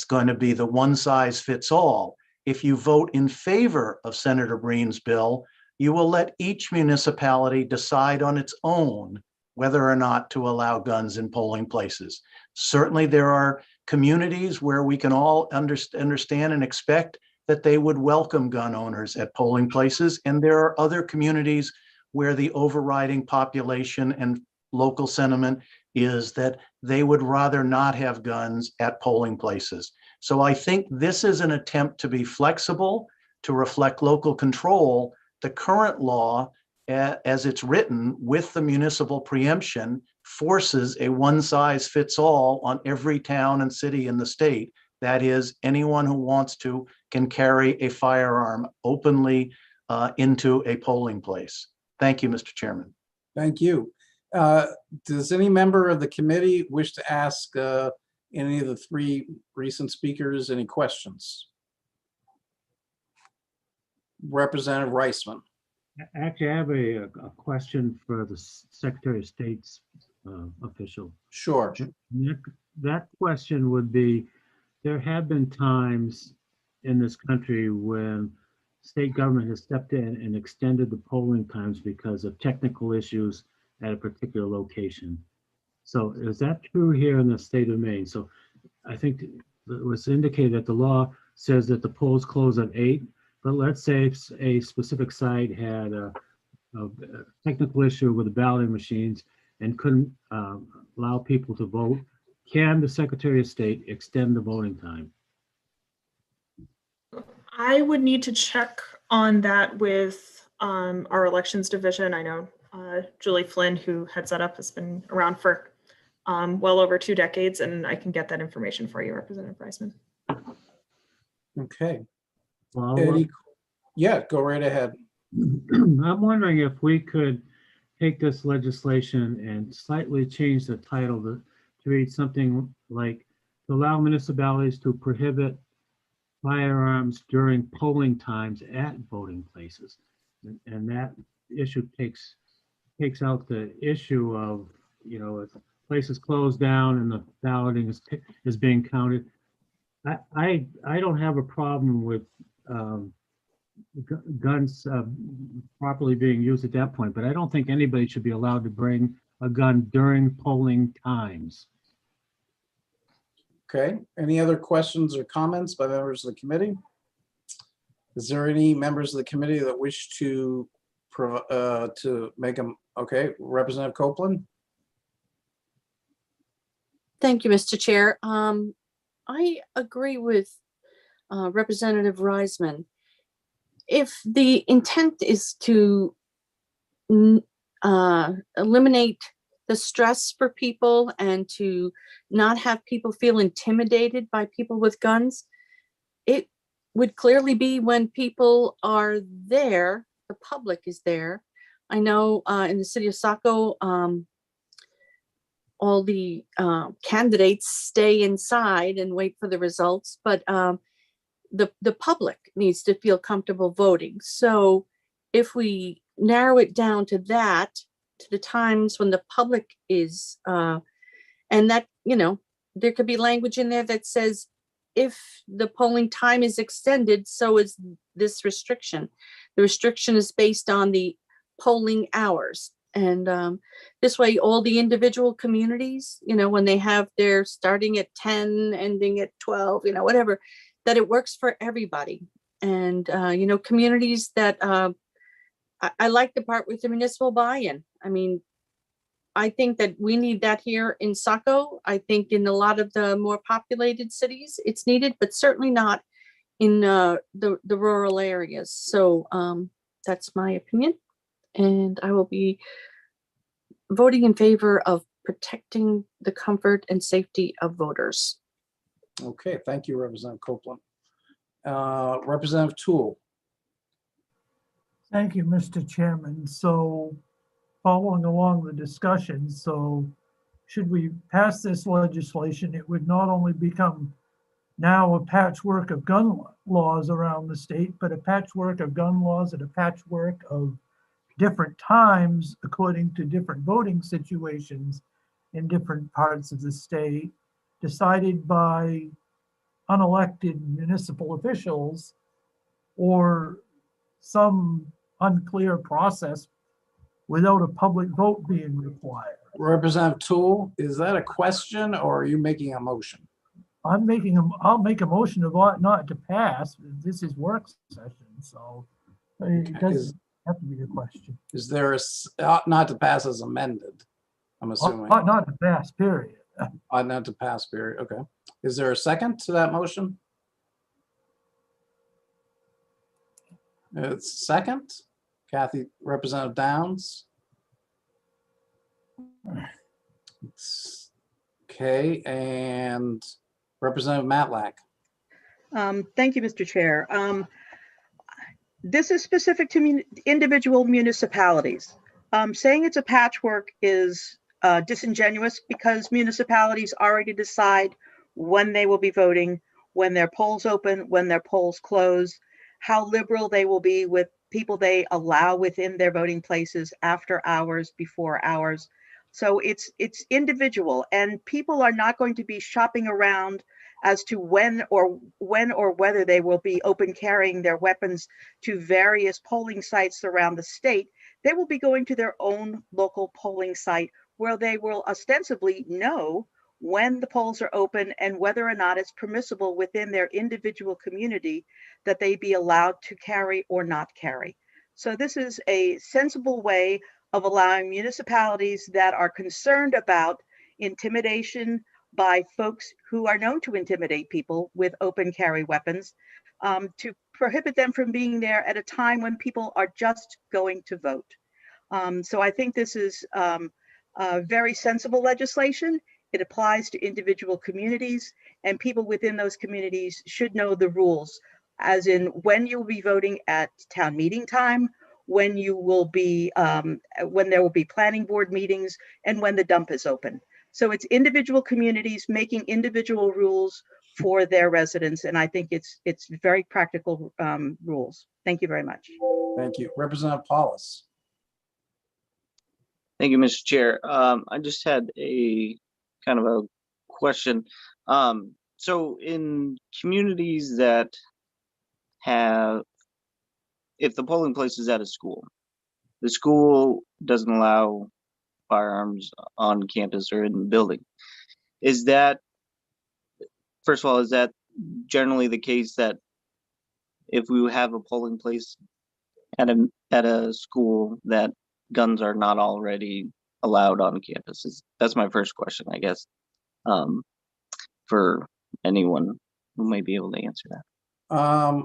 going to be the one size fits all. If you vote in favor of Senator Breen's bill, you will let each municipality decide on its own whether or not to allow guns in polling places. Certainly there are communities where we can all understand and expect that they would welcome gun owners at polling places. And there are other communities where the overriding population and local sentiment is that they would rather not have guns at polling places. So I think this is an attempt to be flexible, to reflect local control. The current law, as it's written with the municipal preemption, forces a one size fits all on every town and city in the state. That is, anyone who wants to can carry a firearm openly into a polling place. Thank you, Mr. Chairman. Thank you. Does any member of the committee wish to ask Any of the three recent speakers, any questions? Representative Reisman. Actually, I have a question for the Secretary of State's official. Sure. That question would be, there have been times in this country when state government has stepped in and extended the polling times because of technical issues at a particular location. So is that true here in the state of Maine? So I think it was indicated that the law says that the polls close at 8, but let's say a specific site had a technical issue with the balloting machines and couldn't allow people to vote. Can the Secretary of State extend the voting time? I would need to check on that with our elections division. I know Julie Flynn, who heads that up, has been around for well over 2 decades, and I can get that information for you, Representative Reisman. Okay. Well, Yeah, go right ahead. I'm wondering if we could take this legislation and slightly change the title to read something like, to allow municipalities to prohibit firearms during polling times at voting places. And that issue takes out the issue of, you know, if places closed down and the balloting is being counted. I don't have a problem with guns properly being used at that point, but I don't think anybody should be allowed to bring a gun during polling times. Okay, any other questions or comments by members of the committee? Is there any members of the committee that wish to make them? Okay, Representative Copeland. Thank you, Mr. Chair. I agree with Representative Reisman. If the intent is to eliminate the stress for people and to not have people feel intimidated by people with guns, it would clearly be when people are there, the public is there. I know in the city of Saco, all the candidates stay inside and wait for the results, but the public needs to feel comfortable voting. So if we narrow it down to that, to the times when the public is, and that, you know, there could be language in there that says, if the polling time is extended, so is this restriction. The restriction is based on the polling hours. And this way, all the individual communities, you know, when they have their starting at 10, ending at 12, you know, whatever, that it works for everybody. And, you know, communities that, I like the part with the municipal buy-in. I mean, I think that we need that here in Saco. I think in a lot of the more populated cities, it's needed, but certainly not in the rural areas. So that's my opinion. And I will be voting in favor of protecting the comfort and safety of voters. Okay, thank you, Representative Copeland. Representative Toole. Thank you, Mr. Chairman. So following along the discussion, so should we pass this legislation, it would not only become now a patchwork of gun laws around the state, but a patchwork of gun laws and a patchwork of different times according to different voting situations in different parts of the state, decided by unelected municipal officials or some unclear process without a public vote being required. Representative Toole, is that a question or are you making a motion? I'll make a motion of ought not to pass. This is work session, so it doesn't have to be a question. Is there ought not to pass as amended? I'm assuming. Ought not to pass, period. Ought not to pass, period. Okay. Is there a second to that motion? It's second. Kathy, Representative Downs. Okay, and Representative Matlack. Thank you, Mr. Chair. This is specific to individual municipalities. Saying it's a patchwork is disingenuous because municipalities already decide when they will be voting, when their polls open, when their polls close, how liberal they will be with people they allow within their voting places after hours, before hours. So it's individual, and people are not going to be shopping around as to when or whether they will be open carrying their weapons to various polling sites around the state. They will be going to their own local polling site where they will ostensibly know when the polls are open and whether or not it's permissible within their individual community that they be allowed to carry or not carry. So this is a sensible way of allowing municipalities that are concerned about intimidation by folks who are known to intimidate people with open carry weapons, to prohibit them from being there at a time when people are just going to vote. So I think this is very sensible legislation. It applies to individual communities, and people within those communities should know the rules, as in when you'll be voting at town meeting time, when you will be, when there will be planning board meetings, and when the dump is open. So it's individual communities making individual rules for their residents, and I think it's very practical rules. Thank you very much. Thank you. Representative Paulus. Thank you, Mr. Chair. I just had a kind of a question. So in communities that have, if the polling place is at a school, the school doesn't allow firearms on campus or in the building. Is that, first of all, is that generally the case that if we have a polling place at a school that guns are not already allowed on campus? That's my first question, I guess, for anyone who may be able to answer that.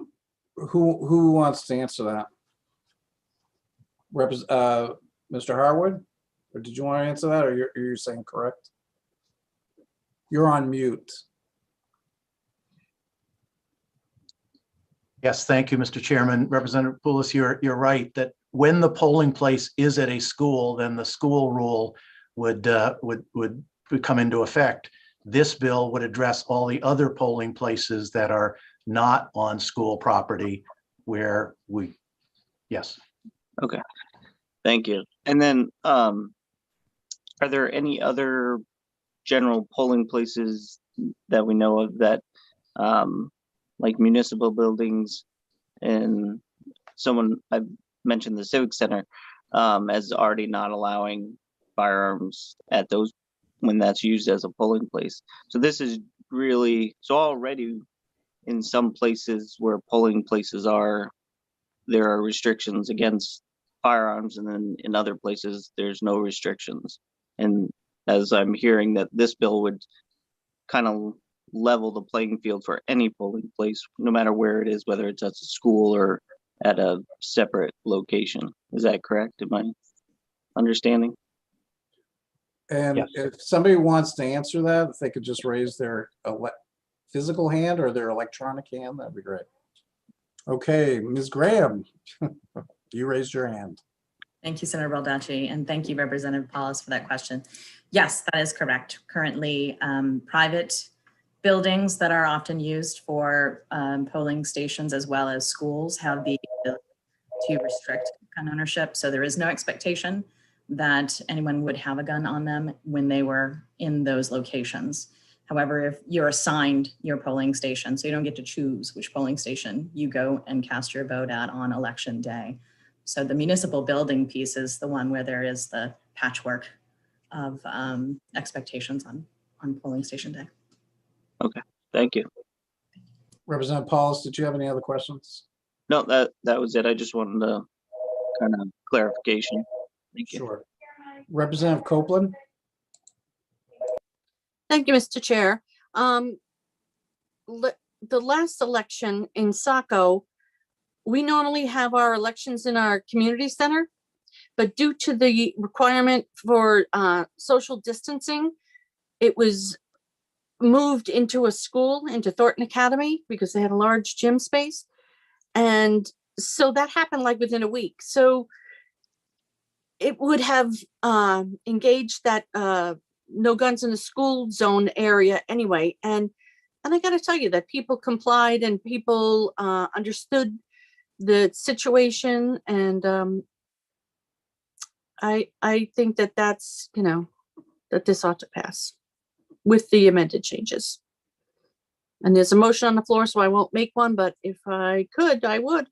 Who wants to answer that? Mr. Harwood, or did you want to answer that, or you're saying correct? You're on mute. Yes, thank you, Mr. Chairman. Representative Poulos, you're right that when the polling place is at a school, then the school rule would come into effect. This bill would address all the other polling places that are not on school property where yes. Okay, thank you. And then are there any other general polling places that we know of that like municipal buildings, and someone I've mentioned the Civic Center as already not allowing firearms at those when that's used as a polling place. So this is really, so already in some places where polling places are, there are restrictions against firearms, and then in other places there's no restrictions. And as I'm hearing that this bill would kind of level the playing field for any polling place, no matter where it is, whether it's at a school or at a separate location. Is that correct? Am I understanding? And Yes. if somebody wants to answer that, if they could just raise their physical hand or their electronic hand, that'd be great. Okay, Ms. Graham, you raised your hand. Thank you, Senator Baldacci, and thank you, Representative Paulus, for that question. Yes, that is correct. Currently, private buildings that are often used for polling stations as well as schools have the ability to restrict gun ownership. So there is no expectation that anyone would have a gun on them when they were in those locations. However, if you're assigned your polling station, so you don't get to choose which polling station you go and cast your vote at on election day. So the municipal building piece is the one where there is the patchwork of expectations on polling station day. Okay, thank you. Representative Paulus, did you have any other questions? No, that was it. I just wanted to kind of clarification. Thank you. Sure. Representative Copeland? Thank you, Mr. Chair. The last election in Saco, we normally have our elections in our community center, but due to the requirement for social distancing, it was moved into a school, into Thornton Academy, because they had a large gym space. And so that happened like within a week. So it would have engaged that no guns in the school zone area anyway. And I got to tell you that people complied and people understood the situation. And I think that that's, you know, that this ought to pass with the amended changes. And there's a motion on the floor, so I won't make one, but if I could, I would.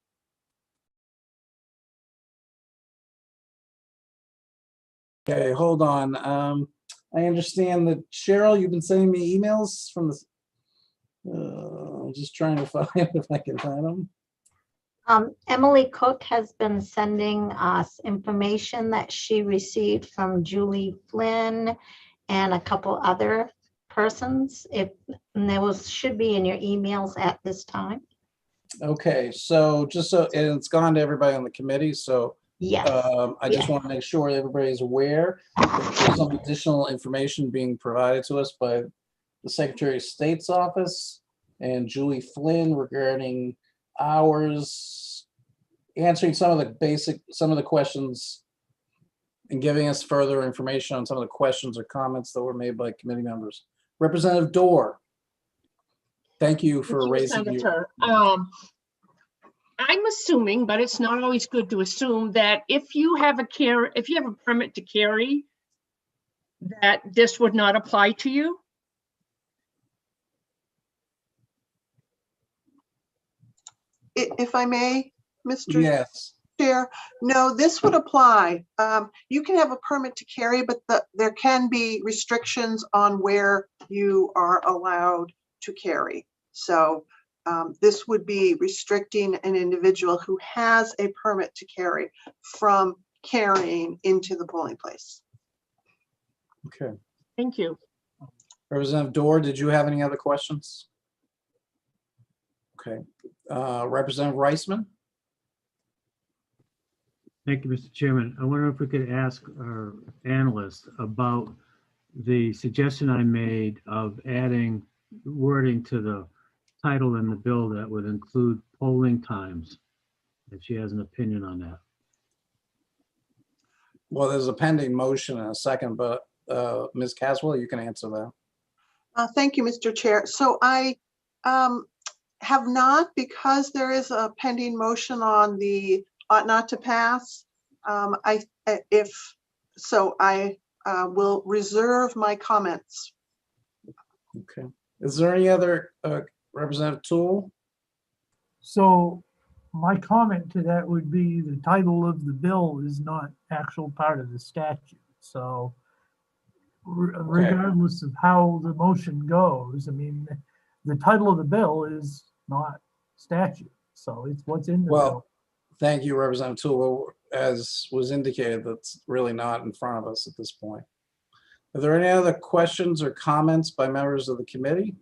Okay, hold on. I understand that Cheryl, you've been sending me emails from the, I'm just trying to find if I can find them. Emily Cook has been sending us information that she received from Julie Flynn and a couple other persons. And those should be in your emails at this time. Okay, so just so, and it's gone to everybody on the committee, so Yes. I just want to make sure everybody's aware that there's some additional information being provided to us by the Secretary of State's office and Julie Flynn regarding hours, answering some of the questions and giving us further information on some of the questions or comments that were made by committee members. Representative Dorr, thank you for Thank you, raising Senator. I'm assuming, but it's not always good to assume, that if you have a permit to carry, that this would not apply to you. If I may, Mr. Yes. Chair, no, this would apply. You can have a permit to carry, but there can be restrictions on where you are allowed to carry. So this would be restricting an individual who has a permit to carry from carrying into the polling place. Okay. Thank you. Representative Dorr, did you have any other questions? Okay. Representative Reisman? Thank you, Mr. Chairman. I wonder if we could ask our analyst about the suggestion I made of adding wording to the title in the bill that would include polling times, if she has an opinion on that. Well, there's a pending motion in a second, but Ms. Caswell, you can answer that. Thank you, Mr. Chair. So I have not, because there is a pending motion on the ought not to pass. I will reserve my comments. Okay. Is there any other Representative Toole? So my comment to that would be the title of the bill is not actual part of the statute. So regardless of how the motion goes, I mean, the title of the bill is not statute. So it's what's in the bill. Thank you, Representative Toole. As was indicated, that's really not in front of us at this point. Are there any other questions or comments by members of the committee?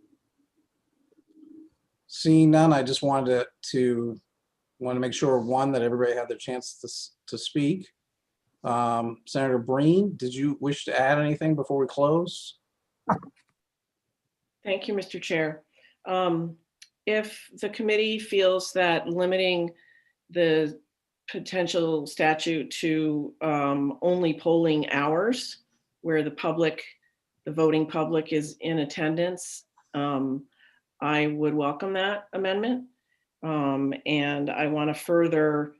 Seeing none, I just wanted to make sure, one, that everybody had their chance to speak. Senator Breen, did you wish to add anything before we close? Thank you, Mr. Chair. If the committee feels that limiting the potential statute to only polling hours where the voting public is in attendance, I would welcome that amendment. And I want to further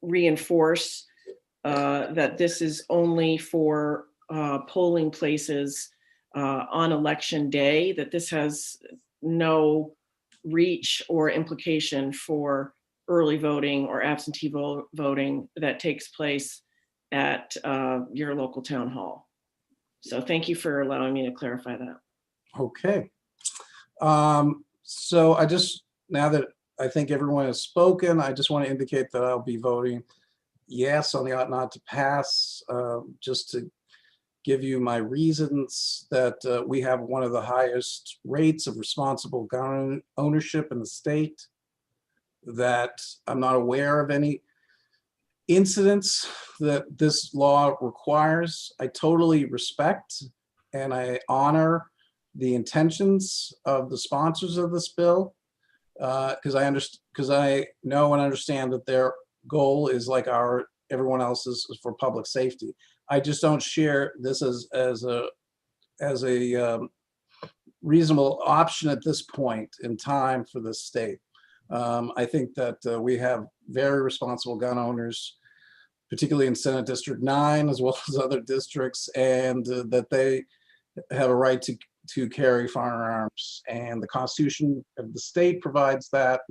reinforce that this is only for polling places on election day, that this has no reach or implication for early voting or absentee voting that takes place at your local town hall. So thank you for allowing me to clarify that. Okay. So now that I think everyone has spoken, I just want to indicate that I'll be voting yes on the ought not to pass, just to give you my reasons that we have one of the highest rates of responsible gun ownership in the state, that I'm not aware of any incidents that this law requires. I totally respect and I honor the intentions of the sponsors of this bill, because I know and understand that their goal is like everyone else is for public safety. I just don't share this as a reasonable option at this point in time for the state. I think that we have very responsible gun owners, particularly in Senate District 9, as well as other districts, and that they have a right to carry firearms. And the Constitution of the state provides that.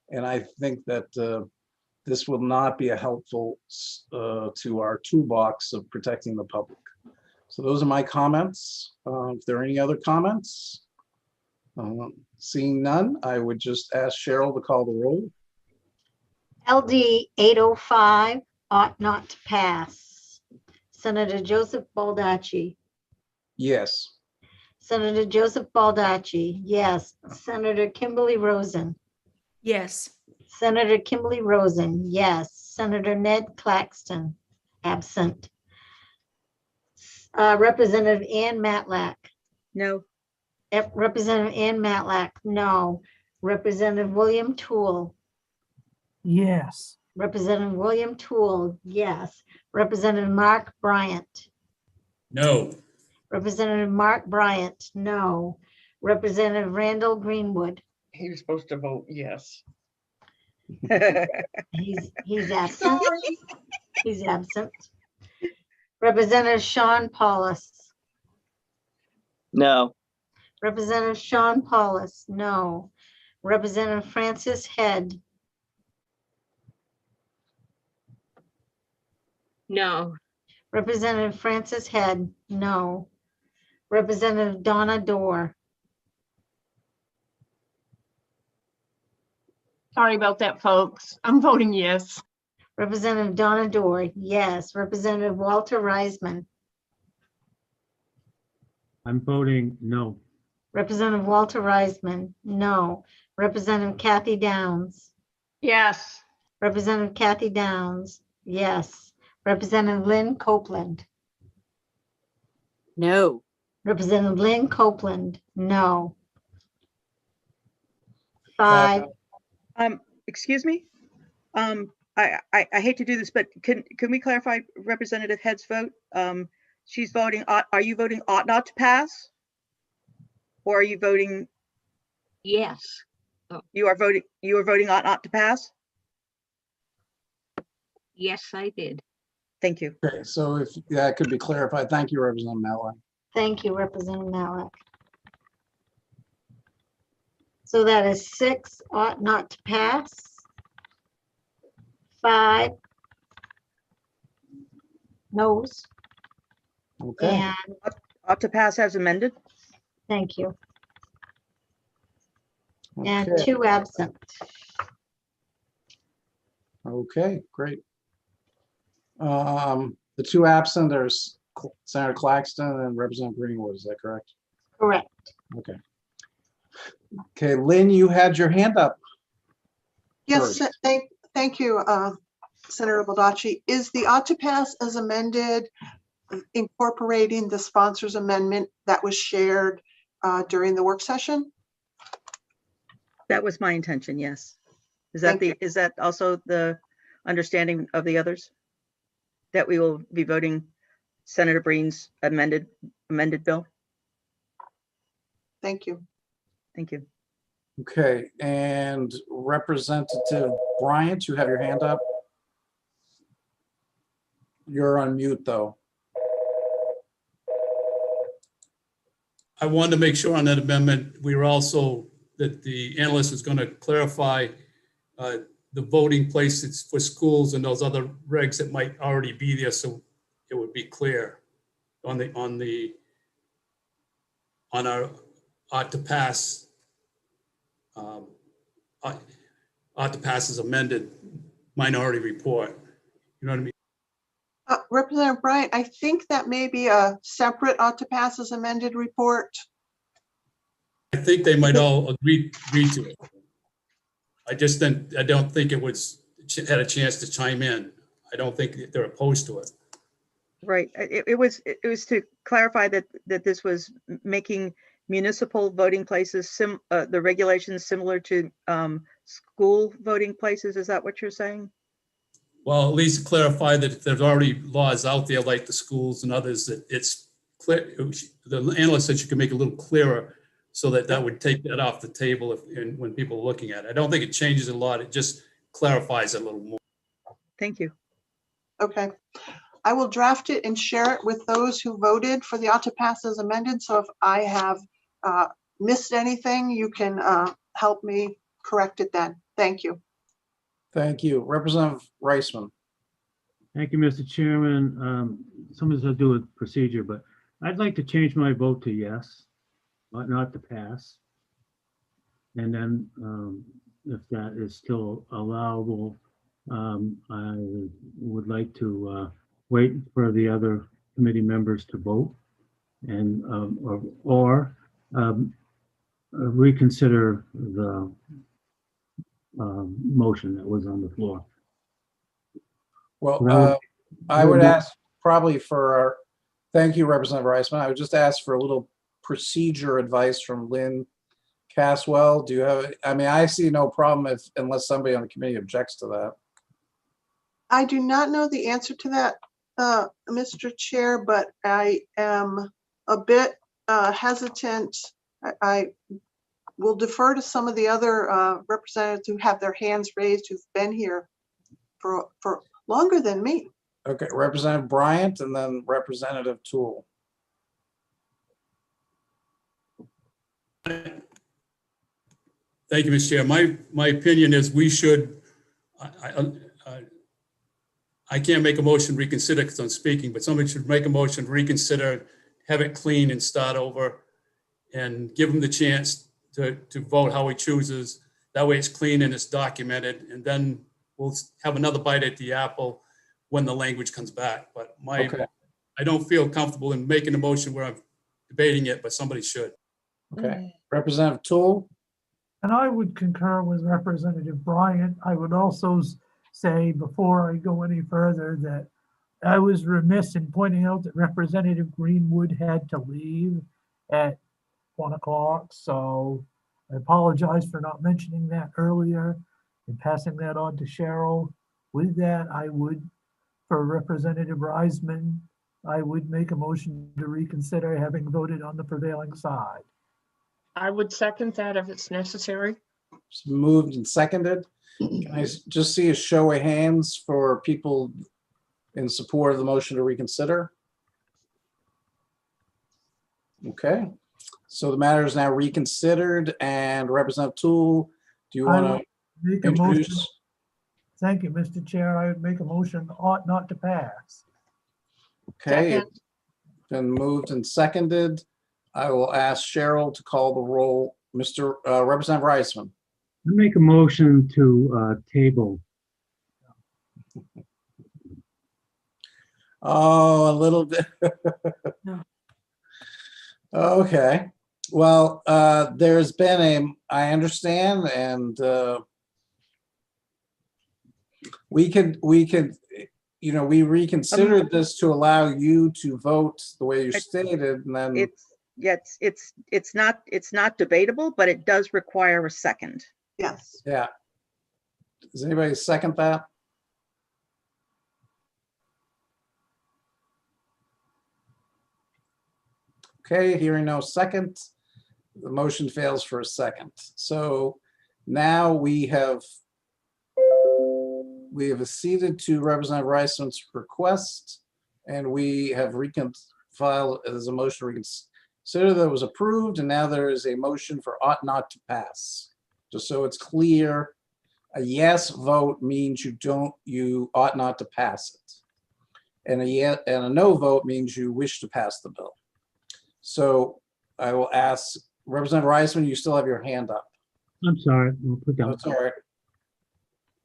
And I think that this will not be a helpful to our toolbox of protecting the public. So those are my comments. If there are any other comments, seeing none, I would just ask Cheryl to call the roll. LD 805 ought not to pass. Senator Joseph Baldacci. Yes. Senator Joseph Baldacci, yes. Senator Kimberly Rosen. Yes. Senator Kimberly Rosen, yes. Senator Ned Claxton, absent. Representative Ann Matlack. No. Representative Ann Matlack, no. Representative William Toole. Yes. Representative William Toole, yes. Representative Mark Bryant. No. Representative Mark Bryant, no. Representative Randall Greenwood. He was supposed to vote yes. He's absent. He's absent. Representative Sean Paulus. No. Representative Sean Paulus, no. Representative Francis Head. No. Representative Francis Head, no. Representative Donna Dorr. Sorry about that, folks. I'm voting yes. Representative Donna Dorr, yes. Representative Walter Reisman. I'm voting no. Representative Walter Reisman, no. Representative Kathy Downs. Yes. Representative Kathy Downs, yes. Representative Lynn Copeland. No. Representative Lynn Copeland, no. 5. Excuse me? I hate to do this, but can we clarify Representative Head's vote? She's voting, are you voting ought not to pass? Or are you voting? Yes. Oh, You are voting ought not to pass? yes, I did. Thank you. Okay, so if that could be clarified, thank you, Representative Matlack. Thank you, Representative Matlack. So that is 6 ought not to pass. 5 no's. Okay. And Ought to pass as amended? thank you. And Okay. 2 absent. Okay, great. The 2 absent are Senator Claxton and Representative Greenwood, is that correct? Correct. Okay. Okay, Lynn, you had your hand up. Yes, First. thank you, Senator Baldacci. Is the ought to pass as amended incorporating the sponsor's amendment that was shared during the work session? That was my intention, yes. Is Thank that is that also the understanding of the others? That we will be voting Senator Breen's amended bill? Thank you. Thank you. Okay, and Representative Bryant, you have your hand up. You're on mute, though. I wanted to make sure on that amendment, we were also, that the analyst is going to clarify the voting places for schools and those other regs that might already be there, so it would be clear on our ought to pass as amended minority report. You know what I mean? Representative Bryant, I think that may be a separate ought to pass as amended report. I think they might all agree to it. I don't think it had a chance to chime in. I don't think they're opposed to it. Right. It was to clarify that this was making municipal voting places, the regulations similar to school voting places. Is that what you're saying? Well, at least clarify that if there's already laws out there like the schools and others, that it's clear. The analyst said you can make it a little clearer so that that would take that off the table and when people are looking at it. I don't think it changes a lot. It just clarifies it a little more. Thank you. Okay. I will draft it and share it with those who voted for the ought to pass as amended. So if I have missed anything, you can help me correct it then. Thank you. Thank you. Representative Reisman. Thank you, Mr. Chairman. Some of this has to do with procedure, but I'd like to change my vote to yes, but not to pass. And then if that is still allowable, I would like to wait for the other committee members to vote and or reconsider the motion that was on the floor. Well, I would ask probably for, thank you, Representative Reisman. I would just ask for a little procedure advice from Lynn Caswell. Do you have, I mean, I see no problem unless somebody on the committee objects to that. I do not know the answer to that, Mr. Chair, but I am a bit hesitant. I will defer to some of the other representatives who have their hands raised, who've been here for longer than me. Okay, Representative Bryant and then Representative Toole. Thank you, Mr. Chair. My opinion is we should, I can't make a motion to reconsider because I'm speaking, but somebody should make a motion to reconsider, have it clean and start over and give him the chance to vote how he chooses. That way it's clean and it's documented, and then we'll have another bite at the apple when the language comes back. But I don't feel comfortable in making a motion where I'm debating it, but somebody should. Okay, Representative Toole. And I would concur with Representative Bryant. I would also say, before I go any further, that I was remiss in pointing out that Representative Greenwood had to leave at 1 o'clock. So I apologize for not mentioning that earlier and passing that on to Cheryl. With that, I would, for Representative Reisman, I would make a motion to reconsider, having voted on the prevailing side. I would second that if it's necessary. It's moved and seconded. Can I just see a show of hands for people in support of the motion to reconsider? Okay, so the matter is now reconsidered, and Representative Toole, do you want to introduce? Thank you, Mr. Chair. I would make a motion ought not to pass. Okay, it's been moved and seconded. I will ask Cheryl to call the roll. Mr. Representative Reisman. I make a motion to table. Oh, a little bit. Okay. Well, there's been I understand, and we could, you know, we reconsidered this to allow you to vote the way you stated, and then It's not debatable, but it does require a second. Yes. Yeah. Does anybody second that? Okay, hearing no second, the motion fails for a second. So now we have acceded to Representative Reisman's request, and we have filed as a motion to reconsider that was approved, and now there is a motion for ought not to pass. Just so it's clear, a yes vote means you ought not to pass it. And a no vote means you wish to pass the bill. So I will ask Representative Reisman, you still have your hand up. I'm sorry, we'll put down. That's all right.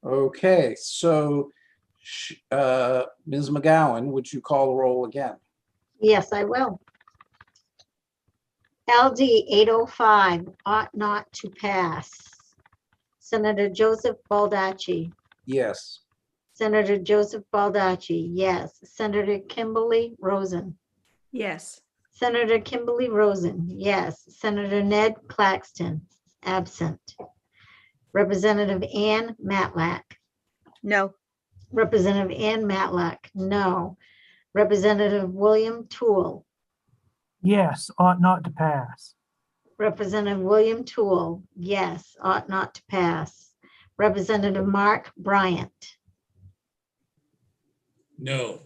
Okay, so Ms. McGowan, would you call the roll again? Yes, I will. LD 805 ought not to pass. Senator Joseph Baldacci. Yes. Senator Joseph Baldacci, yes. Senator Kimberly Rosen. Yes. Senator Kimberly Rosen, yes. Senator Ned Claxton, absent. Representative Ann Matlack. No. Representative Ann Matlack, no. Representative William Toole. Yes, ought not to pass. Representative William Toole, yes, ought not to pass. Representative Mark Bryant. No.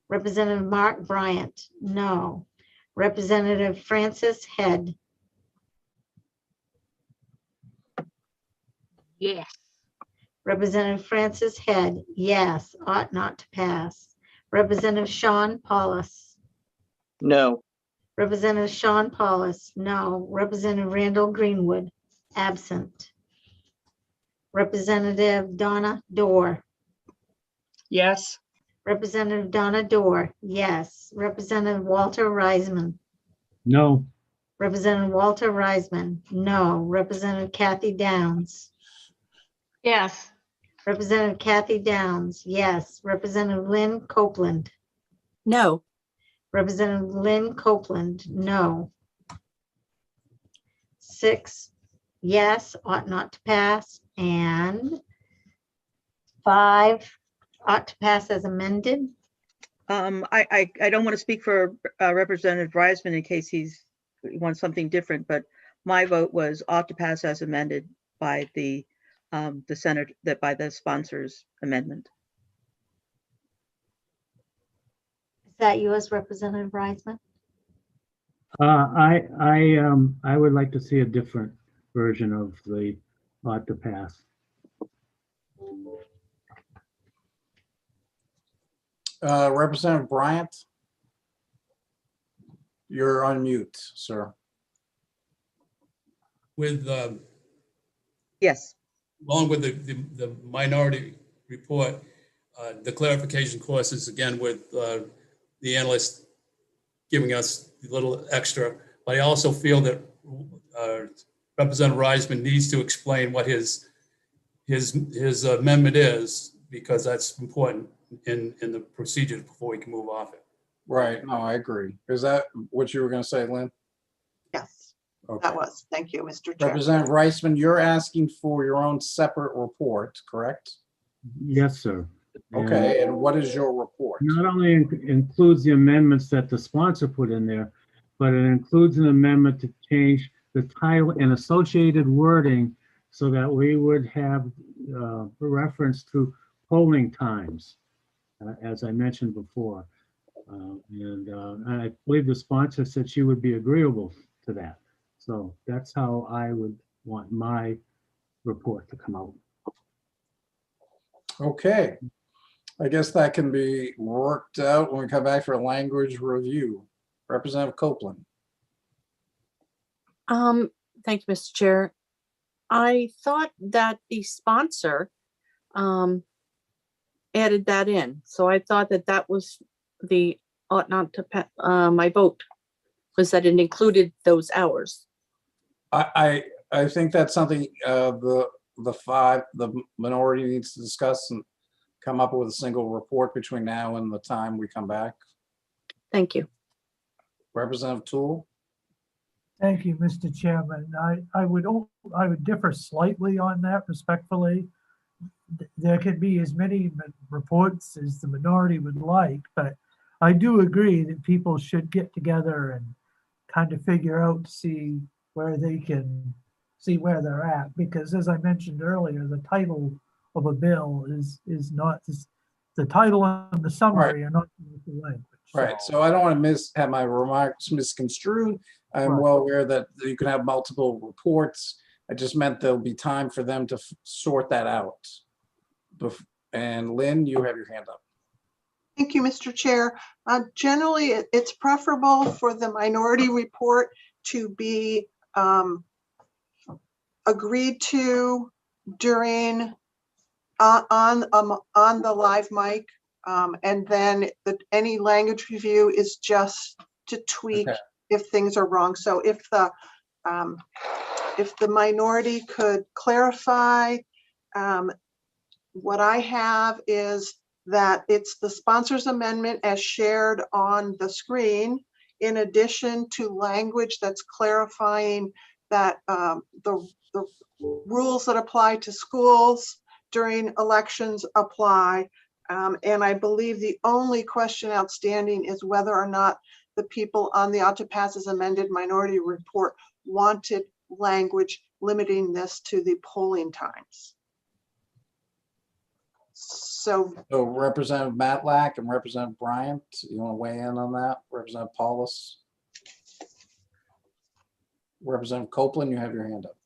Representative Mark Bryant, no. Representative Francis Head. Yes. Representative Francis Head, yes, ought not to pass. Representative Sean Paulus. No. Representative Sean Paulus, no. Representative Randall Greenwood, absent. Representative Donna Dorr. Yes. Representative Donna Dorr, yes. Representative Walter Reisman. No. Representative Walter Reisman, no. Representative Kathy Downs. Yes. Representative Kathy Downs, yes. Representative Lynn Copeland. No. Representative Lynn Copeland, no. 6, yes, ought not to pass, and 5, ought to pass as amended. I don't want to speak for Representative Reisman in case he wants something different, but my vote was ought to pass as amended by the Senate, that by the sponsor's amendment. Is that yours, Representative Reisman? I would like to see a different version of the ought to pass. Representative Bryant, you're on mute, sir. With, Yes. along with the minority report, the clarification courses, again, with the analyst giving us a little extra, but I also feel that Representative Reisman needs to explain what his amendment is, because that's important in the procedure before we can move off it. Right, no, I agree. Is that what you were going to say, Lynn? Yes, Okay. that was. Thank you, Mr. Chair. Representative Reisman, you're asking for your own separate report, correct? Yes, sir. Okay, and what is your report? Not only includes the amendments that the sponsor put in there, but it includes an amendment to change the title and associated wording so that we would have a reference to polling times, as I mentioned before. And I believe the sponsor said she would be agreeable to that. So that's how I would want my report to come out. Okay. I guess that can be worked out when we come back for a language review. Representative Copeland. Thank you, Mr. Chair. I thought that the sponsor added that in. So I thought that that was the ought not to pass. My vote was that it included those hours. I think that's something the minority needs to discuss and come up with a single report between now and the time we come back. Thank you. Representative Toole. Thank you, Mr. Chairman. I would differ slightly on that, respectfully. There can be as many reports as the minority would like, but I do agree that people should get together and kind of figure out to see where they can see where they're at, because as I mentioned earlier, the title of a bill is not the title and the summary are not the language. Right. So I don't want to have my remarks misconstrued. I'm Right. well aware that you can have multiple reports. I just meant there'll be time for them to sort that out. And Lynn, you have your hand up. Thank you, Mr. Chair. Generally, it's preferable for the minority report to be agreed to during on the live mic, and then any language review is just to tweak if things are wrong. So if the minority could clarify, what I have is that it's the sponsor's amendment as shared on the screen, in addition to language that's clarifying that the rules that apply to schools during elections apply And I believe the only question outstanding is whether or not the people on the Autopass's amended minority report wanted language limiting this to the polling times. So Representative Matlack and Representative Bryant, you want to weigh in on that? Representative Paulus? Representative Copeland, you have your hand up.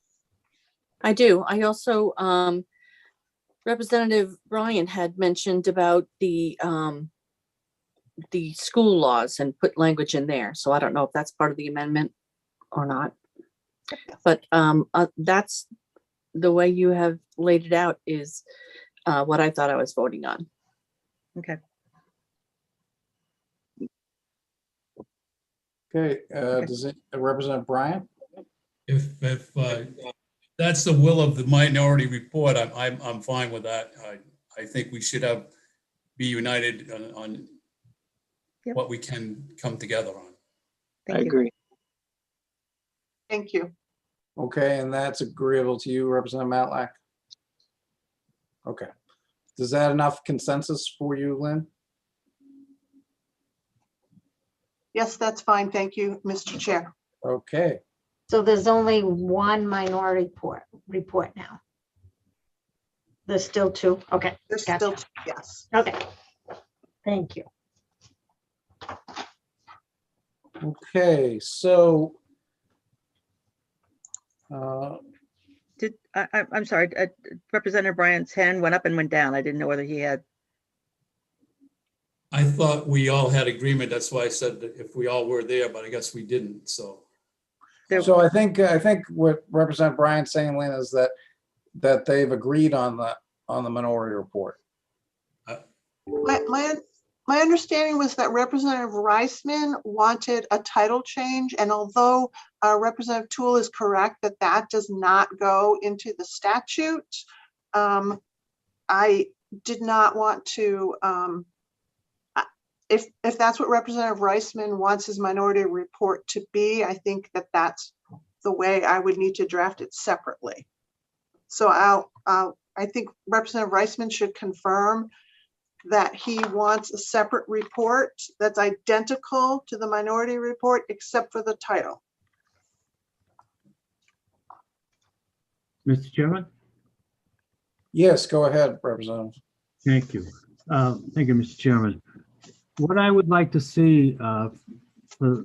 I do. I also, Representative Bryan had mentioned about the school laws and put language in there. So I don't know if that's part of the amendment or not. But that's the way you have laid it out is what I thought I was voting on. Okay. Okay, does it Representative Bryant? If that's the will of the minority report, I'm fine with that. I think we should be united on Yep. what we can come together on. Thank I you. agree. thank you. Okay, and that's agreeable to you, Representative Matlack? Okay. Does that enough consensus for you, Lynn? Yes, that's fine. Thank you, Mr. Chair. Okay. So there's only one minority report now. There's still two. Okay. There's Gotcha. still, yes. Okay. Thank you. Okay, so I'm sorry, Representative Bryant's hand went up and went down. I didn't know whether he had. I thought we all had agreement. That's why I said that if we all were there, but I guess we didn't, so. so I think what Representative Bryant's saying, Lynn, is that they've agreed on the minority report. My understanding was that Representative Reisman wanted a title change, and although Representative Toole is correct that does not go into the statute, I did not want to, if that's what Representative Reisman wants his minority report to be, I think that's the way I would need to draft it separately. So I think Representative Reisman should confirm that he wants a separate report that's identical to the minority report, except for the title. Mr. Chairman? Yes, go ahead, Representative. Thank you. Thank you, Mr. Chairman. What I would like to see for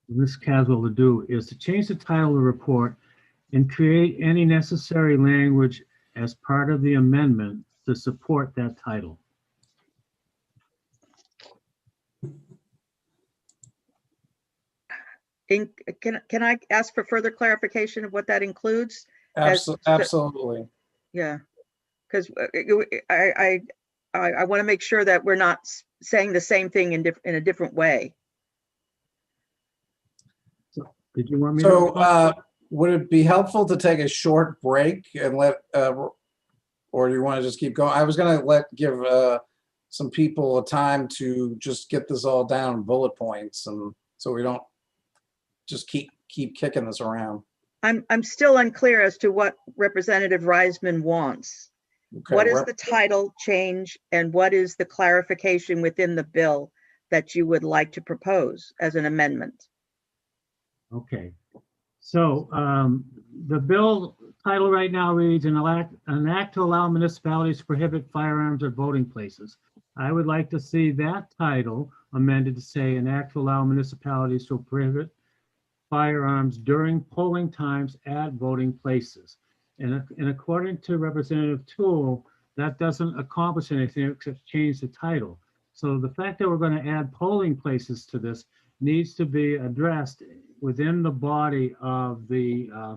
Ms. Caswell to do is to change the title of the report and create any necessary language as part of the amendment to support that title. Can I ask for further clarification of what that includes? Absolutely. Yeah, because I want to make sure that we're not saying the same thing in a different way. Did you want me So would it be helpful to take a short break and let, or do you want to just keep going? I was going to give some people a time to just get this all down in bullet points, and so we don't just keep kicking this around. I'm still unclear as to what Representative Reisman wants. Okay, what is the title change and what is the clarification within the bill that you would like to propose as an amendment? Okay, so the bill title right now reads an act to allow municipalities to prohibit firearms at voting places. I would like to see that title amended to say an act to allow municipalities to prohibit firearms during polling times at voting places. And according to Representative Toole, that doesn't accomplish anything except change the title. So the fact that we're going to add polling places to this needs to be addressed within the body of the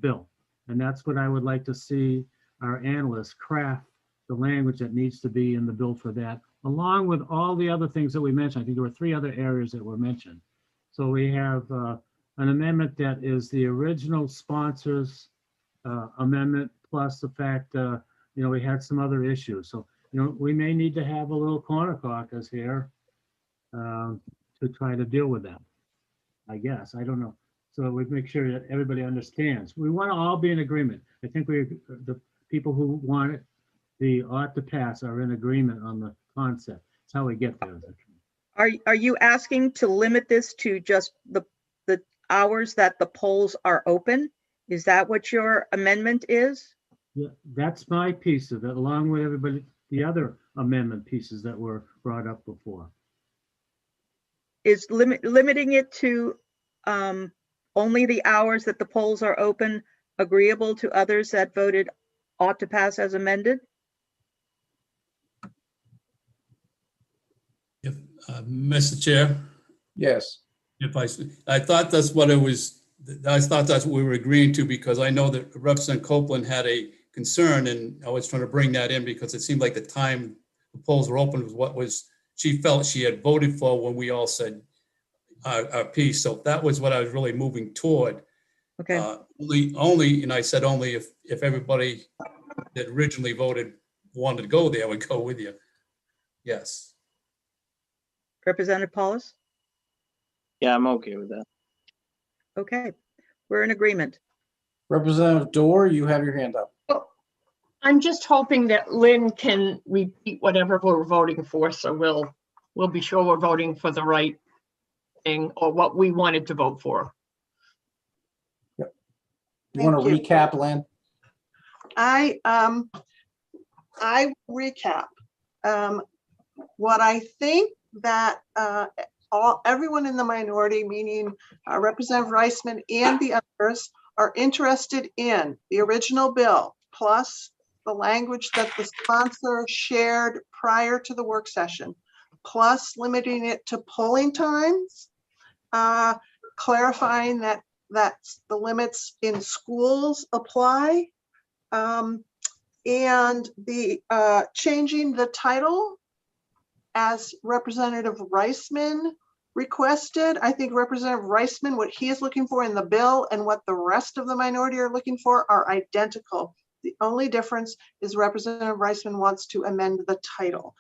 bill. And that's what I would like to see our analysts craft the language that needs to be in the bill for that, along with all the other things that we mentioned. I think there were 3 other areas that were mentioned. So we have an amendment that is the original sponsors amendment, plus the fact, we had some other issues. So, we may need to have a little corner caucus here to try to deal with that, I guess. I don't know. So we make sure that everybody understands. We want to all be in agreement. I think the people who want it the ought to pass are in agreement on the concept. That's how we get there. Are you asking to limit this to just the hours that the polls are open? Is that what your amendment is? Yeah, that's my piece of it, along with everybody, the other amendment pieces that were brought up before. Is limiting it to only the hours that the polls are open agreeable to others that voted ought to pass as amended? If, Mr. Chair, Yes. if I thought that's what it was, I thought that's what we were agreeing to, because I know that Representative Copeland had a concern, and I was trying to bring that in because it seemed like the time the polls were open was what was she felt she had voted for when we all said our piece. So that was what I was really moving toward. Okay. Only, and I said only if everybody that originally voted wanted to go there, I would go with you. Yes. Representative Paulus? Yeah, I'm okay with that. Okay, we're in agreement. Representative Dorr, you have your hand up. I'm just hoping that Lynn can repeat whatever we're voting for, so we'll be sure we're voting for the right thing or what we wanted to vote for. Yep. You want to recap, Lynn? I recap. What I think that everyone in the minority, meaning Representative Reisman and the others, are interested in the original bill, plus the language that the sponsor shared prior to the work session, plus limiting it to polling times, clarifying that the limits in schools apply, and the changing the title as Representative Reisman requested. I think Representative Reisman, what he is looking for in the bill and what the rest of the minority are looking for are identical. The only difference is Representative Reisman wants to amend the title.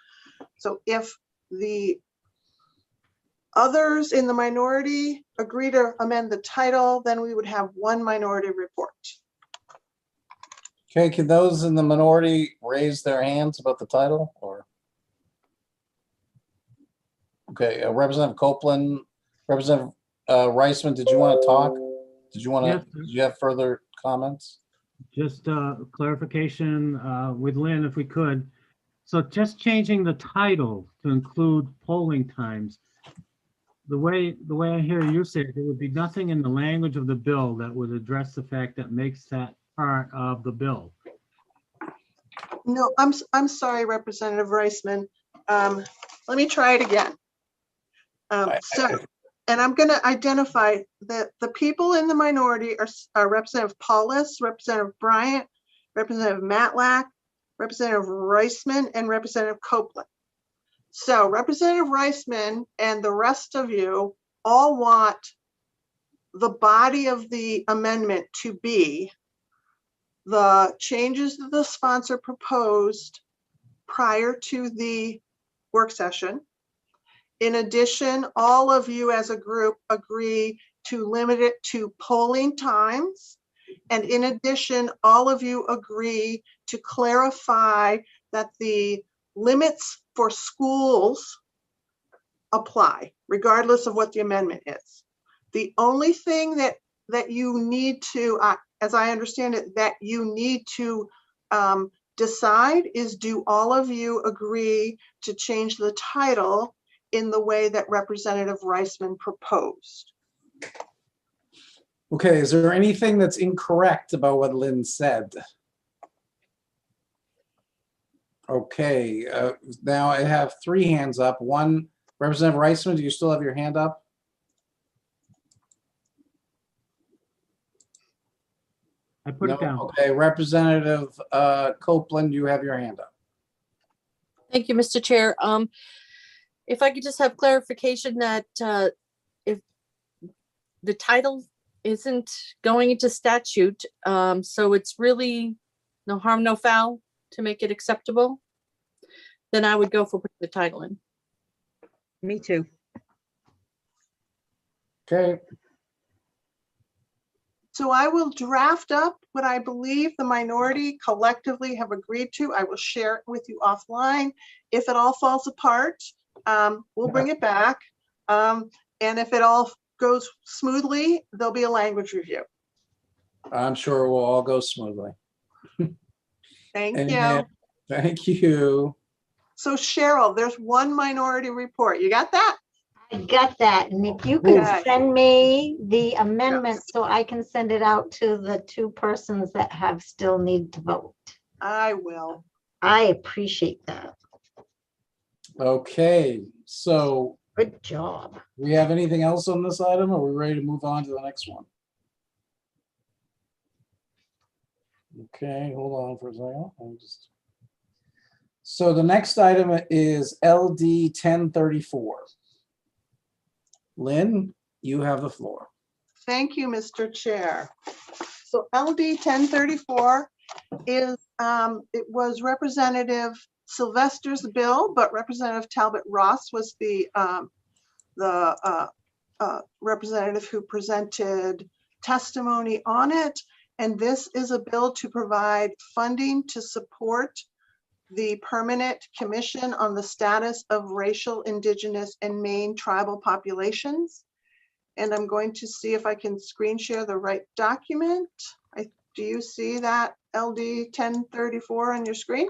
So if the others in the minority agree to amend the title, then we would have one minority report. Okay, can those in the minority raise their hands about the title, or? Okay, Representative Copeland, Representative Reisman, did you want to talk? Did you want to, did you have further comments? Just clarification with Lynn, if we could. So just changing the title to include polling times. The way I hear you say it, there would be nothing in the language of the bill that would address the fact that makes that part of the bill. No, I'm sorry, Representative Reisman. Let me try it again. And I'm going to identify that the people in the minority are Representative Paulus, Representative Bryant, Representative Matlack, Representative Reisman, and Representative Copeland. So Representative Reisman and the rest of you all want the body of the amendment to be the changes that the sponsor proposed prior to the work session. In addition, all of you as a group agree to limit it to polling times. And in addition, all of you agree to clarify that the limits for schools apply, regardless of what the amendment is. The only thing that you need to, as I understand it, that you need to decide is, do all of you agree to change the title in the way that Representative Reisman proposed? Okay, is there anything that's incorrect about what Lynn said? Okay, now I have three hands up. One, Representative Reisman, do you still have your hand up? I put it down. Okay, Representative Copeland, you have your hand up. Thank you, Mr. Chair. If I could just have clarification that if the title isn't going into statute, so it's really no harm, no foul to make it acceptable, then I would go for putting the title in. Me too. Okay. So I will draft up what I believe the minority collectively have agreed to. I will share it with you offline. If it all falls apart, we'll bring it back. And if it all goes smoothly, there'll be a language review. I'm sure it will all go smoothly. Thank And you. thank you. So Cheryl, there's one minority report. You got that? I got that. And if you could Okay. send me the amendment so I can send it out to the two persons that have still need to vote. I will. I appreciate that. Okay, so Good job. we have anything else on this item, or are we ready to move on to the next one? Okay, hold on for a second. So the next item is LD 1034. Lynn, you have the floor. Thank you, Mr. Chair. So LD 1034 is, it was Representative Sylvester's bill, but Representative Talbot Ross was the representative who presented testimony on it. And this is a bill to provide funding to support the Permanent Commission on the Status of Racial, Indigenous, and Maine Tribal Populations. And I'm going to see if I can screen share the right document. Do you see that LD 1034 on your screen?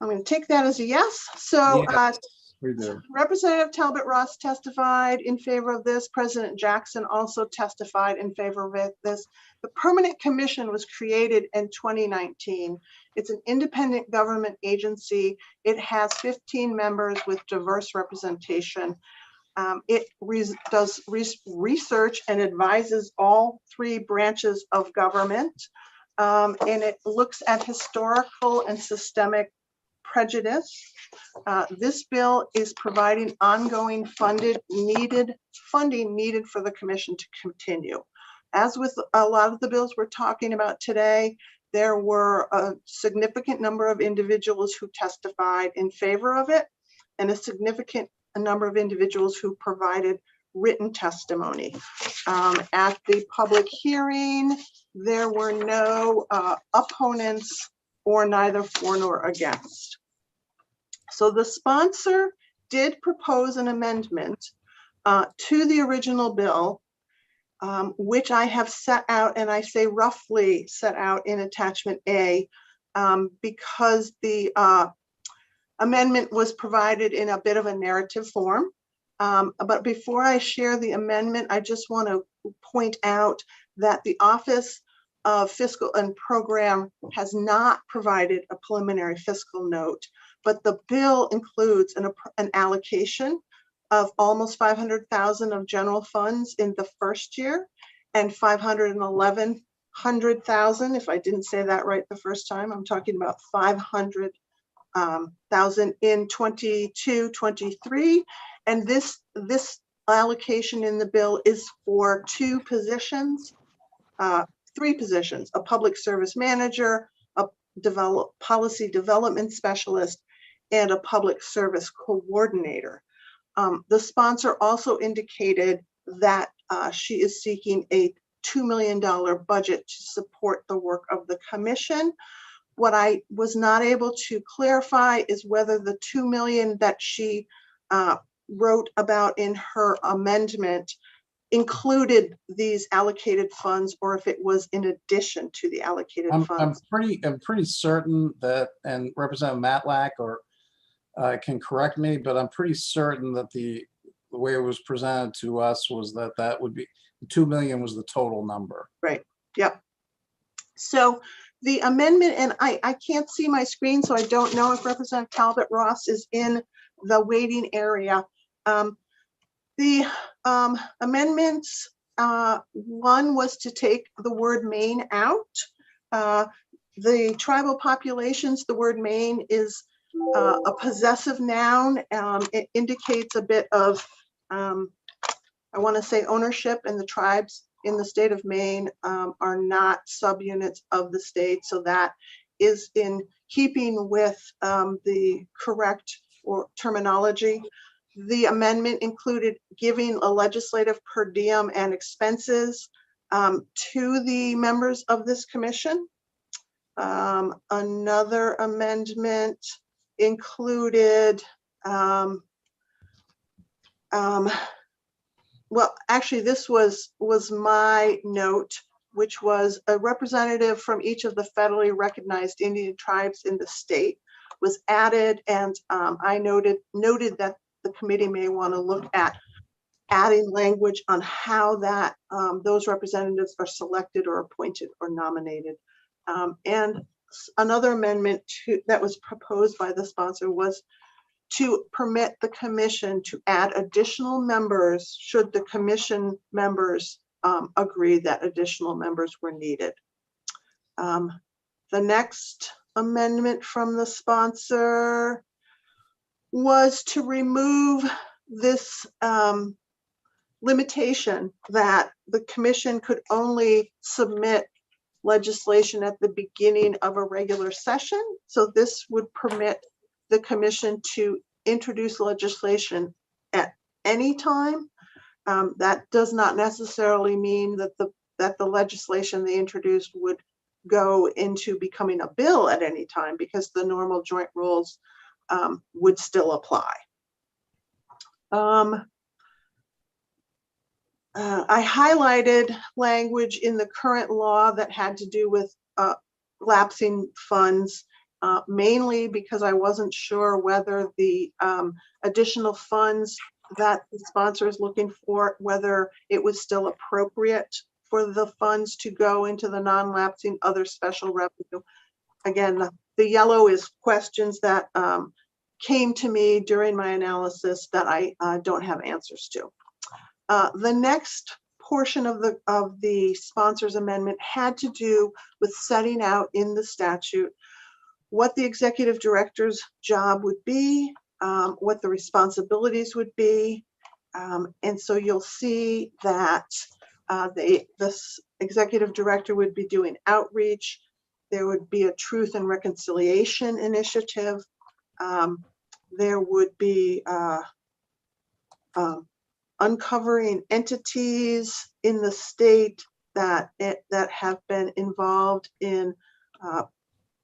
I'm going to take that as a yes. So Yes, we do. Representative Talbot Ross testified in favor of this. President Jackson also testified in favor of this. The Permanent Commission was created in 2019. It's an independent government agency. It has 15 members with diverse representation. It does research and advises all three branches of government. And it looks at historical and systemic prejudice. This bill is providing ongoing funding needed for the commission to continue. As with a lot of the bills we're talking about today, there were a significant number of individuals who testified in favor of it, and a significant number of individuals who provided written testimony. At the public hearing, there were no opponents or neither for nor against. So the sponsor did propose an amendment to the original bill, which I have set out, and I say roughly set out in attachment A, because the amendment was provided in a bit of a narrative form. But before I share the amendment, I just want to point out that the Office of Fiscal and Program has not provided a preliminary fiscal note, but the bill includes an allocation of almost 500,000 of general funds in the first year and 511,000, if I didn't say that right the first time, I'm talking about 500,000 in 22-23. And this allocation in the bill is for two positions, three positions: a public service manager, a policy development specialist, and a public service coordinator. The sponsor also indicated that she is seeking a $2 million budget to support the work of the commission. What I was not able to clarify is whether the $2 million that she wrote about in her amendment included these allocated funds, or if it was in addition to the allocated funds. I'm pretty certain that, and Representative Matlack can correct me, but I'm pretty certain that the way it was presented to us was that would be 2 million was the total number. Right. Yep. So the amendment, and I can't see my screen, so I don't know if Representative Talbot Ross is in the waiting area. The amendments, one was to take the word Maine out. The tribal populations, the word Maine is a possessive noun. It indicates a bit of, I want to say, ownership, and the tribes in the state of Maine are not subunits of the state. So that is in keeping with the correct terminology. The amendment included giving a legislative per diem and expenses to the members of this commission. Another amendment included, well, actually, this was my note, which was a representative from each of the federally recognized Indian tribes in the state was added, and I noted that the committee may want to look at adding language on how that those representatives are selected or appointed or nominated. And another amendment that was proposed by the sponsor was to permit the commission to add additional members should the commission members agree that additional members were needed. The next amendment from the sponsor was to remove this limitation that the commission could only submit legislation at the beginning of a regular session. So this would permit the commission to introduce legislation at any time. That does not necessarily mean that the legislation they introduced would go into becoming a bill at any time, because the normal joint rules would still apply. I highlighted language in the current law that had to do with lapsing funds, mainly because I wasn't sure whether the additional funds that the sponsor is looking for, whether it was still appropriate for the funds to go into the non-lapsing other special revenue. Again, the yellow is questions that came to me during my analysis that I don't have answers to. The next portion of the sponsor's amendment had to do with setting out in the statute what the executive director's job would be, what the responsibilities would be. And so you'll see that this executive director would be doing outreach. There would be a truth and reconciliation initiative. There would be uncovering entities in the state that have been involved in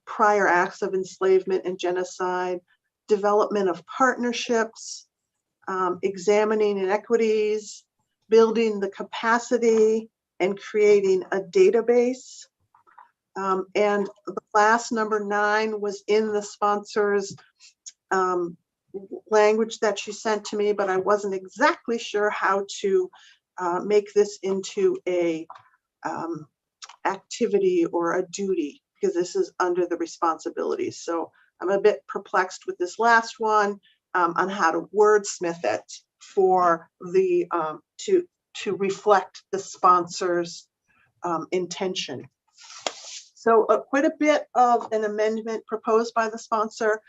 prior acts of enslavement and genocide, development of partnerships, examining inequities, building the capacity, and creating a database. And the last, number 9, was in the sponsor's language that she sent to me, but I wasn't exactly sure how to make this into a activity or a duty, because this is under the responsibilities. So I'm a bit perplexed with this last one on how to wordsmith it for the to reflect the sponsor's intention. So quite a bit of an amendment proposed by the sponsor.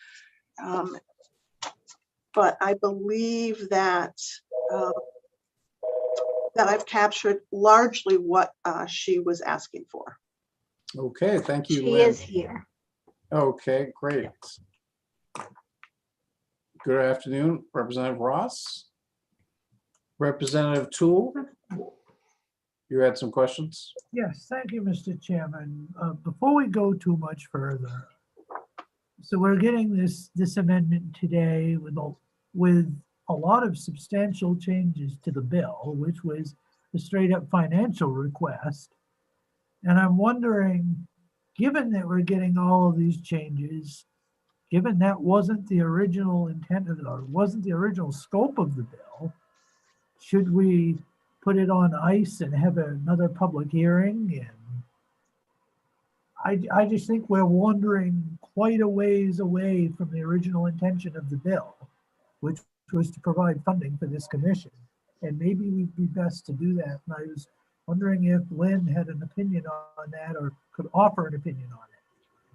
But I believe that that I've captured largely what she was asking for. Okay, thank you, She Lynn. is here. Okay, great. Good afternoon, Representative Ross. Representative Toole, you had some questions? Yes, thank you, Mr. Chairman. Before we go too much further, so we're getting this amendment today with a lot of substantial changes to the bill, which was a straight up financial request. And I'm wondering, given that we're getting all of these changes, given that wasn't the original intent of it, or wasn't the original scope of the bill, should we put it on ice and have another public hearing? And I just think we're wandering quite a ways away from the original intention of the bill, which was to provide funding for this commission. And maybe we'd be best to do that. And I was wondering if Lynn had an opinion on that or could offer an opinion on it.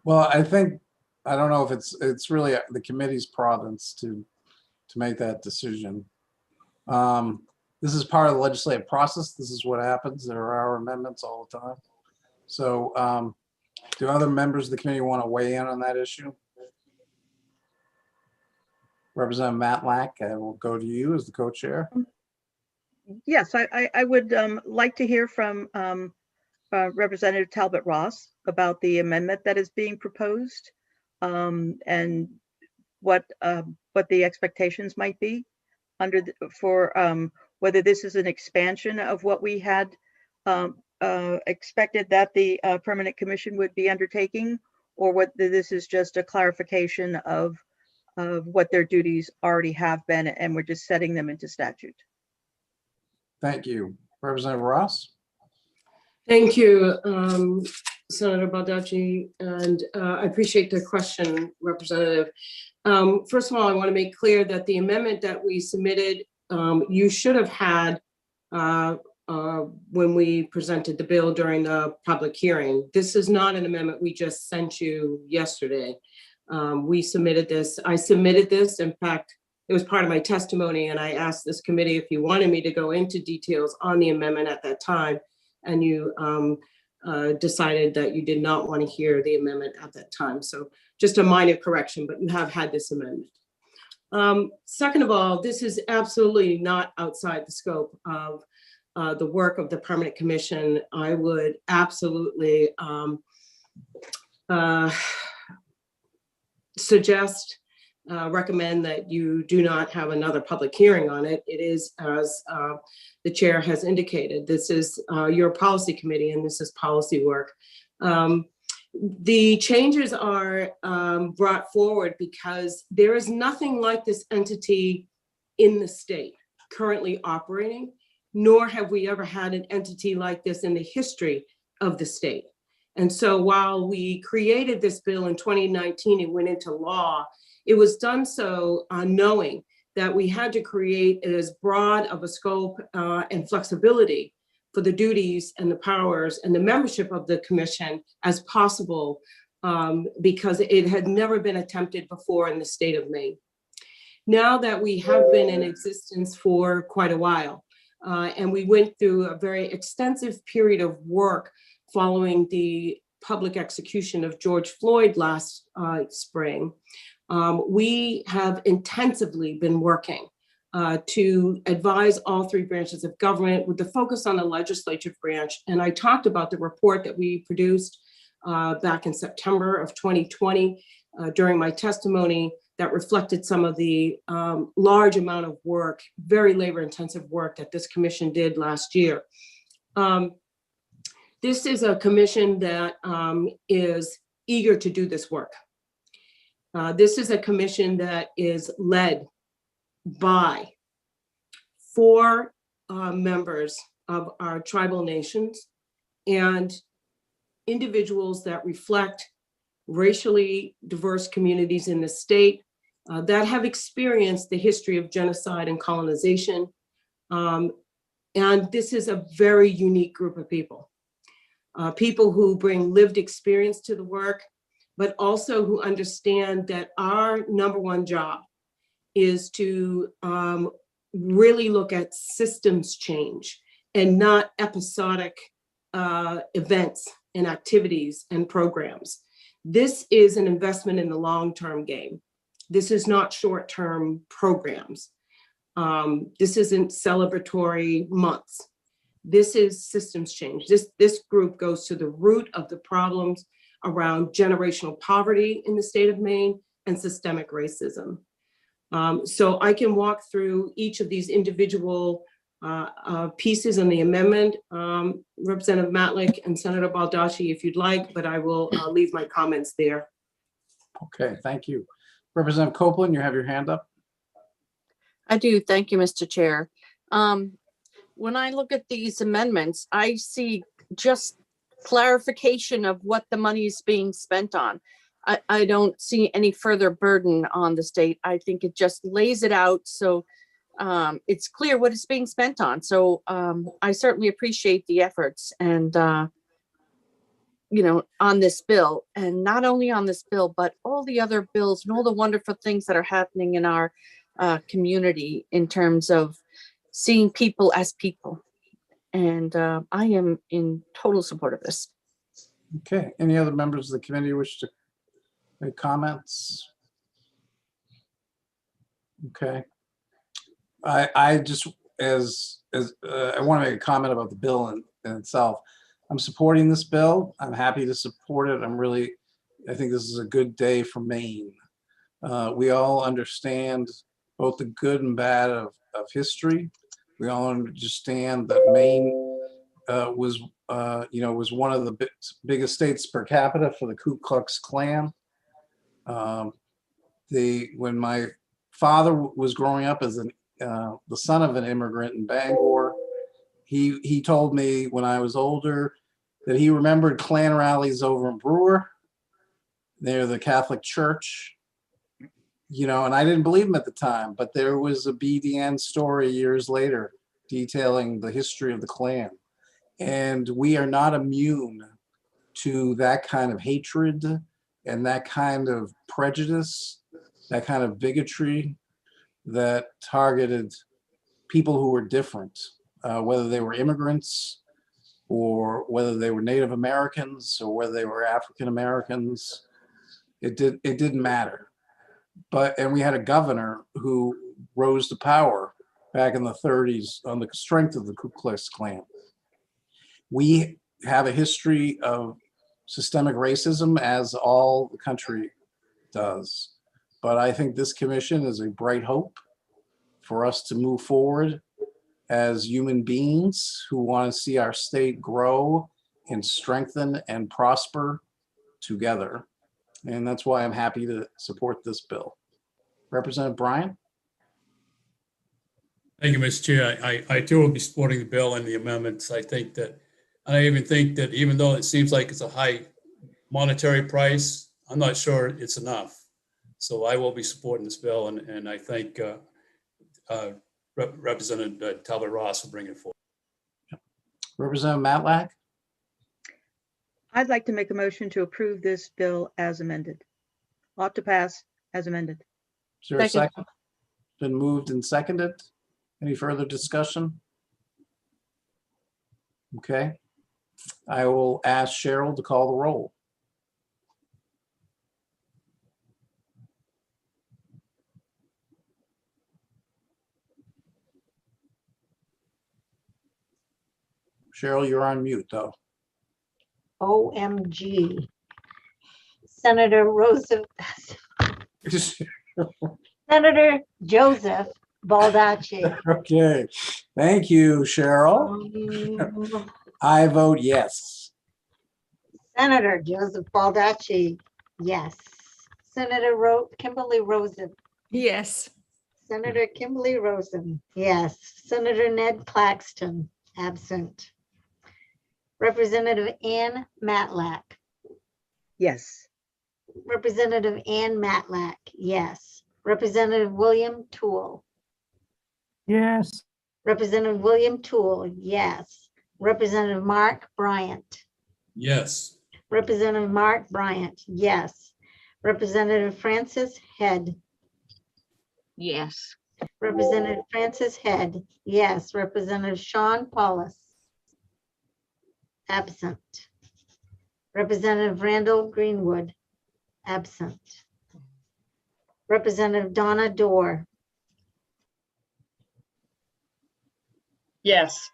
Well, I don't know if it's really the committee's province to make that decision. This is part of the legislative process. This is what happens. There are amendments all the time. So do other members of the committee want to weigh in on that issue? Representative Matlack, I will go to you as the co-chair. Yes, I would like to hear from Representative Talbot Ross about the amendment that is being proposed, and what the expectations might be for whether this is an expansion of what we had expected that the Permanent Commission would be undertaking, or whether this is just a clarification of what their duties already have been, and we're just setting them into statute. Thank you. Representative Ross? Thank you, Senator Baldacci, and I appreciate the question, Representative. First of all, I want to make clear that the amendment that we submitted, you should have had when we presented the bill during the public hearing. This is not an amendment we just sent you yesterday. We submitted this. I submitted this. In fact, it was part of my testimony, and I asked this committee if you wanted me to go into details on the amendment at that time, and you decided that you did not want to hear the amendment at that time. So just a minor correction, but you have had this amendment. Second of all, this is absolutely not outside the scope of the work of the Permanent Commission. I would absolutely recommend that you do not have another public hearing on it. It is, as the chair has indicated, this is your policy committee, and this is policy work. The changes are brought forward because there is nothing like this entity in the state currently operating, nor have we ever had an entity like this in the history of the state. And so while we created this bill in 2019, it went into law, it was done so knowing that we had to create as broad of a scope and flexibility for the duties and the powers and the membership of the commission as possible, because it had never been attempted before in the state of Maine. Now that we have been in existence for quite a while, and we went through a very extensive period of work following the public execution of George Floyd last spring, we have intensively been working to advise all three branches of government with the focus on the legislative branch. And I talked about the report that we produced back in September of 2020 during my testimony that reflected some of the large amount of work, very labor intensive work that this commission did last year. This is a commission that is eager to do this work. This is a commission that is led by 4 members of our tribal nations and individuals that reflect racially diverse communities in the state that have experienced the history of genocide and colonization. And this is a very unique group of people. People who bring lived experience to the work, but also who understand that our #1 job is to really look at systems change and not episodic events and activities and programs. This is an investment in the long-term game. This is not short-term programs. This isn't celebratory months. This is systems change. This group goes to the root of the problems around generational poverty in the state of Maine and systemic racism. So I can walk through each of these individual pieces in the amendment, Representative Matlack and Senator Baldacci, if you'd like, but I will leave my comments there. Okay, thank you. Representative Copeland, you have your hand up. I do. Thank you, Mr. Chair. When I look at these amendments, I see just clarification of what the money is being spent on. I don't see any further burden on the state. I think it just lays it out so it's clear what it's being spent on. So I certainly appreciate the efforts and, you know, on this bill, and not only on this bill, but all the other bills and all the wonderful things that are happening in our community in terms of seeing people as people. And I am in total support of this. Okay, any other members of the committee wish to make comments? Okay. I just I want to make a comment about the bill in itself. I'm supporting this bill. I'm happy to support it. I think this is a good day for Maine. We all understand both the good and bad of history. We all understand that Maine was one of the biggest states per capita for the Ku Klux Klan. When my father was growing up as the son of an immigrant in Bangor, he told me when I was older that he remembered Klan rallies over in Brewer near the Catholic Church. And I didn't believe him at the time, but there was a BDN story years later detailing the history of the Klan. And we are not immune to that kind of hatred and that kind of prejudice, that kind of bigotry that targeted people who were different, whether they were immigrants or whether they were Native Americans or whether they were African Americans. It didn't matter. And we had a governor who rose to power back in the 30s on the strength of the Ku Klux Klan. We have a history of systemic racism, as all the country does. But I think this commission is a bright hope for us to move forward as human beings who want to see our state grow and strengthen and prosper together. And that's why I'm happy to support this bill. Representative Bryan? Thank you, Mr. Chair. I too will be supporting the bill and the amendments. I even think that even though it seems like it's a high monetary price, I'm not sure it's enough. So I will be supporting this bill, and I thank Representative Talbot Ross for bringing it forward. Representative Matlack? I'd like to make a motion to approve this bill as amended. Ought to pass as amended. Is there a second? Been moved and seconded. Any further discussion? Okay. I will ask Cheryl to call the roll. Cheryl, you're on mute though. OMG. Senator Roosevelt. Senator Joseph Baldacci. Okay, thank you, Cheryl. I vote yes. Senator Joseph Baldacci, yes. Senator Kimberly Rosen. Yes. Senator Kimberly Rosen, yes. Senator Ned Claxton, absent. Representative Ann Matlack. Yes. Representative Ann Matlack, yes. Representative William Toole. Yes. Representative William Toole, yes. Representative Mark Bryant. Yes. Representative Mark Bryant, yes. Representative Francis Head. Yes. Representative Francis Head, yes. Representative Sean Paulus. Absent. Representative Randall Greenwood, absent. Representative Donna Dorr. Yes.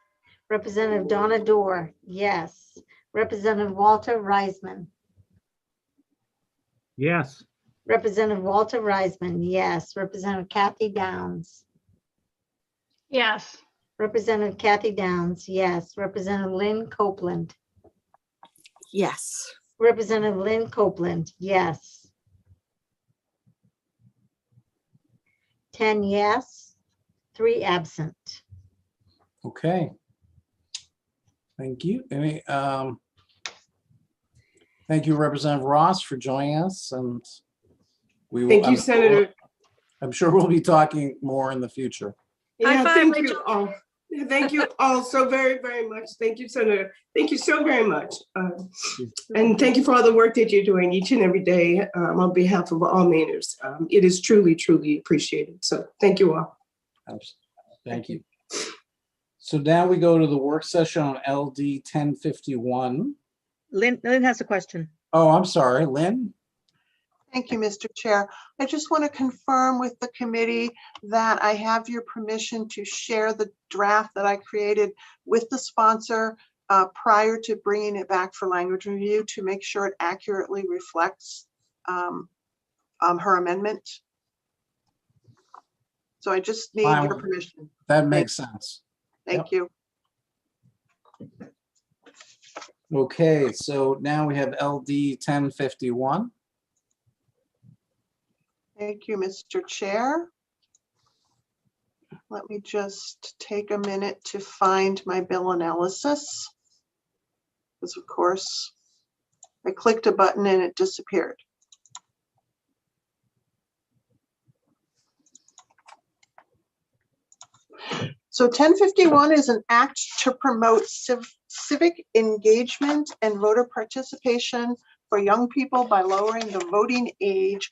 Representative Donna Dorr, yes. Representative Walter Reisman. Yes. Representative Walter Reisman, yes. Representative Kathy Downs. Yes. Representative Kathy Downs, yes. Representative Lynn Copeland. Yes. Representative Lynn Copeland, yes. 10 yes, 3 absent. Okay. Thank you. Thank you, Representative Ross, for joining us, and we will. Thank you, Senator. I'm sure we'll be talking more in the future. Yeah, five, thank Rachel. you all. Thank you all so very, very much. Thank you, Senator. Thank you so very much. And thank you for all the work that you're doing each and every day on behalf of all Mainers. It is truly, truly appreciated. So thank you all. Thank you. So now we go to the work session on LD 1051. Lynn has a question. Oh, I'm sorry, Lynn? Thank you, Mr. Chair. I just want to confirm with the committee that I have your permission to share the draft that I created with the sponsor prior to bringing it back for language review to make sure it accurately reflects her amendment. So I just need your permission. That makes sense. Thank you. Okay, so now we have LD 1051. Thank you, Mr. Chair. Let me just take a minute to find my bill analysis. Because of course, I clicked a button and it disappeared. So 1051 is an act to promote civic engagement and voter participation for young people by lowering the voting age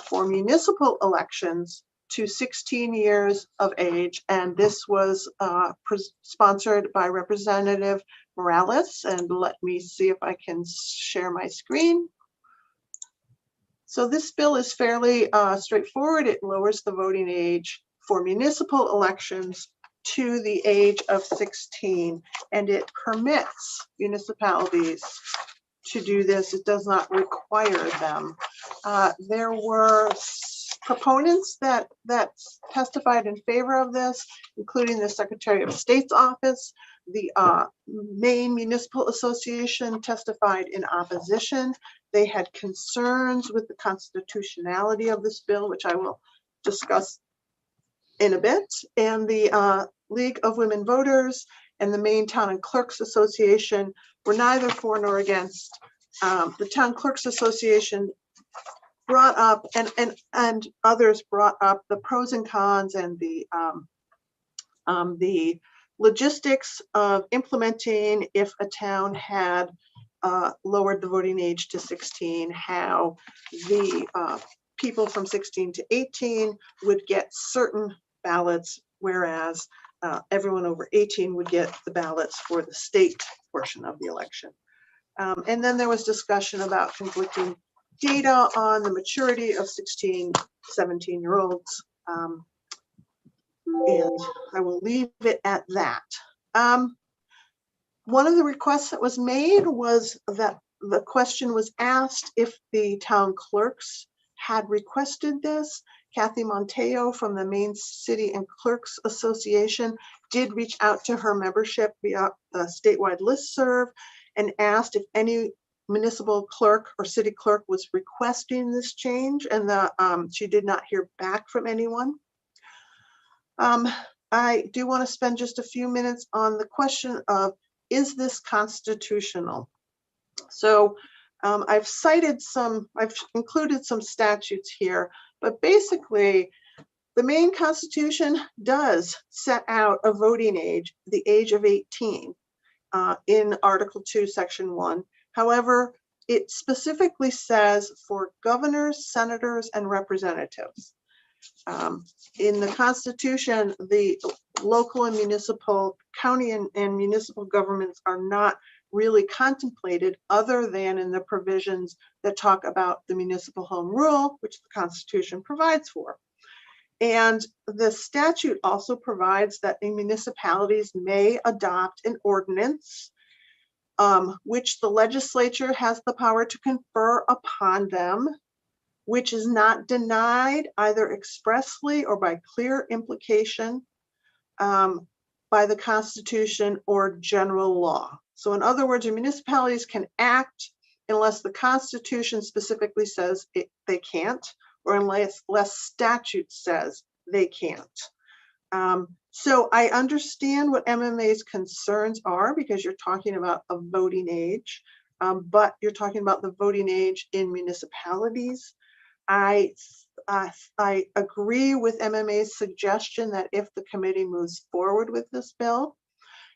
for municipal elections to 16 years of age. And this was sponsored by Representative Morales. And let me see if I can share my screen. So this bill is fairly straightforward. It lowers the voting age for municipal elections to the age of 16, and it permits municipalities to do this. It does not require them. There were proponents that testified in favor of this, including the Secretary of State's office. The Maine Municipal Association testified in opposition. They had concerns with the constitutionality of this bill, which I will discuss in a bit. And the League of Women Voters and the Maine Town and Clerks Association were neither for nor against. The Town Clerks Association brought up, and others brought up, the pros and cons and the logistics of implementing if a town had lowered the voting age to 16, how the people from 16 to 18 would get certain ballots, whereas everyone over 18 would get the ballots for the state portion of the election. And then there was discussion about conflicting data on the maturity of 16, 17-year-olds. And I will leave it at that. One of the requests that was made was that the question was asked if the town clerks had requested this. Kathy Monteo from the Maine City and Clerks Association did reach out to her membership via the statewide listserv and asked if any municipal clerk or city clerk was requesting this change, and she did not hear back from anyone. I do want to spend just a few minutes on the question of, is this constitutional? So I've included some statutes here, but basically the Maine Constitution does set out a voting age, the age of 18, in Article 2, Section 1. However, it specifically says for governors, senators, and representatives. In the Constitution, the local and municipal, county and municipal governments are not really contemplated other than in the provisions that talk about the municipal home rule, which the Constitution provides for. And the statute also provides that the municipalities may adopt an ordinance, which the legislature has the power to confer upon them, which is not denied either expressly or by clear implication by the Constitution or general law. So in other words, municipalities can act unless the Constitution specifically says they can't, or unless statute says they can't. So I understand what MMA's concerns are, because you're talking about a voting age, but you're talking about the voting age in municipalities. I agree with MMA's suggestion that if the committee moves forward with this bill,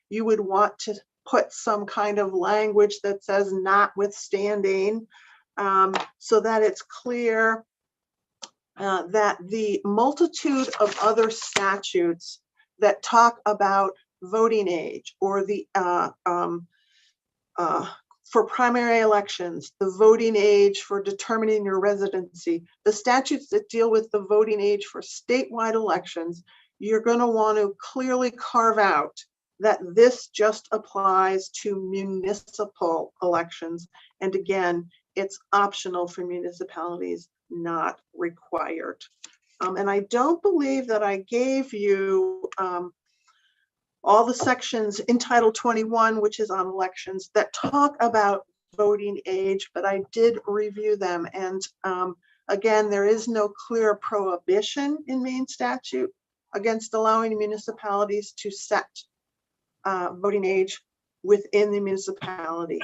you would want to put some kind of language that says notwithstanding, so that it's clear that the multitude of other statutes that talk about voting age or the for primary elections, the voting age for determining your residency, the statutes that deal with the voting age for statewide elections, you're going to want to clearly carve out that this just applies to municipal elections. And again, it's optional for municipalities, not required. And I don't believe that I gave you all the sections in Title 21, which is on elections, that talk about voting age, but I did review them. And again, there is no clear prohibition in Maine statute against allowing municipalities to set voting age within the municipality.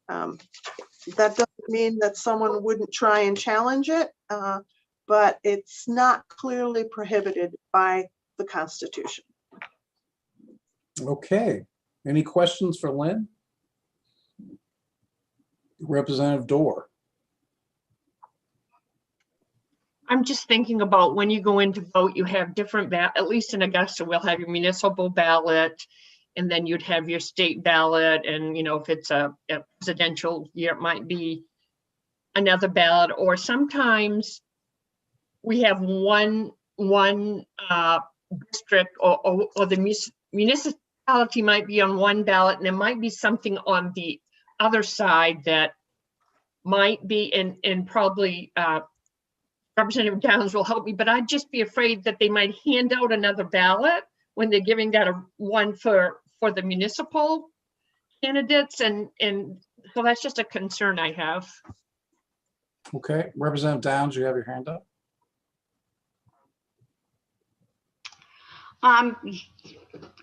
That doesn't mean that someone wouldn't try and challenge it, but it's not clearly prohibited by the Constitution. Okay, any questions for Lynn? Representative Dorr. I'm just thinking about when you go in to vote, you have different, at least in Augusta, we'll have your municipal ballot, and then you'd have your state ballot. And, you know, if it's a presidential year, it might be another ballot, or sometimes we have one district or the municipality might be on one ballot, and there might be something on the other side that might be, and probably Representative Downs will help me, but I'd just be afraid that they might hand out another ballot when they're giving that one for the municipal candidates, and so that's just a concern I have. Okay, Representative Downs, you have your hand up.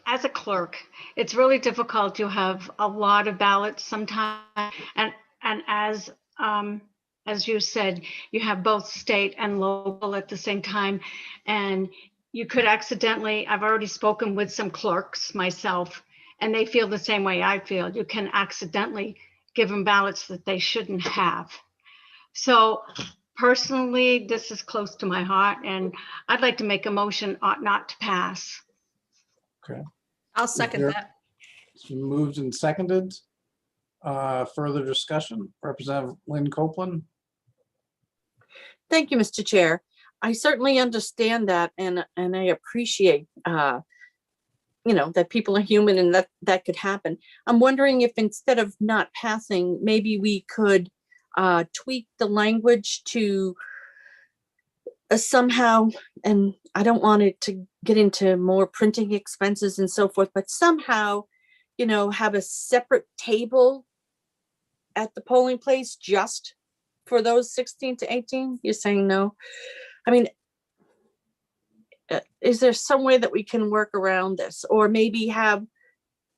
As a clerk, it's really difficult. You have a lot of ballots sometimes, and as you said, you have both state and local at the same time, and you could accidentally, I've already spoken with some clerks myself, and they feel the same way I feel. You can accidentally give them ballots that they shouldn't have. So personally, this is close to my heart, and I'd like to make a motion ought not to pass. Okay. I'll second that. It's been moved and seconded. Further discussion, Representative Lynn Copeland. Thank you, Mr. Chair. I certainly understand that, and I appreciate, you know, that people are human and that could happen. I'm wondering if instead of not passing, maybe we could tweak the language to somehow, and I don't want it to get into more printing expenses and so forth, but somehow, you know, have a separate table at the polling place just for those 16 to 18? You're saying no? I mean, is there some way that we can work around this? Or maybe have,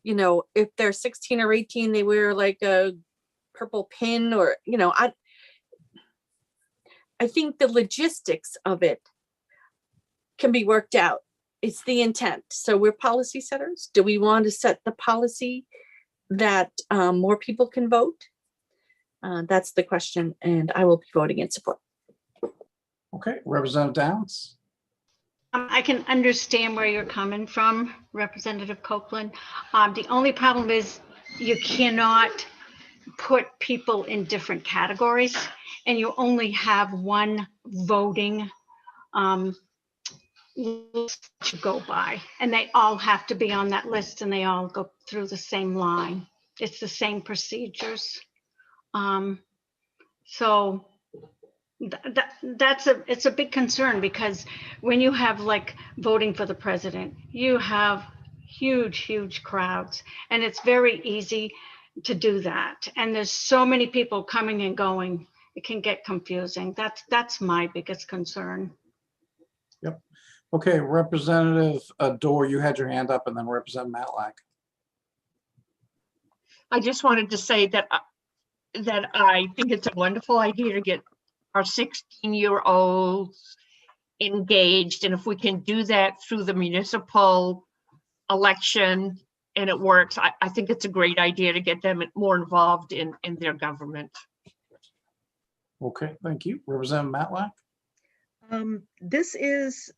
you know, if they're 16 or 18, they wear like a purple pin, or, you know, I think the logistics of it can be worked out. It's the intent. So we're policy setters. Do we want to set the policy that more people can vote? That's the question, and I will be voting in support. Okay, Representative Downs. I can understand where you're coming from, Representative Copeland. The only problem is you cannot put people in different categories, and you only have one voting list to go by, and they all have to be on that list, and they all go through the same line. It's the same procedures. So it's a big concern, because when you have like voting for the president, you have huge crowds, and it's very easy to do that. And there's so many people coming and going, it can get confusing. That's my biggest concern. Yep. Okay, Representative Dorr, you had your hand up, and then Representative Matlack. I just wanted to say that I think it's a wonderful idea to get our 16-year-olds engaged. And if we can do that through the municipal election and it works, I think it's a great idea to get them more involved in their government. Okay, thank you. Representative Matlack. This is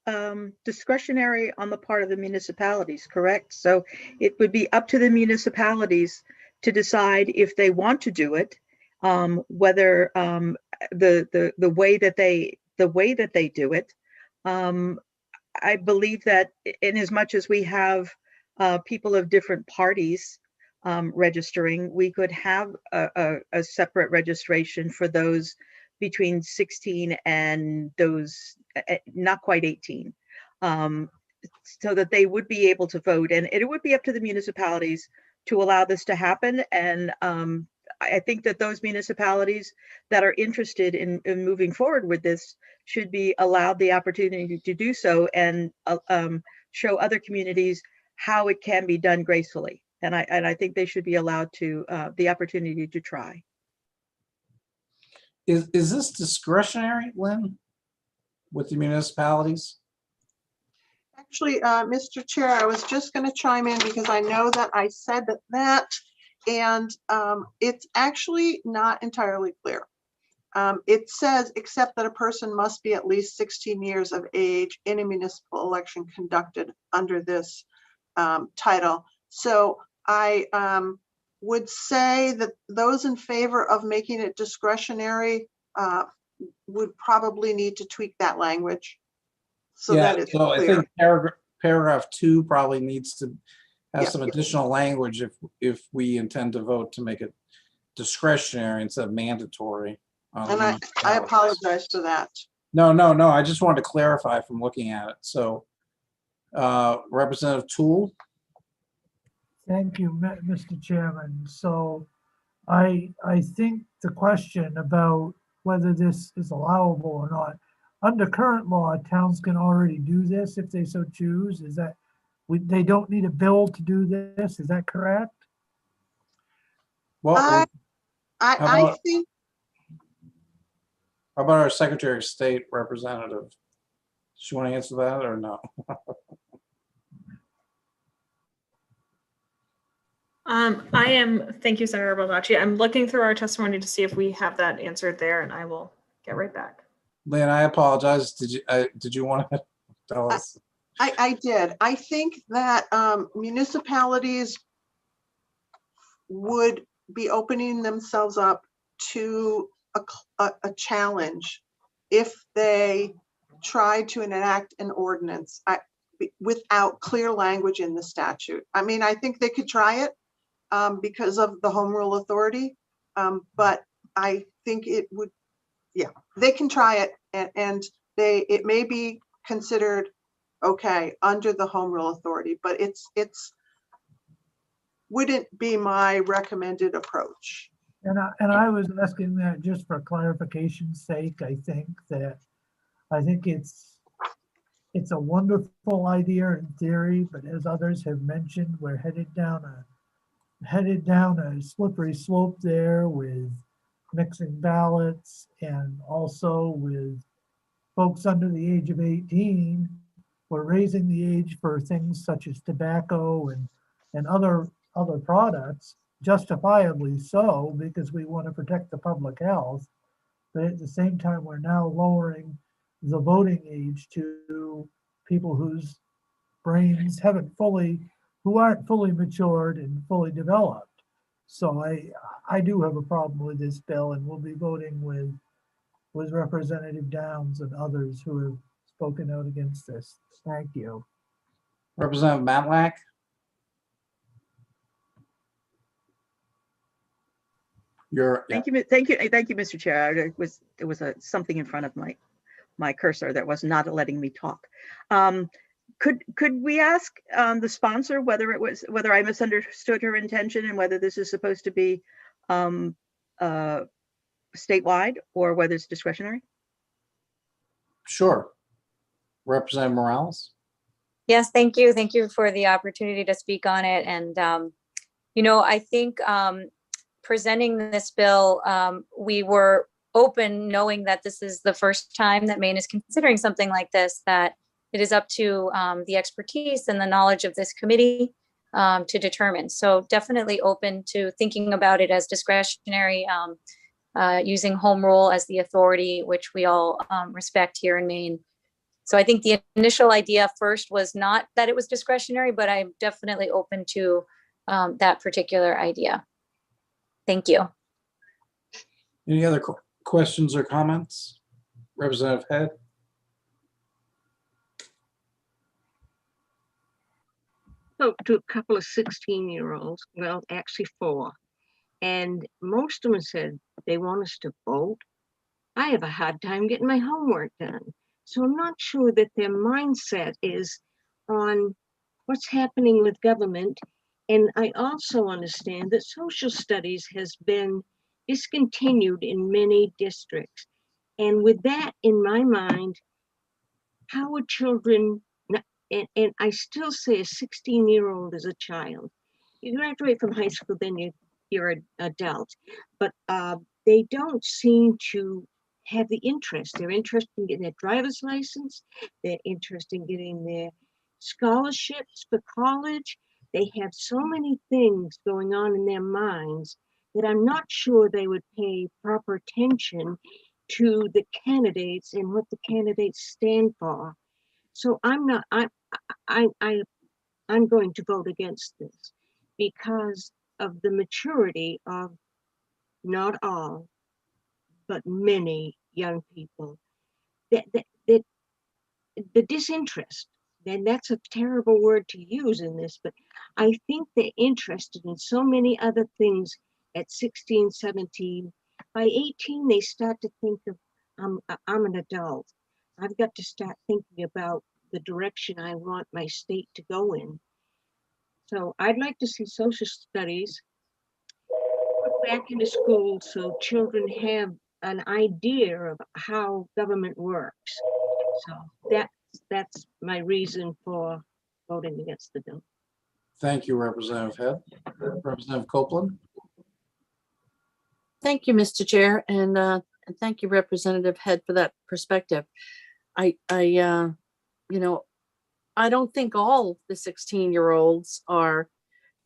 discretionary on the part of the municipalities, correct? So it would be up to the municipalities to decide if they want to do it, whether the way that they do it. I believe that in as much as we have people of different parties registering, we could have a separate registration for those between 16 and those not quite 18, so that they would be able to vote. And it would be up to the municipalities to allow this to happen. And I think that those municipalities that are interested in moving forward with this should be allowed the opportunity to do so, and show other communities how it can be done gracefully. And I think they should be allowed to the opportunity to try. Is this discretionary, Lynn, with the municipalities? Actually, Mr. Chair, I was just going to chime in because I know that I said that, and it's actually not entirely clear. It says, except that a person must be at least 16 years of age in a municipal election conducted under this title. So I would say that those in favor of making it discretionary would probably need to tweak that language. So Yeah, that it's so I clear. think paragraph 2 probably needs to have some additional language if we intend to vote to make it discretionary instead of mandatory. And I apologize for that. No, I just wanted to clarify from looking at it. So Representative Toole. Thank you, Mr. Chairman. So I think the question about whether this is allowable or not, under current law, towns can already do this if they so choose. Is that they don't need a bill to do this? Is that correct? Well, I think. How about our Secretary of State representative? Does she want to answer that or no? Thank you, Senator Baldacci. I'm looking through our testimony to see if we have that answered there, and I will get right back. Lynn, I apologize. Did you want to tell us? I did. I think that municipalities would be opening themselves up to a challenge if they try to enact an ordinance without clear language in the statute. I mean, I think they could try it because of the Home Rule Authority, but I think it would, yeah, they can try it, and it may be considered okay under the Home Rule Authority, but it's wouldn't be my recommended approach. And I was asking that just for clarification's sake. I think it's a wonderful idea in theory, but as others have mentioned, we're headed down a slippery slope there with mixing ballots, and also with folks under the age of 18. We're raising the age for things such as tobacco and other products, justifiably so, because we want to protect the public health. But at the same time, we're now lowering the voting age to people whose brains who aren't fully matured and fully developed. So I do have a problem with this bill, and we'll be voting with Representative Downs and others who have spoken out against this. Thank you. Representative Matlack. Thank you, Mr. Chair. There was something in front of my cursor that was not letting me talk. Could we ask the sponsor whether I misunderstood her intention and whether this is supposed to be statewide or whether it's discretionary? Sure. Representative Morales. Yes, thank you. Thank you for the opportunity to speak on it. And, I think presenting this bill, we were open knowing that this is the first time that Maine is considering something like this, that it is up to the expertise and the knowledge of this committee to determine. So definitely open to thinking about it as discretionary, using home rule as the authority, which we all respect here in Maine. So I think the initial idea first was not that it was discretionary, but I'm definitely open to that particular idea. Thank you. Any other questions or comments? Representative Head? Spoke to a couple of 16-year-olds, well, actually 4, and most of them said they want us to vote. I have a hard time getting my homework done. So I'm not sure that their mindset is on what's happening with government. And I also understand that social studies has been discontinued in many districts. And with that in my mind, how would children, and I still say a 16-year-old is a child. You graduate from high school, then you're an adult. But they don't seem to have the interest. They're interested in getting their driver's license. They're interested in getting their scholarships for college. They have so many things going on in their minds that I'm not sure they would pay proper attention to the candidates and what the candidates stand for. So I'm going to vote against this because of the maturity of not all, but many young people. The disinterest, and that's a terrible word to use in this, but I think they're interested in so many other things at 16, 17. By 18, they start to think of, I'm an adult. I've got to start thinking about the direction I want my state to go in. So I'd like to see social studies put back into school so children have an idea of how government works. So that's my reason for voting against the bill. Thank you, Representative Head. Representative Copeland? Thank you, Mr. Chair, and thank you, Representative Head, for that perspective. I don't think all the 16-year-olds are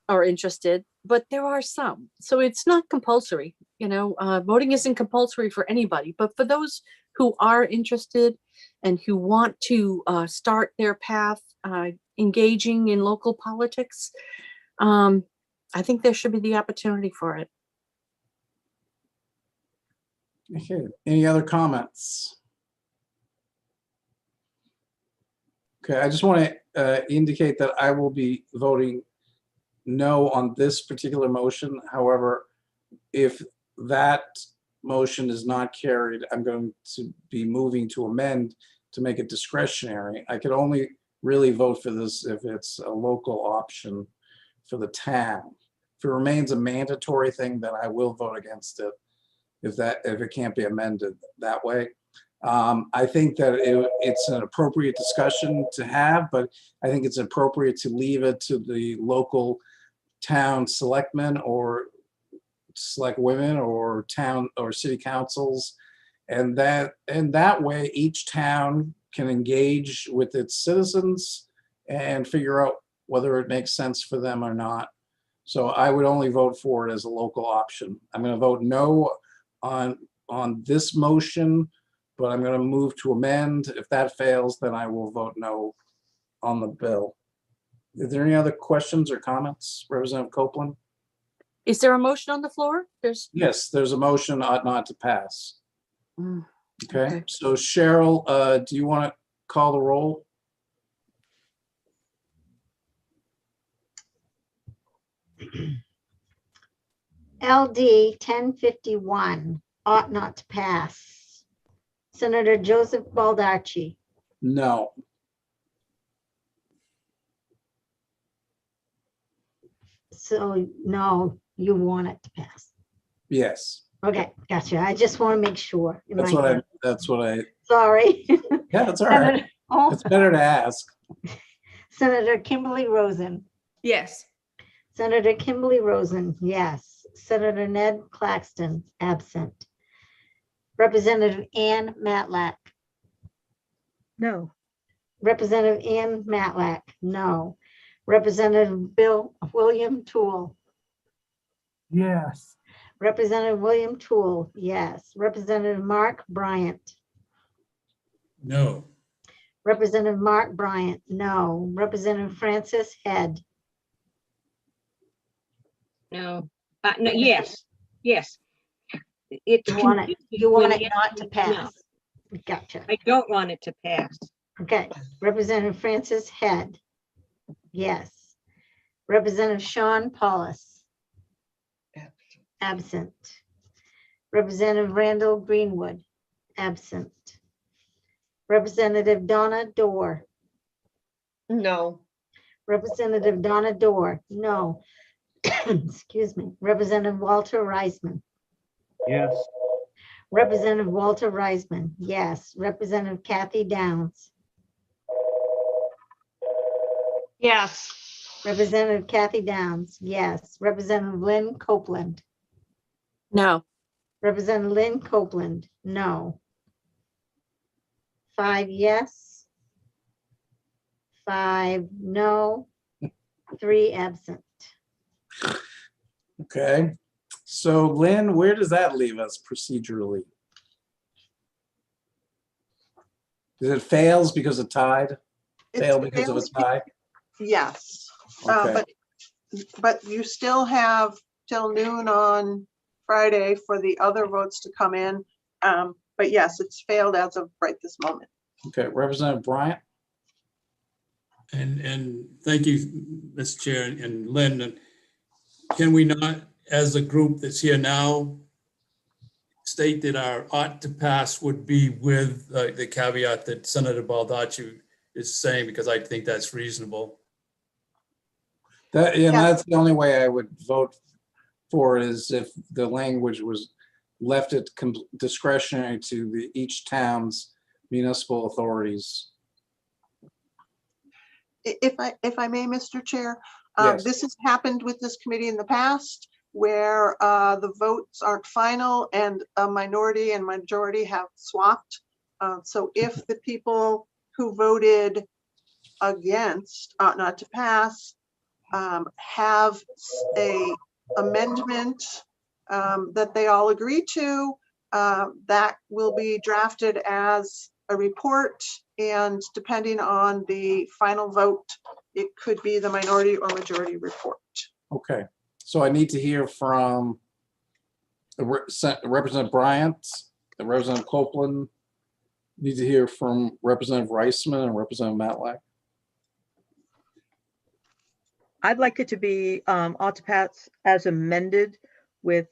interested, but there are some. So it's not compulsory. Voting isn't compulsory for anybody, but for those who are interested and who want to start their path engaging in local politics, I think there should be the opportunity for it. Okay, any other comments? Okay, I just want to indicate that I will be voting no on this particular motion. However, if that motion is not carried, I'm going to be moving to amend to make it discretionary. I could only really vote for this if it's a local option for the town. If it remains a mandatory thing, then I will vote against it if it can't be amended that way. I think that it's an appropriate discussion to have, but I think it's appropriate to leave it to the local town selectmen or select women or town or city councils. And that way each town can engage with its citizens and figure out whether it makes sense for them or not. So I would only vote for it as a local option. I'm going to vote no on this motion, but I'm going to move to amend. If that fails, then I will vote no on the bill. Is there any other questions or comments, Representative Copeland? Is there a motion on the floor? Yes, there's a motion ought not to pass. Mm, okay, so Cheryl, do you want to call the roll? LD 1051 ought not to pass. Senator Joseph Baldacci. No. So no, you want it to pass. Yes. Okay, gotcha. I just want to make sure. That's what I. Sorry. Yeah, that's all right. It's better to ask. Senator Kimberly Rosen. Yes. Senator Kimberly Rosen, yes. Senator Ned Claxton, absent. Representative Ann Matlack. No. Representative Ann Matlack, no. Representative William Toole. Yes. Representative William Toole, yes. Representative Mark Bryant. No. Representative Mark Bryant, no. Representative Francis Head. No, no, yes. Yes. It's You want it, you confusing want when it not to no, pass? Gotcha. I don't want it to pass. Okay, Representative Francis Head. Yes. Representative Sean Paulus. Absent. Representative Randall Greenwood. Absent. Representative Donna Dorr. No. Representative Donna Dorr, no. Excuse me. Representative Walter Reisman. Yes. Representative Walter Reisman, yes. Representative Kathy Downs. Yes. Representative Kathy Downs, yes. Representative Lynn Copeland. No. Representative Lynn Copeland, no. 5 yes. 5 no. 3 absent. Okay. So Lynn, where does that leave us procedurally? It fails because it tied? Fail because of a tie? Yes. Okay. But you still have till noon on Friday for the other votes to come in. But yes, it's failed as of right this moment. Okay, Representative Bryant? And thank you, Mr. Chair and Lynn. And can we not, as a group that's here now, state that our ought to pass would be with the caveat that Senator Baldacci is saying, because I think that's reasonable. That's the only way I would vote for it, is if the language was left at discretionary to each town's municipal authorities. If I may, Mr. Chair, Yes. this has happened with this committee in the past where the votes aren't final and a minority and majority have swapped. So if the people who voted against ought not to pass have a amendment that they all agree to, that will be drafted as a report, and depending on the final vote, it could be the minority or majority report. Okay, so I need to hear from Representative Bryant, and Representative Copeland. Need to hear from Representative Reisman and Representative Matlack. I'd like it to be ought to pass as amended, with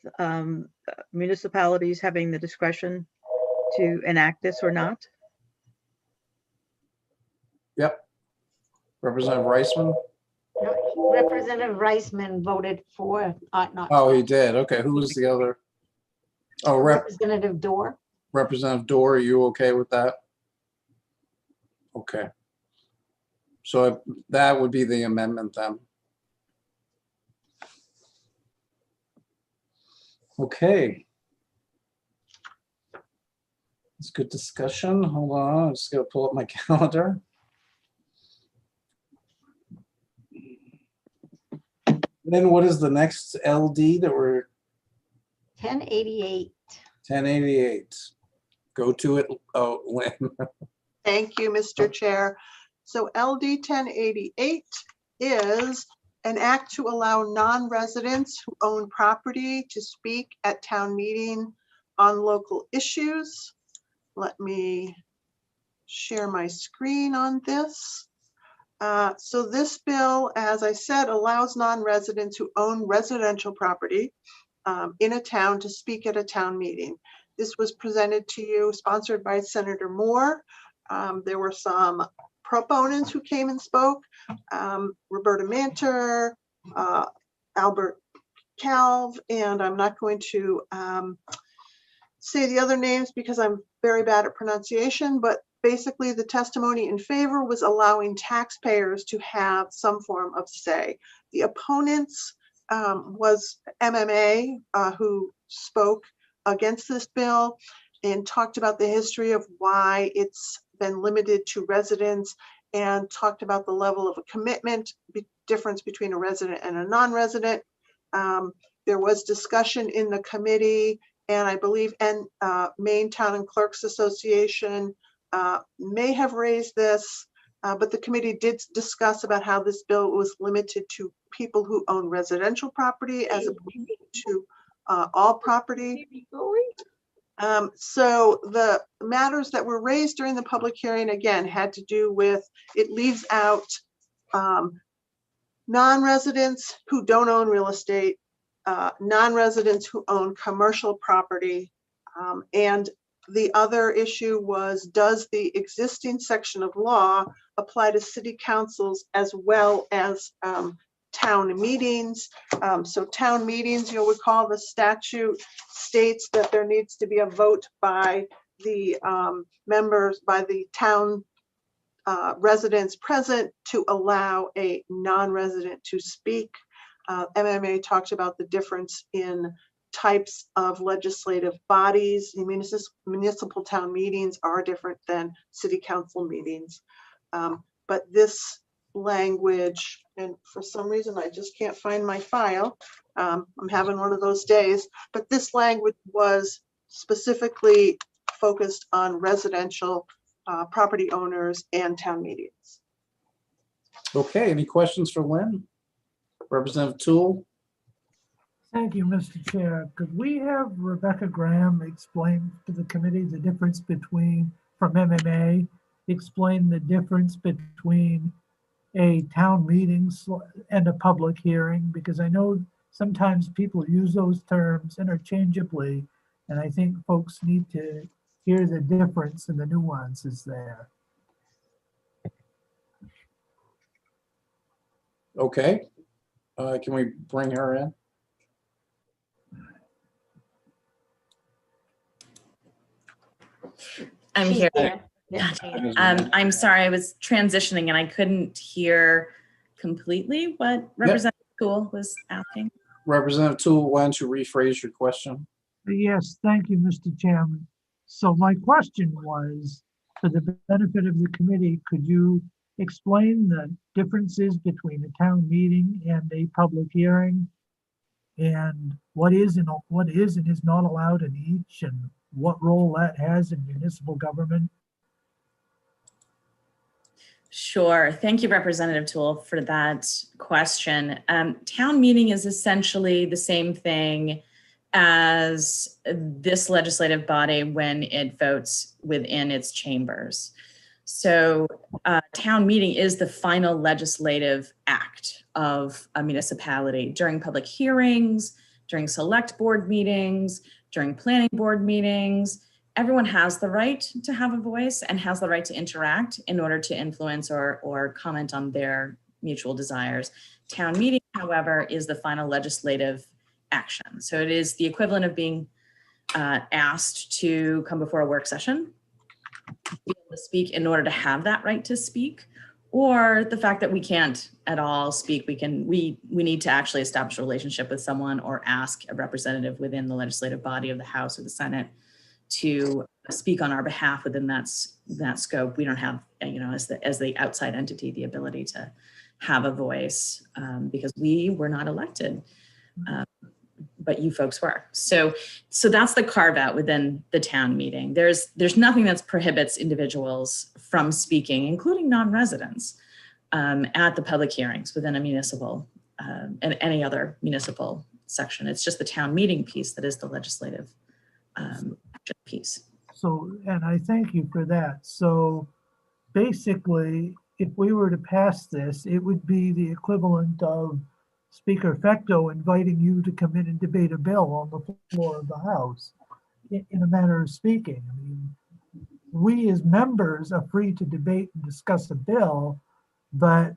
municipalities having the discretion to enact this or not. Yep. Representative Reisman? No, Representative Reisman voted for ought not. Oh, he did. Okay, who was the other? Oh, Representative Dorr. Representative Dorr, are you okay with that? Okay. So that would be the amendment then. Okay. It's good discussion. Hold on, I'm just gonna pull up my calendar. Then what is the next LD that we're? 1088. 1088. Go to it. Oh, Lynn. Thank you, Mr. Chair. So LD 1088 is an act to allow non-residents who own property to speak at town meeting on local issues. Let me share my screen on this. So this bill, as I said, allows non-residents who own residential property in a town to speak at a town meeting. This was presented to you, sponsored by Senator Moore. There were some proponents who came and spoke, Roberta Manter, Albert Calv, and I'm not going to say the other names because I'm very bad at pronunciation, but basically the testimony in favor was allowing taxpayers to have some form of say. The opponents was MMA, who spoke against this bill and talked about the history of why it's been limited to residents, and talked about the level of a commitment difference between a resident and a non-resident. There was discussion in the committee, and I believe Maine Town and Clerks Association may have raised this, but the committee did discuss about how this bill was limited to people who own residential property as opposed to all property. So the matters that were raised during the public hearing, again, had to do with, it leaves out non-residents who don't own real estate, non-residents who own commercial property. And the other issue was, does the existing section of law apply to city councils as well as town meetings? So town meetings, you'll recall the statute states that there needs to be a vote by the members, by the town residents present to allow a non-resident to speak. MMA talked about the difference in types of legislative bodies. Municipal town meetings are different than city council meetings. But this language, and for some reason I just can't find my file. I'm having one of those days, but this language was specifically focused on residential property owners and town meetings. Okay, any questions for Lynn? Representative Toole? Thank you, Mr. Chair. Could we have Rebecca Graham explain to the committee the difference between, from MMA, explain the difference between a town meeting and a public hearing? Because I know sometimes people use those terms interchangeably, and I think folks need to hear the difference and the nuances there. Okay, can we bring her in? I'm here. I'm sorry, I was transitioning and I couldn't hear completely what Representative Toole was asking. Representative Toole, why don't you rephrase your question? Yes, thank you, Mr. Chairman. So my question was, for the benefit of the committee, could you explain the differences between a town meeting and a public hearing? And what is and is not allowed in each, and what role that has in municipal government? Sure. Thank you, Representative Toole, for that question. Town meeting is essentially the same thing as this legislative body when it votes within its chambers. So town meeting is the final legislative act of a municipality. During public hearings, during select board meetings, during planning board meetings, everyone has the right to have a voice and has the right to interact in order to influence or comment on their mutual desires. Town meeting, however, is the final legislative action. So it is the equivalent of being asked to come before a work session, be able to speak in order to have that right to speak, or the fact that we can't at all speak. We need to actually establish a relationship with someone or ask a representative within the legislative body of the House or the Senate to speak on our behalf within that scope. We don't have, as the outside entity, the ability to have a voice because we were not elected, but you folks were. So that's the carve out within the town meeting. There's nothing that prohibits individuals from speaking, including non-residents, at the public hearings within a municipal and any other municipal section. It's just the town meeting piece that is the legislative piece. So, and I thank you for that. So basically, if we were to pass this, it would be the equivalent of Speaker Fecto inviting you to come in and debate a bill on the floor of the House, in a manner of speaking. I mean, we as members are free to debate and discuss a bill, but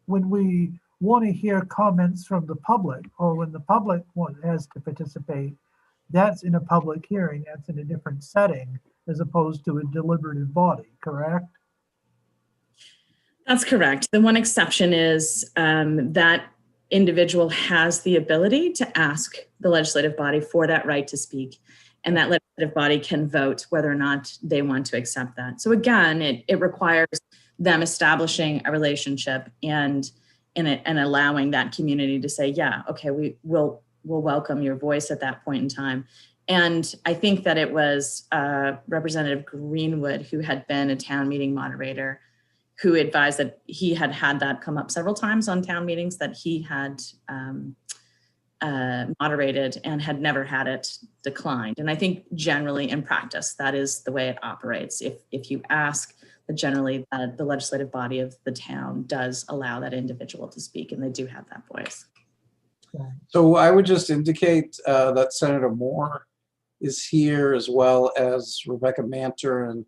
when we want to hear comments from the public, or when the public has to participate, that's in a public hearing, that's in a different setting, as opposed to a deliberative body, correct? That's correct. The one exception is that individual has the ability to ask the legislative body for that right to speak, and that legislative body can vote whether or not they want to accept that. So again, it requires them establishing a relationship and allowing that community to say, yeah, okay, we'll welcome your voice at that point in time. And I think that it was Representative Greenwood, who had been a town meeting moderator, who advised that he had that come up several times on town meetings, that he had moderated and had never had it declined. And I think generally in practice, that is the way it operates. If you ask, generally the legislative body of the town does allow that individual to speak, and they do have that voice. So I would just indicate that Senator Moore is here, as well as Rebecca Manter and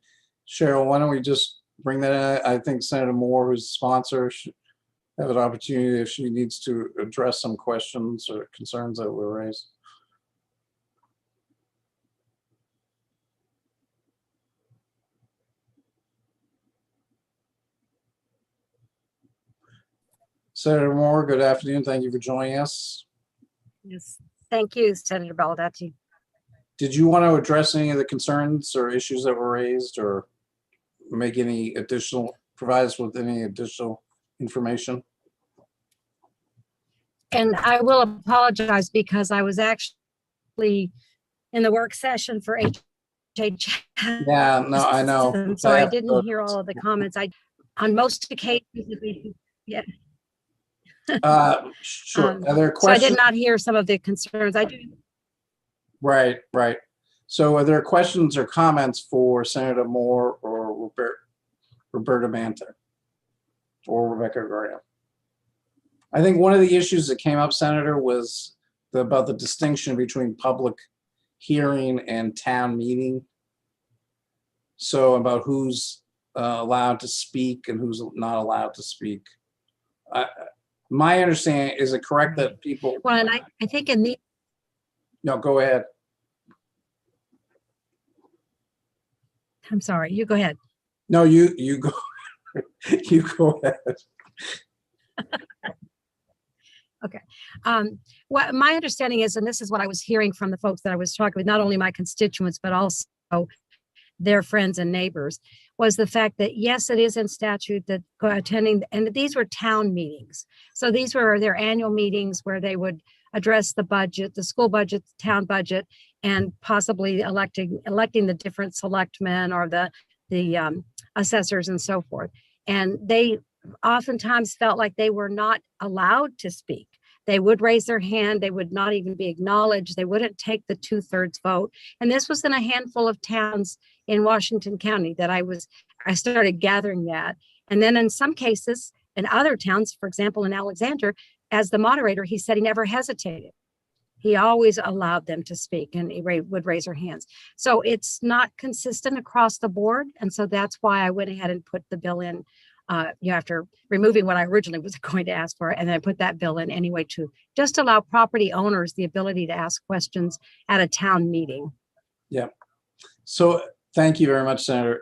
Cheryl. Why don't we just bring that in? I think Senator Moore, who's the sponsor, should have an opportunity if she needs to address some questions or concerns that were raised. Senator Moore, good afternoon. Thank you for joining us. Yes, thank you, Senator Baldacci. Did you want to address any of the concerns or issues that were raised, or make any additional, provide us with any additional information? And I will apologize because I was actually in the work session for HHS. Yeah, no, I know. So I didn't hear all of the comments. On most occasions, yeah. Sure. Are there questions? So I did not hear some of the concerns. I do. Right, right. So are there questions or comments for Senator Moore or Roberta Manta or Rebecca Graham? I think one of the issues that came up, Senator, was about the distinction between public hearing and town meeting. So about who's allowed to speak and who's not allowed to speak. My understanding, is it correct that people? Well, and I think in the. No, go ahead. I'm sorry, you go ahead. No, you go. You go ahead. Okay. What my understanding is, and this is what I was hearing from the folks that I was talking with, not only my constituents, but also their friends and neighbors, was the fact that, yes, it is in statute that attending, and these were town meetings. So these were their annual meetings where they would address the budget, the school budget, the town budget, and possibly electing the different selectmen or the assessors and so forth. And they oftentimes felt like they were not allowed to speak. They would raise their hand. They would not even be acknowledged. They wouldn't take the 2/3 vote. And this was in a handful of towns in Washington County that I started gathering that. And then in some cases, in other towns, for example, in Alexander, as the moderator, he said he never hesitated. He always allowed them to speak, and he would raise their hands. So it's not consistent across the board. And so that's why I went ahead and put the bill in, after removing what I originally was going to ask for, and then I put that bill in anyway to just allow property owners the ability to ask questions at a town meeting. Yeah. So thank you very much, Senator.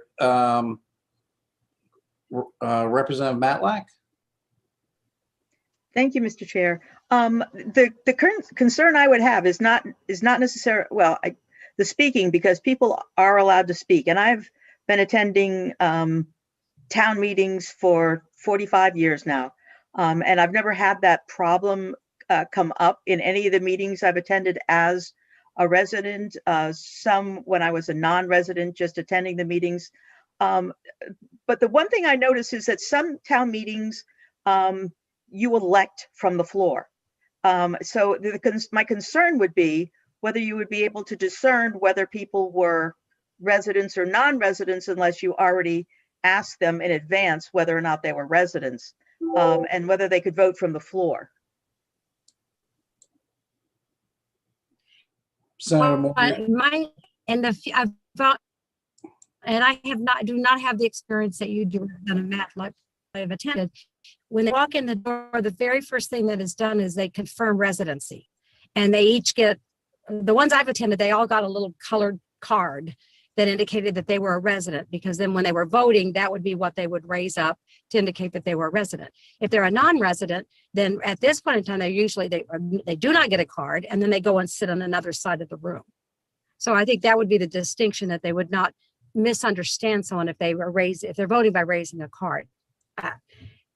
Representative Matlack. Thank you, Mr. Chair. The current concern I would have is not necessarily, well, the speaking, because people are allowed to speak, and I've been attending town meetings for 45 years now, and I've never had that problem come up in any of the meetings I've attended as a resident. Some when I was a non-resident, just attending the meetings. But the one thing I notice is that some town meetings you elect from the floor. So my concern would be whether you would be able to discern whether people were residents or non-residents unless you already asked them in advance whether or not they were residents, and whether they could vote from the floor. Senator Moore. And I do not have the experience that you do, Matt, like I've attended. When they walk in the door, the very first thing that is done is they confirm residency, and they each get, the ones I've attended, they all got a little colored card that indicated that they were a resident, because then when they were voting, that would be what they would raise up to indicate that they were a resident. If they're a non-resident, then at this point in time, they do not get a card, and then they go and sit on another side of the room. So I think that would be the distinction, that they would not misunderstand someone if they're voting by raising a card.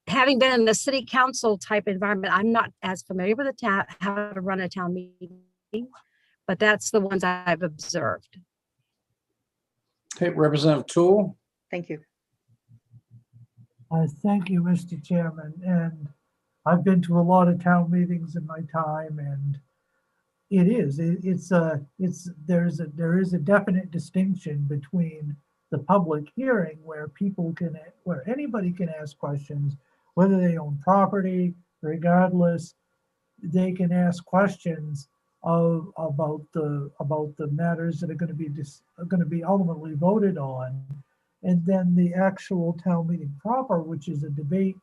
Having been in the city council type environment, I'm not as familiar with how to run a town meeting, but that's the ones I've observed. Okay, Representative Toole. Thank you. Thank you, Mr. Chairman. And I've been to a lot of town meetings in my time, and It is, there is a definite distinction between the public hearing where where anybody can ask questions, whether they own property, regardless, they can ask questions about the matters that are going to be ultimately voted on. And then the actual town meeting proper, which is a debate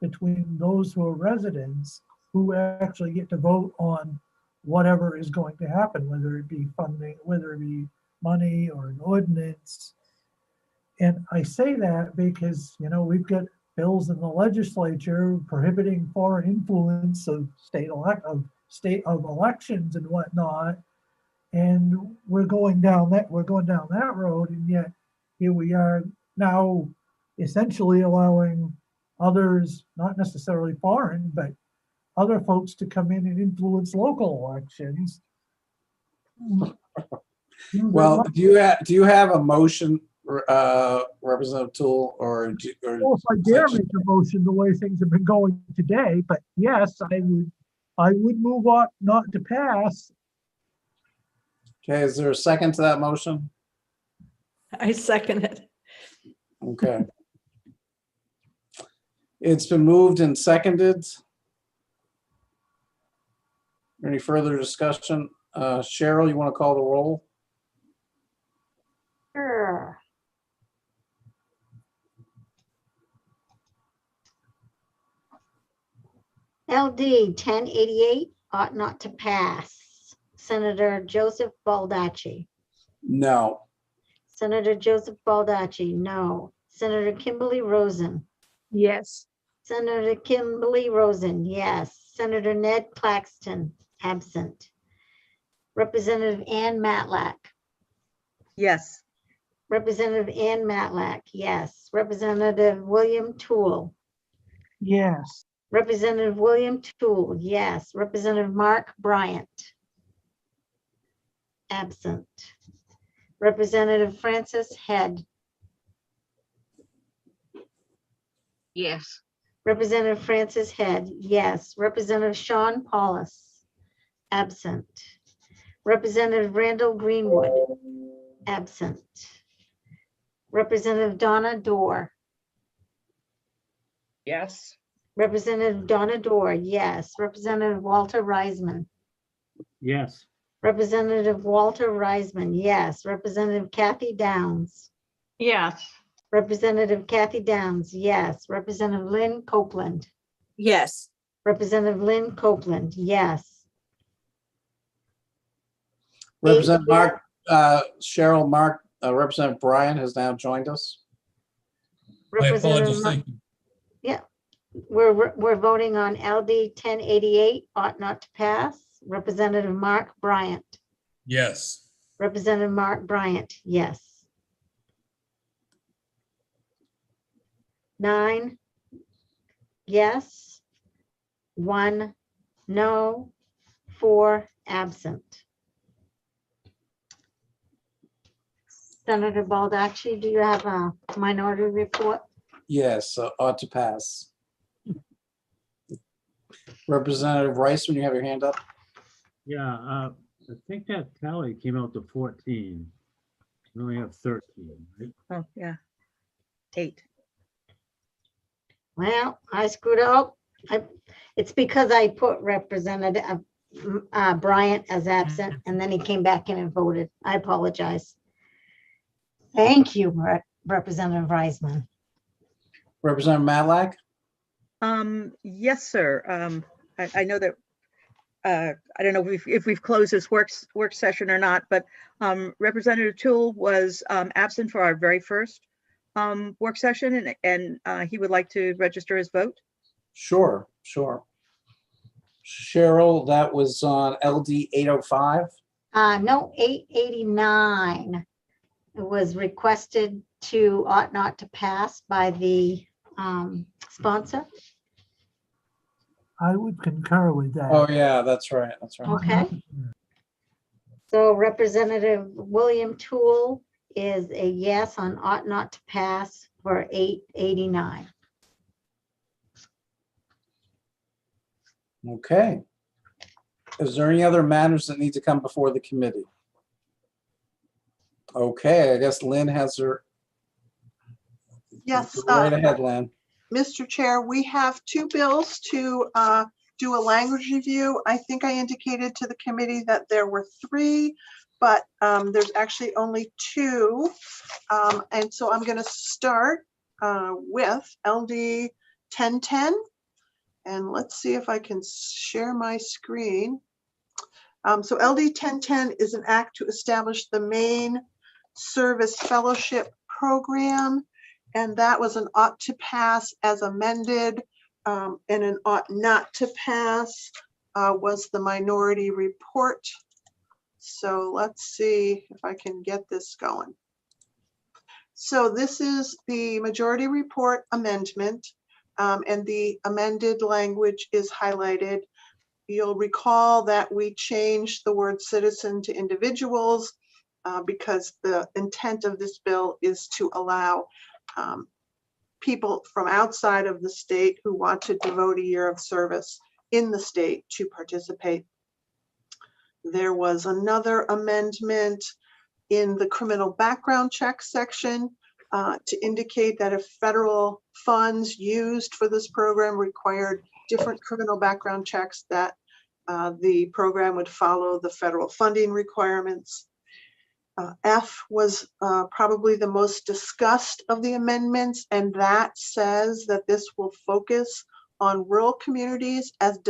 between those who are residents who actually get to vote on whatever is going to happen, whether it be funding, whether it be money or an ordinance. And I say that because, we've got bills in the legislature prohibiting foreign influence of state elections and whatnot. And we're going down that road, and yet here we are now essentially allowing others, not necessarily foreign, but other folks to come in and influence local elections. Well, do you have a motion, Representative Toole, or Well, if I dare make a motion the way things have been going today, but yes, I would move on not to pass. okay, is there a second to that motion? I second it. Okay. It's been moved and seconded. Any further discussion? Cheryl, you want to call the roll? Sure. LD 1088 ought not to pass. Senator Joseph Baldacci. No. Senator Joseph Baldacci, no. Senator Kimberly Rosen. Yes. Senator Kimberly Rosen, yes. Senator Ned Claxton, absent. Representative Ann Matlack. Yes. Representative Ann Matlack, yes. Representative William Toole. Yes. Representative William Toole, yes. Representative Mark Bryant. Absent. Representative Francis Head. Yes. Representative Francis Head, yes. Representative Sean Paulus, absent. Representative Randall Greenwood, absent. Representative Donna Dorr. Yes. Representative Donna Dorr, yes. Representative Walter Reisman. Yes. Representative Walter Reisman, yes. Representative Kathy Downs. Yes. Representative Kathy Downs, yes. Representative Lynn Copeland. Yes. Representative Lynn Copeland, yes. Representative Mark, Cheryl, Mark, Representative Bryan has now joined us. I apologize, thank you. Yeah, we're voting on LD 1088 ought not to pass. Representative Mark Bryant. Yes. Representative Mark Bryant, yes. 9 yes, 1 no, 4 absent. Senator Baldacci, do you have a minority report? Yes, ought to pass. Representative Rice, when you have your hand up. Yeah, I think that tally came out to 14. We only have 13, right? Oh, yeah. 8. Well, I screwed up. It's because I put Representative Bryant as absent, and then he came back in and voted. I apologize. Thank you, Representative Reisman. Representative Matlack. Yes, sir. I know that I don't know if we've closed this work session or not, but Representative Toole was absent for our very first work session, and he would like to register his vote. Sure. Cheryl, that was on LD 805. No, 889. It was requested to ought not to pass by the sponsor. I would concur with that. Oh, yeah, that's right. Okay. So Representative William Toole is a yes on ought not to pass for 889. Okay. Is there any other matters that need to come before the committee? Okay, I guess Lynn has her. Yes, Go right ahead, Lynn. Mr. Chair, we have two bills to do a language review. I think I indicated to the committee that there were three, but there's actually only two. And so I'm going to start with LD 1010. And let's see if I can share my screen. So LD 1010 is an act to establish the main service fellowship program. And that was an ought to pass as amended, and an ought not to pass was the minority report. So let's see if I can get this going. So this is the majority report amendment, and the amended language is highlighted. You'll recall that we changed the word citizen to individuals because the intent of this bill is to allow people from outside of the state who want to devote a year of service in the state to participate. There was another amendment in the criminal background check section to indicate that if federal funds used for this program required different criminal background checks, that the program would follow the federal funding requirements. F was probably the most discussed of the amendments, and that says that this will focus on rural communities as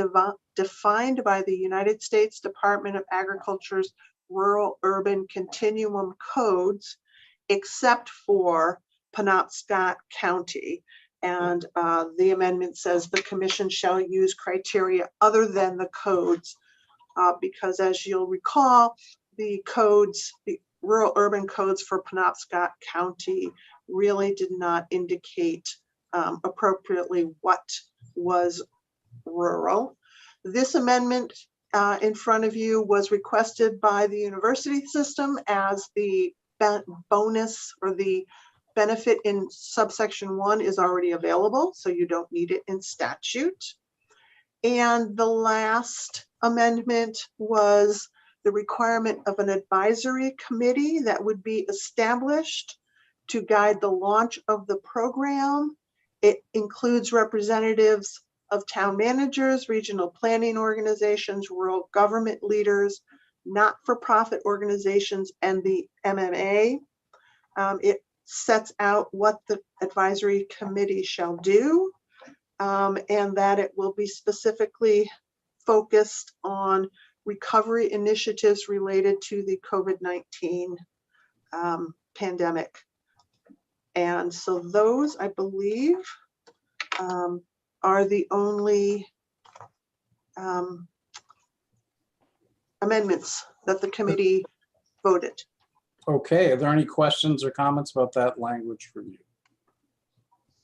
defined by the United States Department of Agriculture's rural-urban continuum codes, except for Penobscot County. And the amendment says the commission shall use criteria other than the codes, because as you'll recall, the codes, the rural urban codes for Penobscot County really did not indicate appropriately what was rural. This amendment in front of you was requested by the university system as the bonus or the benefit in subsection 1 is already available, so you don't need it in statute. And the last amendment was the requirement of an advisory committee that would be established to guide the launch of the program. It includes representatives of town managers, regional planning organizations, rural government leaders, not-for-profit organizations, and the MMA. It sets out what the advisory committee shall do, and that it will be specifically focused on recovery initiatives related to the COVID-19 pandemic. And so those, I believe, are the only amendments that the committee voted. Okay, are there any questions or comments about that language review?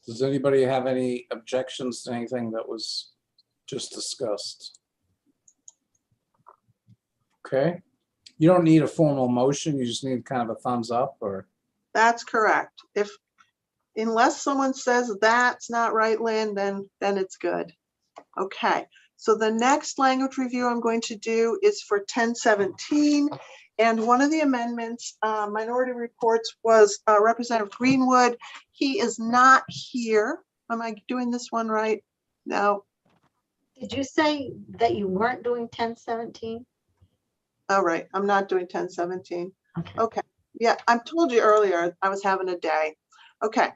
Does anybody have any objections to anything that was just discussed? Okay, you don't need a formal motion, you just need kind of a thumbs up or? That's correct. Unless someone says that's not right, Lynn, then it's good. Okay, so the next language review I'm going to do is for 1017. And one of the amendments, minority reports, was Representative Greenwood. He is not here. Am I doing this one right? No. Did you say that you weren't doing 1017? All right, I'm not doing 1017. Okay. Yeah, I told you earlier I was having a day. Okay.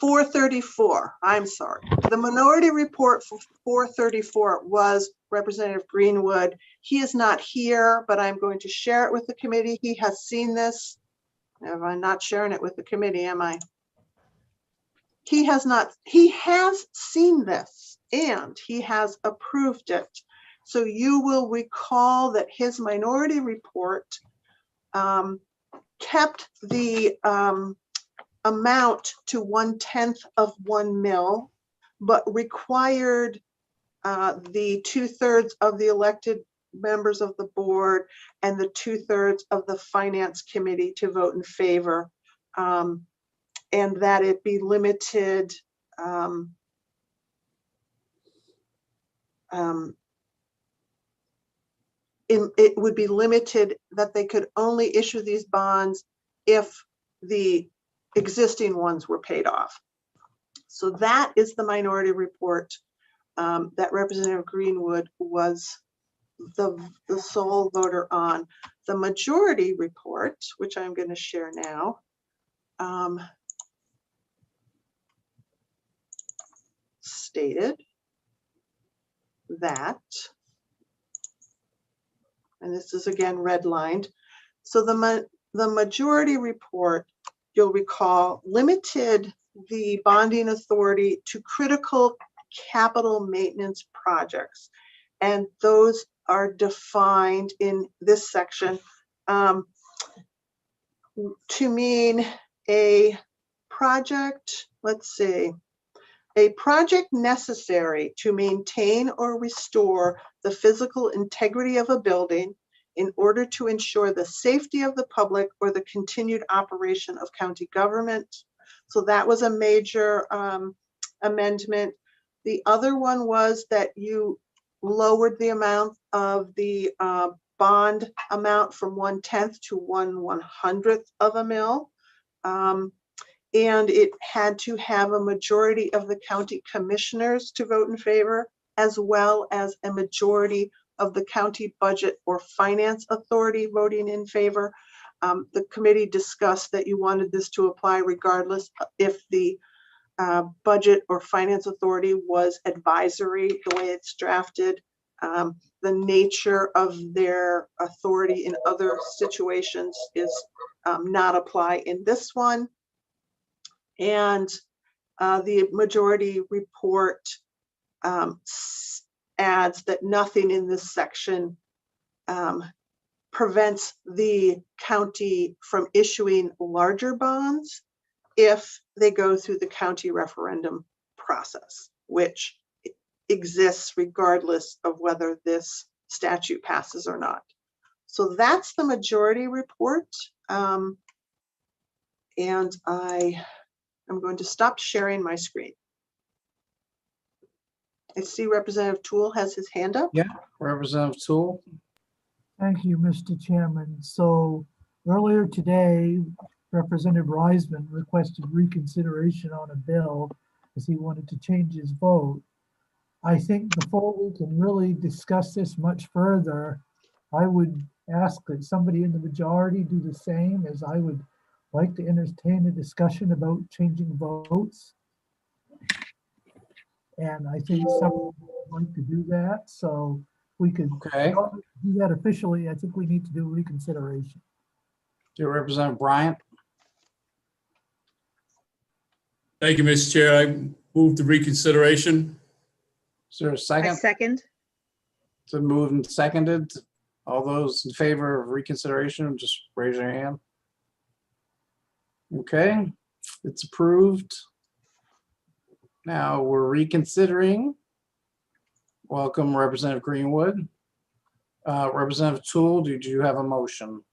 434, I'm sorry. The minority report for 434 was Representative Greenwood. He is not here, but I'm going to share it with the committee. He has seen this. Am I not sharing it with the committee, am I? He has not, he has seen this and he has approved it. So you will recall that his minority report kept the amount to 1/10 of 1 mil, but required the 2/3 of the elected members of the board and the 2/3 of the finance committee to vote in favor, and that it be limited it would be limited, that they could only issue these bonds if the existing ones were paid off. So that is the minority report that Representative Greenwood was the sole voter on. The majority report, which I'm going to share now, stated that, and this is again redlined. So the majority report, you'll recall, limited the bonding authority to critical capital maintenance projects. And those are defined in this section to mean a project, let's see, a project necessary to maintain or restore the physical integrity of a building in order to ensure the safety of the public or the continued operation of county government. So that was a major amendment. The other one was that you lowered the amount of the bond amount from 1/10 to 1/100th of a mil. And it had to have a majority of the county commissioners to vote in favor, as well as a majority of the county budget or finance authority voting in favor. The committee discussed that you wanted this to apply regardless if the budget or finance authority was advisory, the way it's drafted. The nature of their authority in other situations is not apply in this one. And the majority report adds that nothing in this section prevents the county from issuing larger bonds if they go through the county referendum process, which exists regardless of whether this statute passes or not. So that's the majority report. And I'm going to stop sharing my screen. I see Representative Toole has his hand up. Yeah, Representative Toole. Thank you, Mr. Chairman. So earlier today, Representative Reisman requested reconsideration on a bill as he wanted to change his vote. I think before we can really discuss this much further, I would ask that somebody in the majority do the same, as I would like to entertain a discussion about changing votes. And I think someone would like to do that. So we could do that officially. I think we need to do reconsideration. Do Representative Bryant? Thank you, Mr. Chair. I move the reconsideration. Is there a second? I second. So moved and seconded. All those in favor of reconsideration, just raise your hand. Okay, it's approved. Now we're reconsidering. Welcome, Representative Greenwood. Representative Toole, did you have a motion?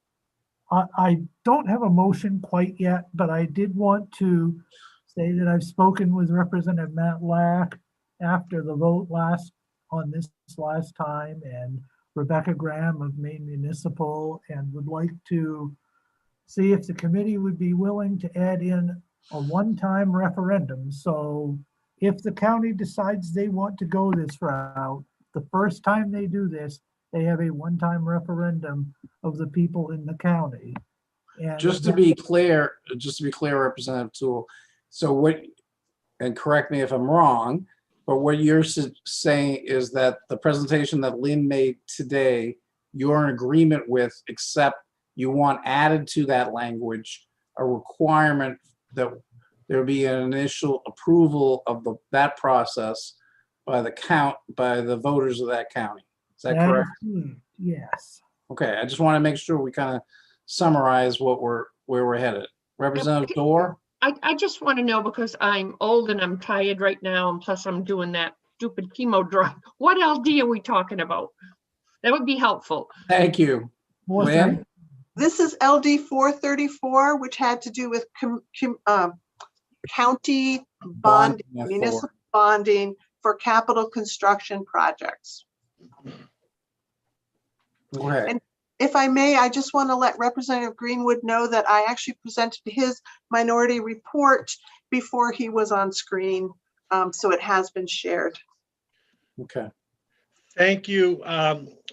I don't have a motion quite yet, but I did want to say that I've spoken with Representative Matlack after the vote on this last time, and Rebecca Graham of Maine Municipal, and would like to see if the committee would be willing to add in a one-time referendum. So if the county decides they want to go this route, the first time they do this, they have a one-time referendum of the people in the county. And Just to be clear, Representative Toole, so what, and correct me if I'm wrong, but what you're saying is that the presentation that Lynn made today, you're in agreement with, except you want added to that language a requirement that there be an initial approval of that process by the voters of that county. Is that correct? Yes. Okay, I just want to make sure we kind of summarize where we're headed. Representative Dorr? I just want to know, because I'm old and I'm tired right now, and plus I'm doing that stupid chemo drug. What LD are we talking about? That would be helpful. Thank you. Lynn? This is LD 434, which had to do with county bonding, municipal bonding for capital construction projects. Okay. And if I may, I just want to let Representative Greenwood know that I actually presented his minority report before he was on screen. So it has been shared. Okay. Thank you,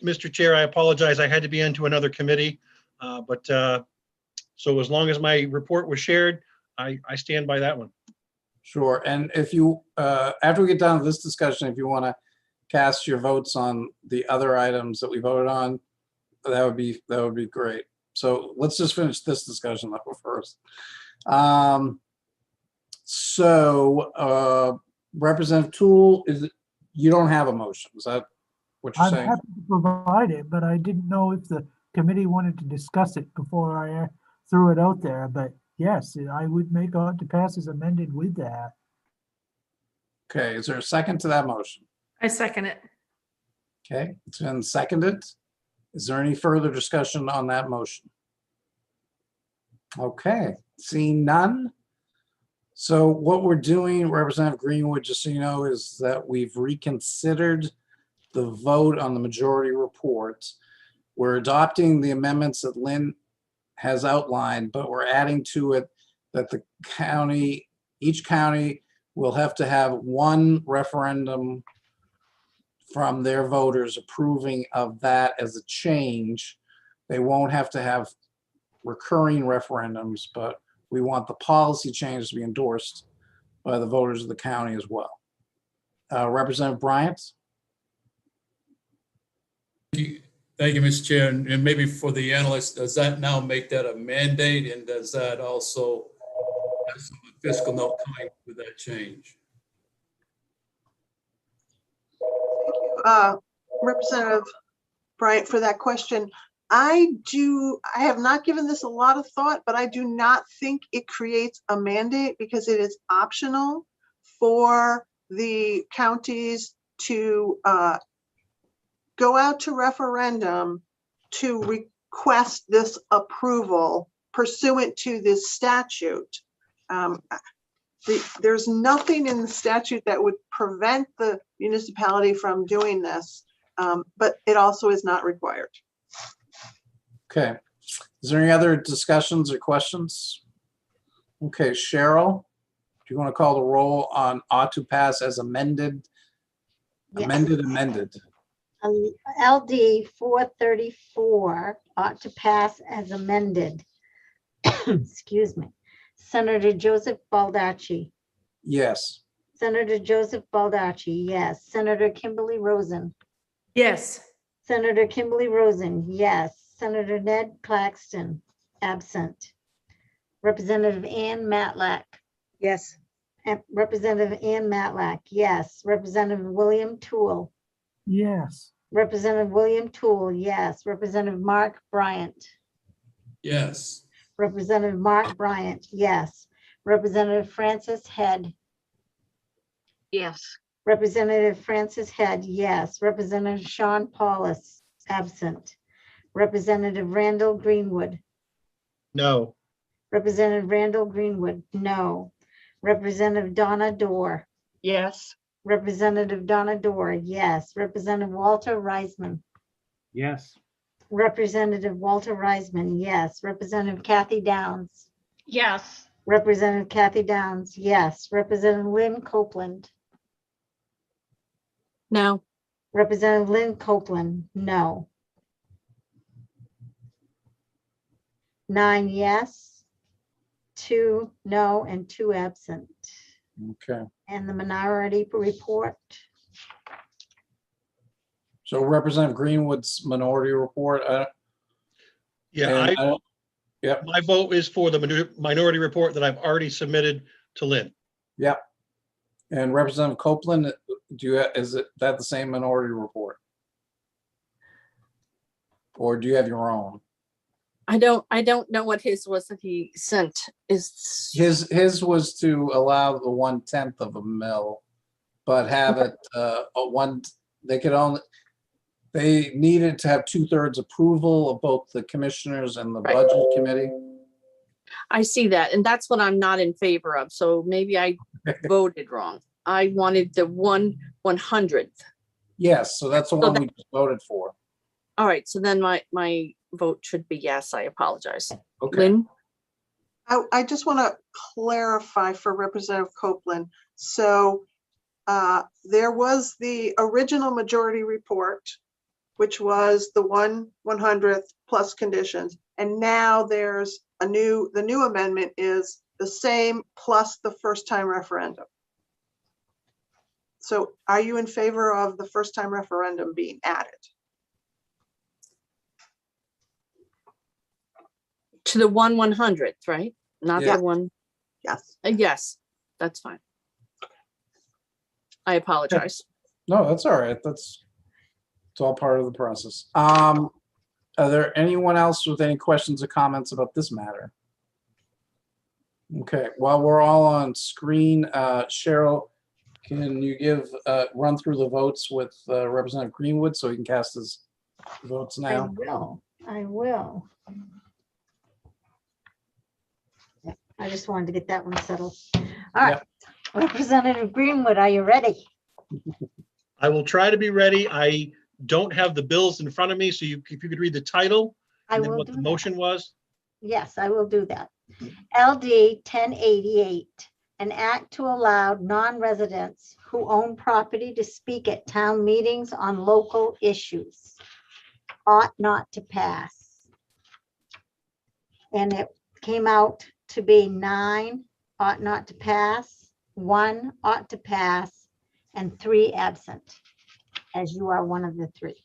Mr. Chair. I apologize. I had to be into another committee. So as long as my report was shared, I stand by that one. Sure. And if you, after we get done with this discussion, if you want to cast your votes on the other items that we voted on, that would be great. So let's just finish this discussion though first. Representative Toole, you don't have a motion. Is that what you're I'm saying? happy to provide it, but I didn't know if the committee wanted to discuss it before I threw it out there. But yes, I would make ought to pass as amended with that. Okay, is there a second to that motion? I second it. Okay, it's been seconded. Is there any further discussion on that motion? Okay, seeing none. So what we're doing, Representative Greenwood, just so you know, is that we've reconsidered the vote on the majority report. We're adopting the amendments that Lynn has outlined, but we're adding to it that the county, each county will have to have one referendum from their voters approving of that as a change. They won't have to have recurring referendums, but we want the policy change to be endorsed by the voters of the county as well. Representative Bryant? Thank you, Mr. Chair. And maybe for the analyst, does that now make that a mandate? And does that also have some fiscal note coming with that change? Representative Bryant, for that question. I have not given this a lot of thought, but I do not think it creates a mandate because it is optional for the counties to go out to referendum to request this approval pursuant to this statute. There's nothing in the statute that would prevent the municipality from doing this, but it also is not required. Okay. Is there any other discussions or questions? Okay, Cheryl, do you want to call the roll on ought to pass as amended? Yes. Amended. LD 434 ought to pass as amended. Excuse me. Senator Joseph Baldacci. Yes. Senator Joseph Baldacci, yes. Senator Kimberly Rosen. Yes. Senator Kimberly Rosen, yes. Senator Ned Claxton, absent. Representative Ann Matlack. Yes. Representative Ann Matlack, yes. Representative William Toole. Yes. Representative William Toole, yes. Representative Mark Bryant. Yes. Representative Mark Bryant, yes. Representative Francis Head. Yes. Representative Francis Head, yes. Representative Sean Paulus, absent. Representative Randall Greenwood. No. Representative Randall Greenwood, no. Representative Donna Dorr. Yes. Representative Donna Dorr, yes. Representative Walter Reisman. Yes. Representative Walter Reisman, yes. Representative Kathy Downs. Yes. Representative Kathy Downs, yes. Representative Lynn Copeland. No. Representative Lynn Copeland, no. 9 yes, 2 no, and 2 absent. Okay. And the minority report. So Representative Greenwood's minority report. Yeah, Yep. my vote is for the minority report that I've already submitted to Lynn. Yep. And Representative Copeland, is that the same minority report? Or do you have your own? I don't know what his was that he sent. Is His was to allow the 1/10 of a mil, but have it they needed to have 2/3 approval of both the commissioners and the budget committee. I see that, and that's what I'm not in favor of. So maybe I voted wrong. I wanted the 1/100th. Yes, so that's the one we just voted for. All right, so then my vote should be yes. I apologize. Okay. Lynn? I just want to clarify for Representative Copeland. So there was the original majority report, which was the 1/100th plus conditions. And now there's the new amendment is the same plus the first time referendum. So are you in favor of the first time referendum being added? To the 1/100th, right? Not Yeah. the one. Yes. Yes, that's fine. I apologize. No, that's all right. It's all part of the process. Are there anyone else with any questions or comments about this matter? Okay, while we're all on screen, Cheryl, can you give run through the votes with Representative Greenwood so he can cast his votes now? I will. Yeah, I just wanted to get that one settled. All right, Representative Greenwood, are you ready? I will try to be ready. I don't have the bills in front of me, so if you could read the title and then what the motion was. Yes, I will do that. LD 1088, an act to allow non-residents who own property to speak at town meetings on local issues. Ought not to pass. And it came out to be 9 ought not to pass, 1 ought to pass, and 3 absent, as you are one of the 3.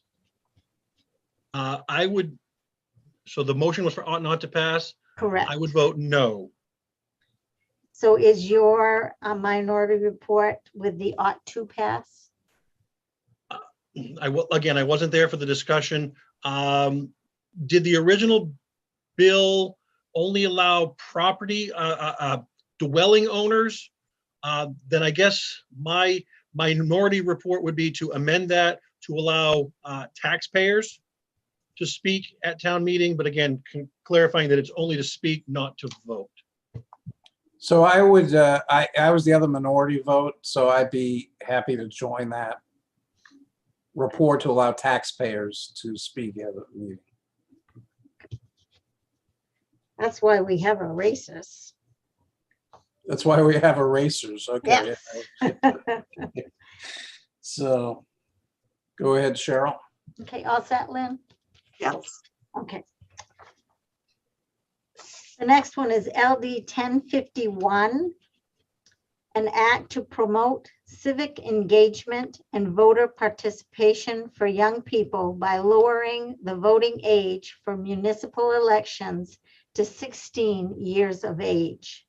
So the motion was for ought not to pass. Correct. I would vote no. So is your minority report with the ought to pass? Again, I wasn't there for the discussion. Did the original bill only allow property, dwelling owners? Then I guess my minority report would be to amend that to allow taxpayers to speak at town meeting, but again, clarifying that it's only to speak, not to vote. So I would, I was the other minority vote, so I'd be happy to join that report to allow taxpayers to speak at the meeting. That's why we have erasers. That's why we have erasers, okay. Yes. So, go ahead, Cheryl. Okay, all set, Lynn? Yes. Okay. The next one is LD 1051, an act to promote civic engagement and voter participation for young people by lowering the voting age for municipal elections to 16 years of age.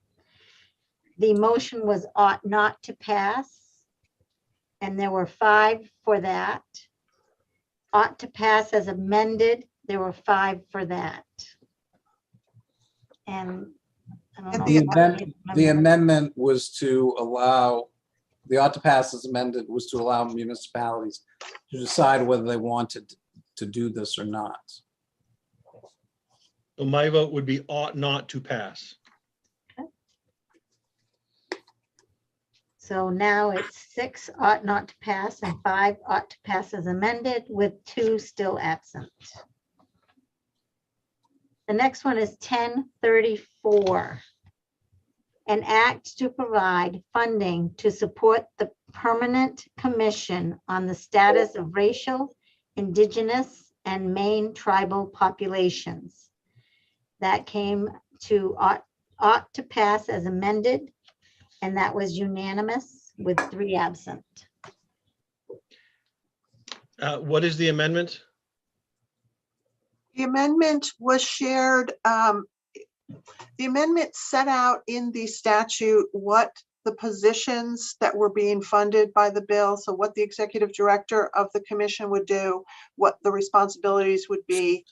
The motion was ought not to pass, and there were 5 for that. Ought to pass as amended, there were 5 for that. And I don't know. The amendment was to allow, the ought to pass as amended was to allow municipalities to decide whether they wanted to do this or not. So my vote would be ought not to pass. So now it's 6 ought not to pass and 5 ought to pass as amended with 2 still absent. The next one is 1034. An act to provide funding to support the Permanent Commission on the Status of Racial, Indigenous, and Maine Tribal Populations. That came to ought to pass as amended, and that was unanimous with 3 absent. What is the amendment? The amendment was shared. The amendment set out in the statute what the positions that were being funded by the bill. So what the executive director of the commission would do, what the responsibilities would be.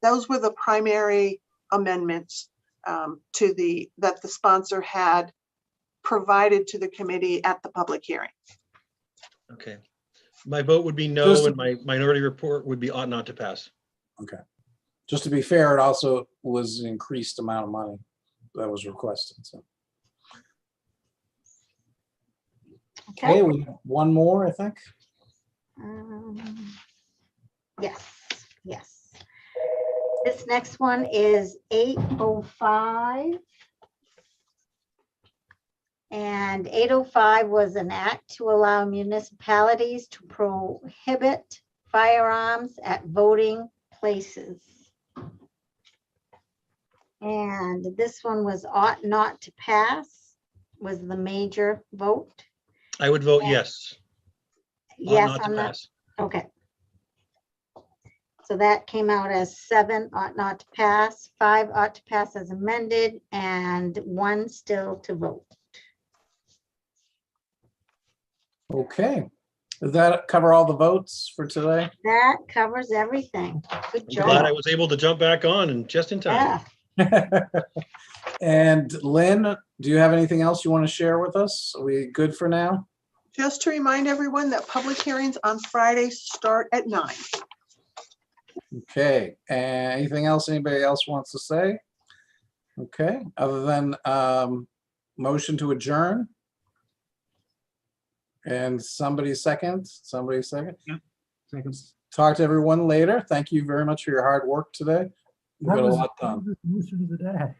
Those were the primary amendments that the sponsor had provided to the committee at the public hearing. Okay. My vote would be no, and my minority report would be ought not to pass. Okay. Just to be fair, it also was an increased amount of money that was requested, so. Okay, we have one more, I think. Yes. next one is 805. And 805 was an act to allow municipalities to prohibit firearms at voting places. And this one was ought not to pass, was the major vote. I would vote yes. Ought Yes, not to on that. pass. Okay. So that came out as 7 ought not to pass, 5 ought to pass as amended, and 1 still to vote. Okay. Does that cover all the votes for today? That covers everything. Good I'm glad I job. was able to jump back on and just in time. Yeah. And Lynn, do you have anything else you want to share with us? Are we good for now? Just to remind everyone that public hearings on Friday start at 9. Okay, and anything else anybody else wants to say? Okay, other than motion to adjourn? And somebody second? Second. Talk to everyone later. Thank you very much for your hard work today. We That got a was lot done. the solution of the day.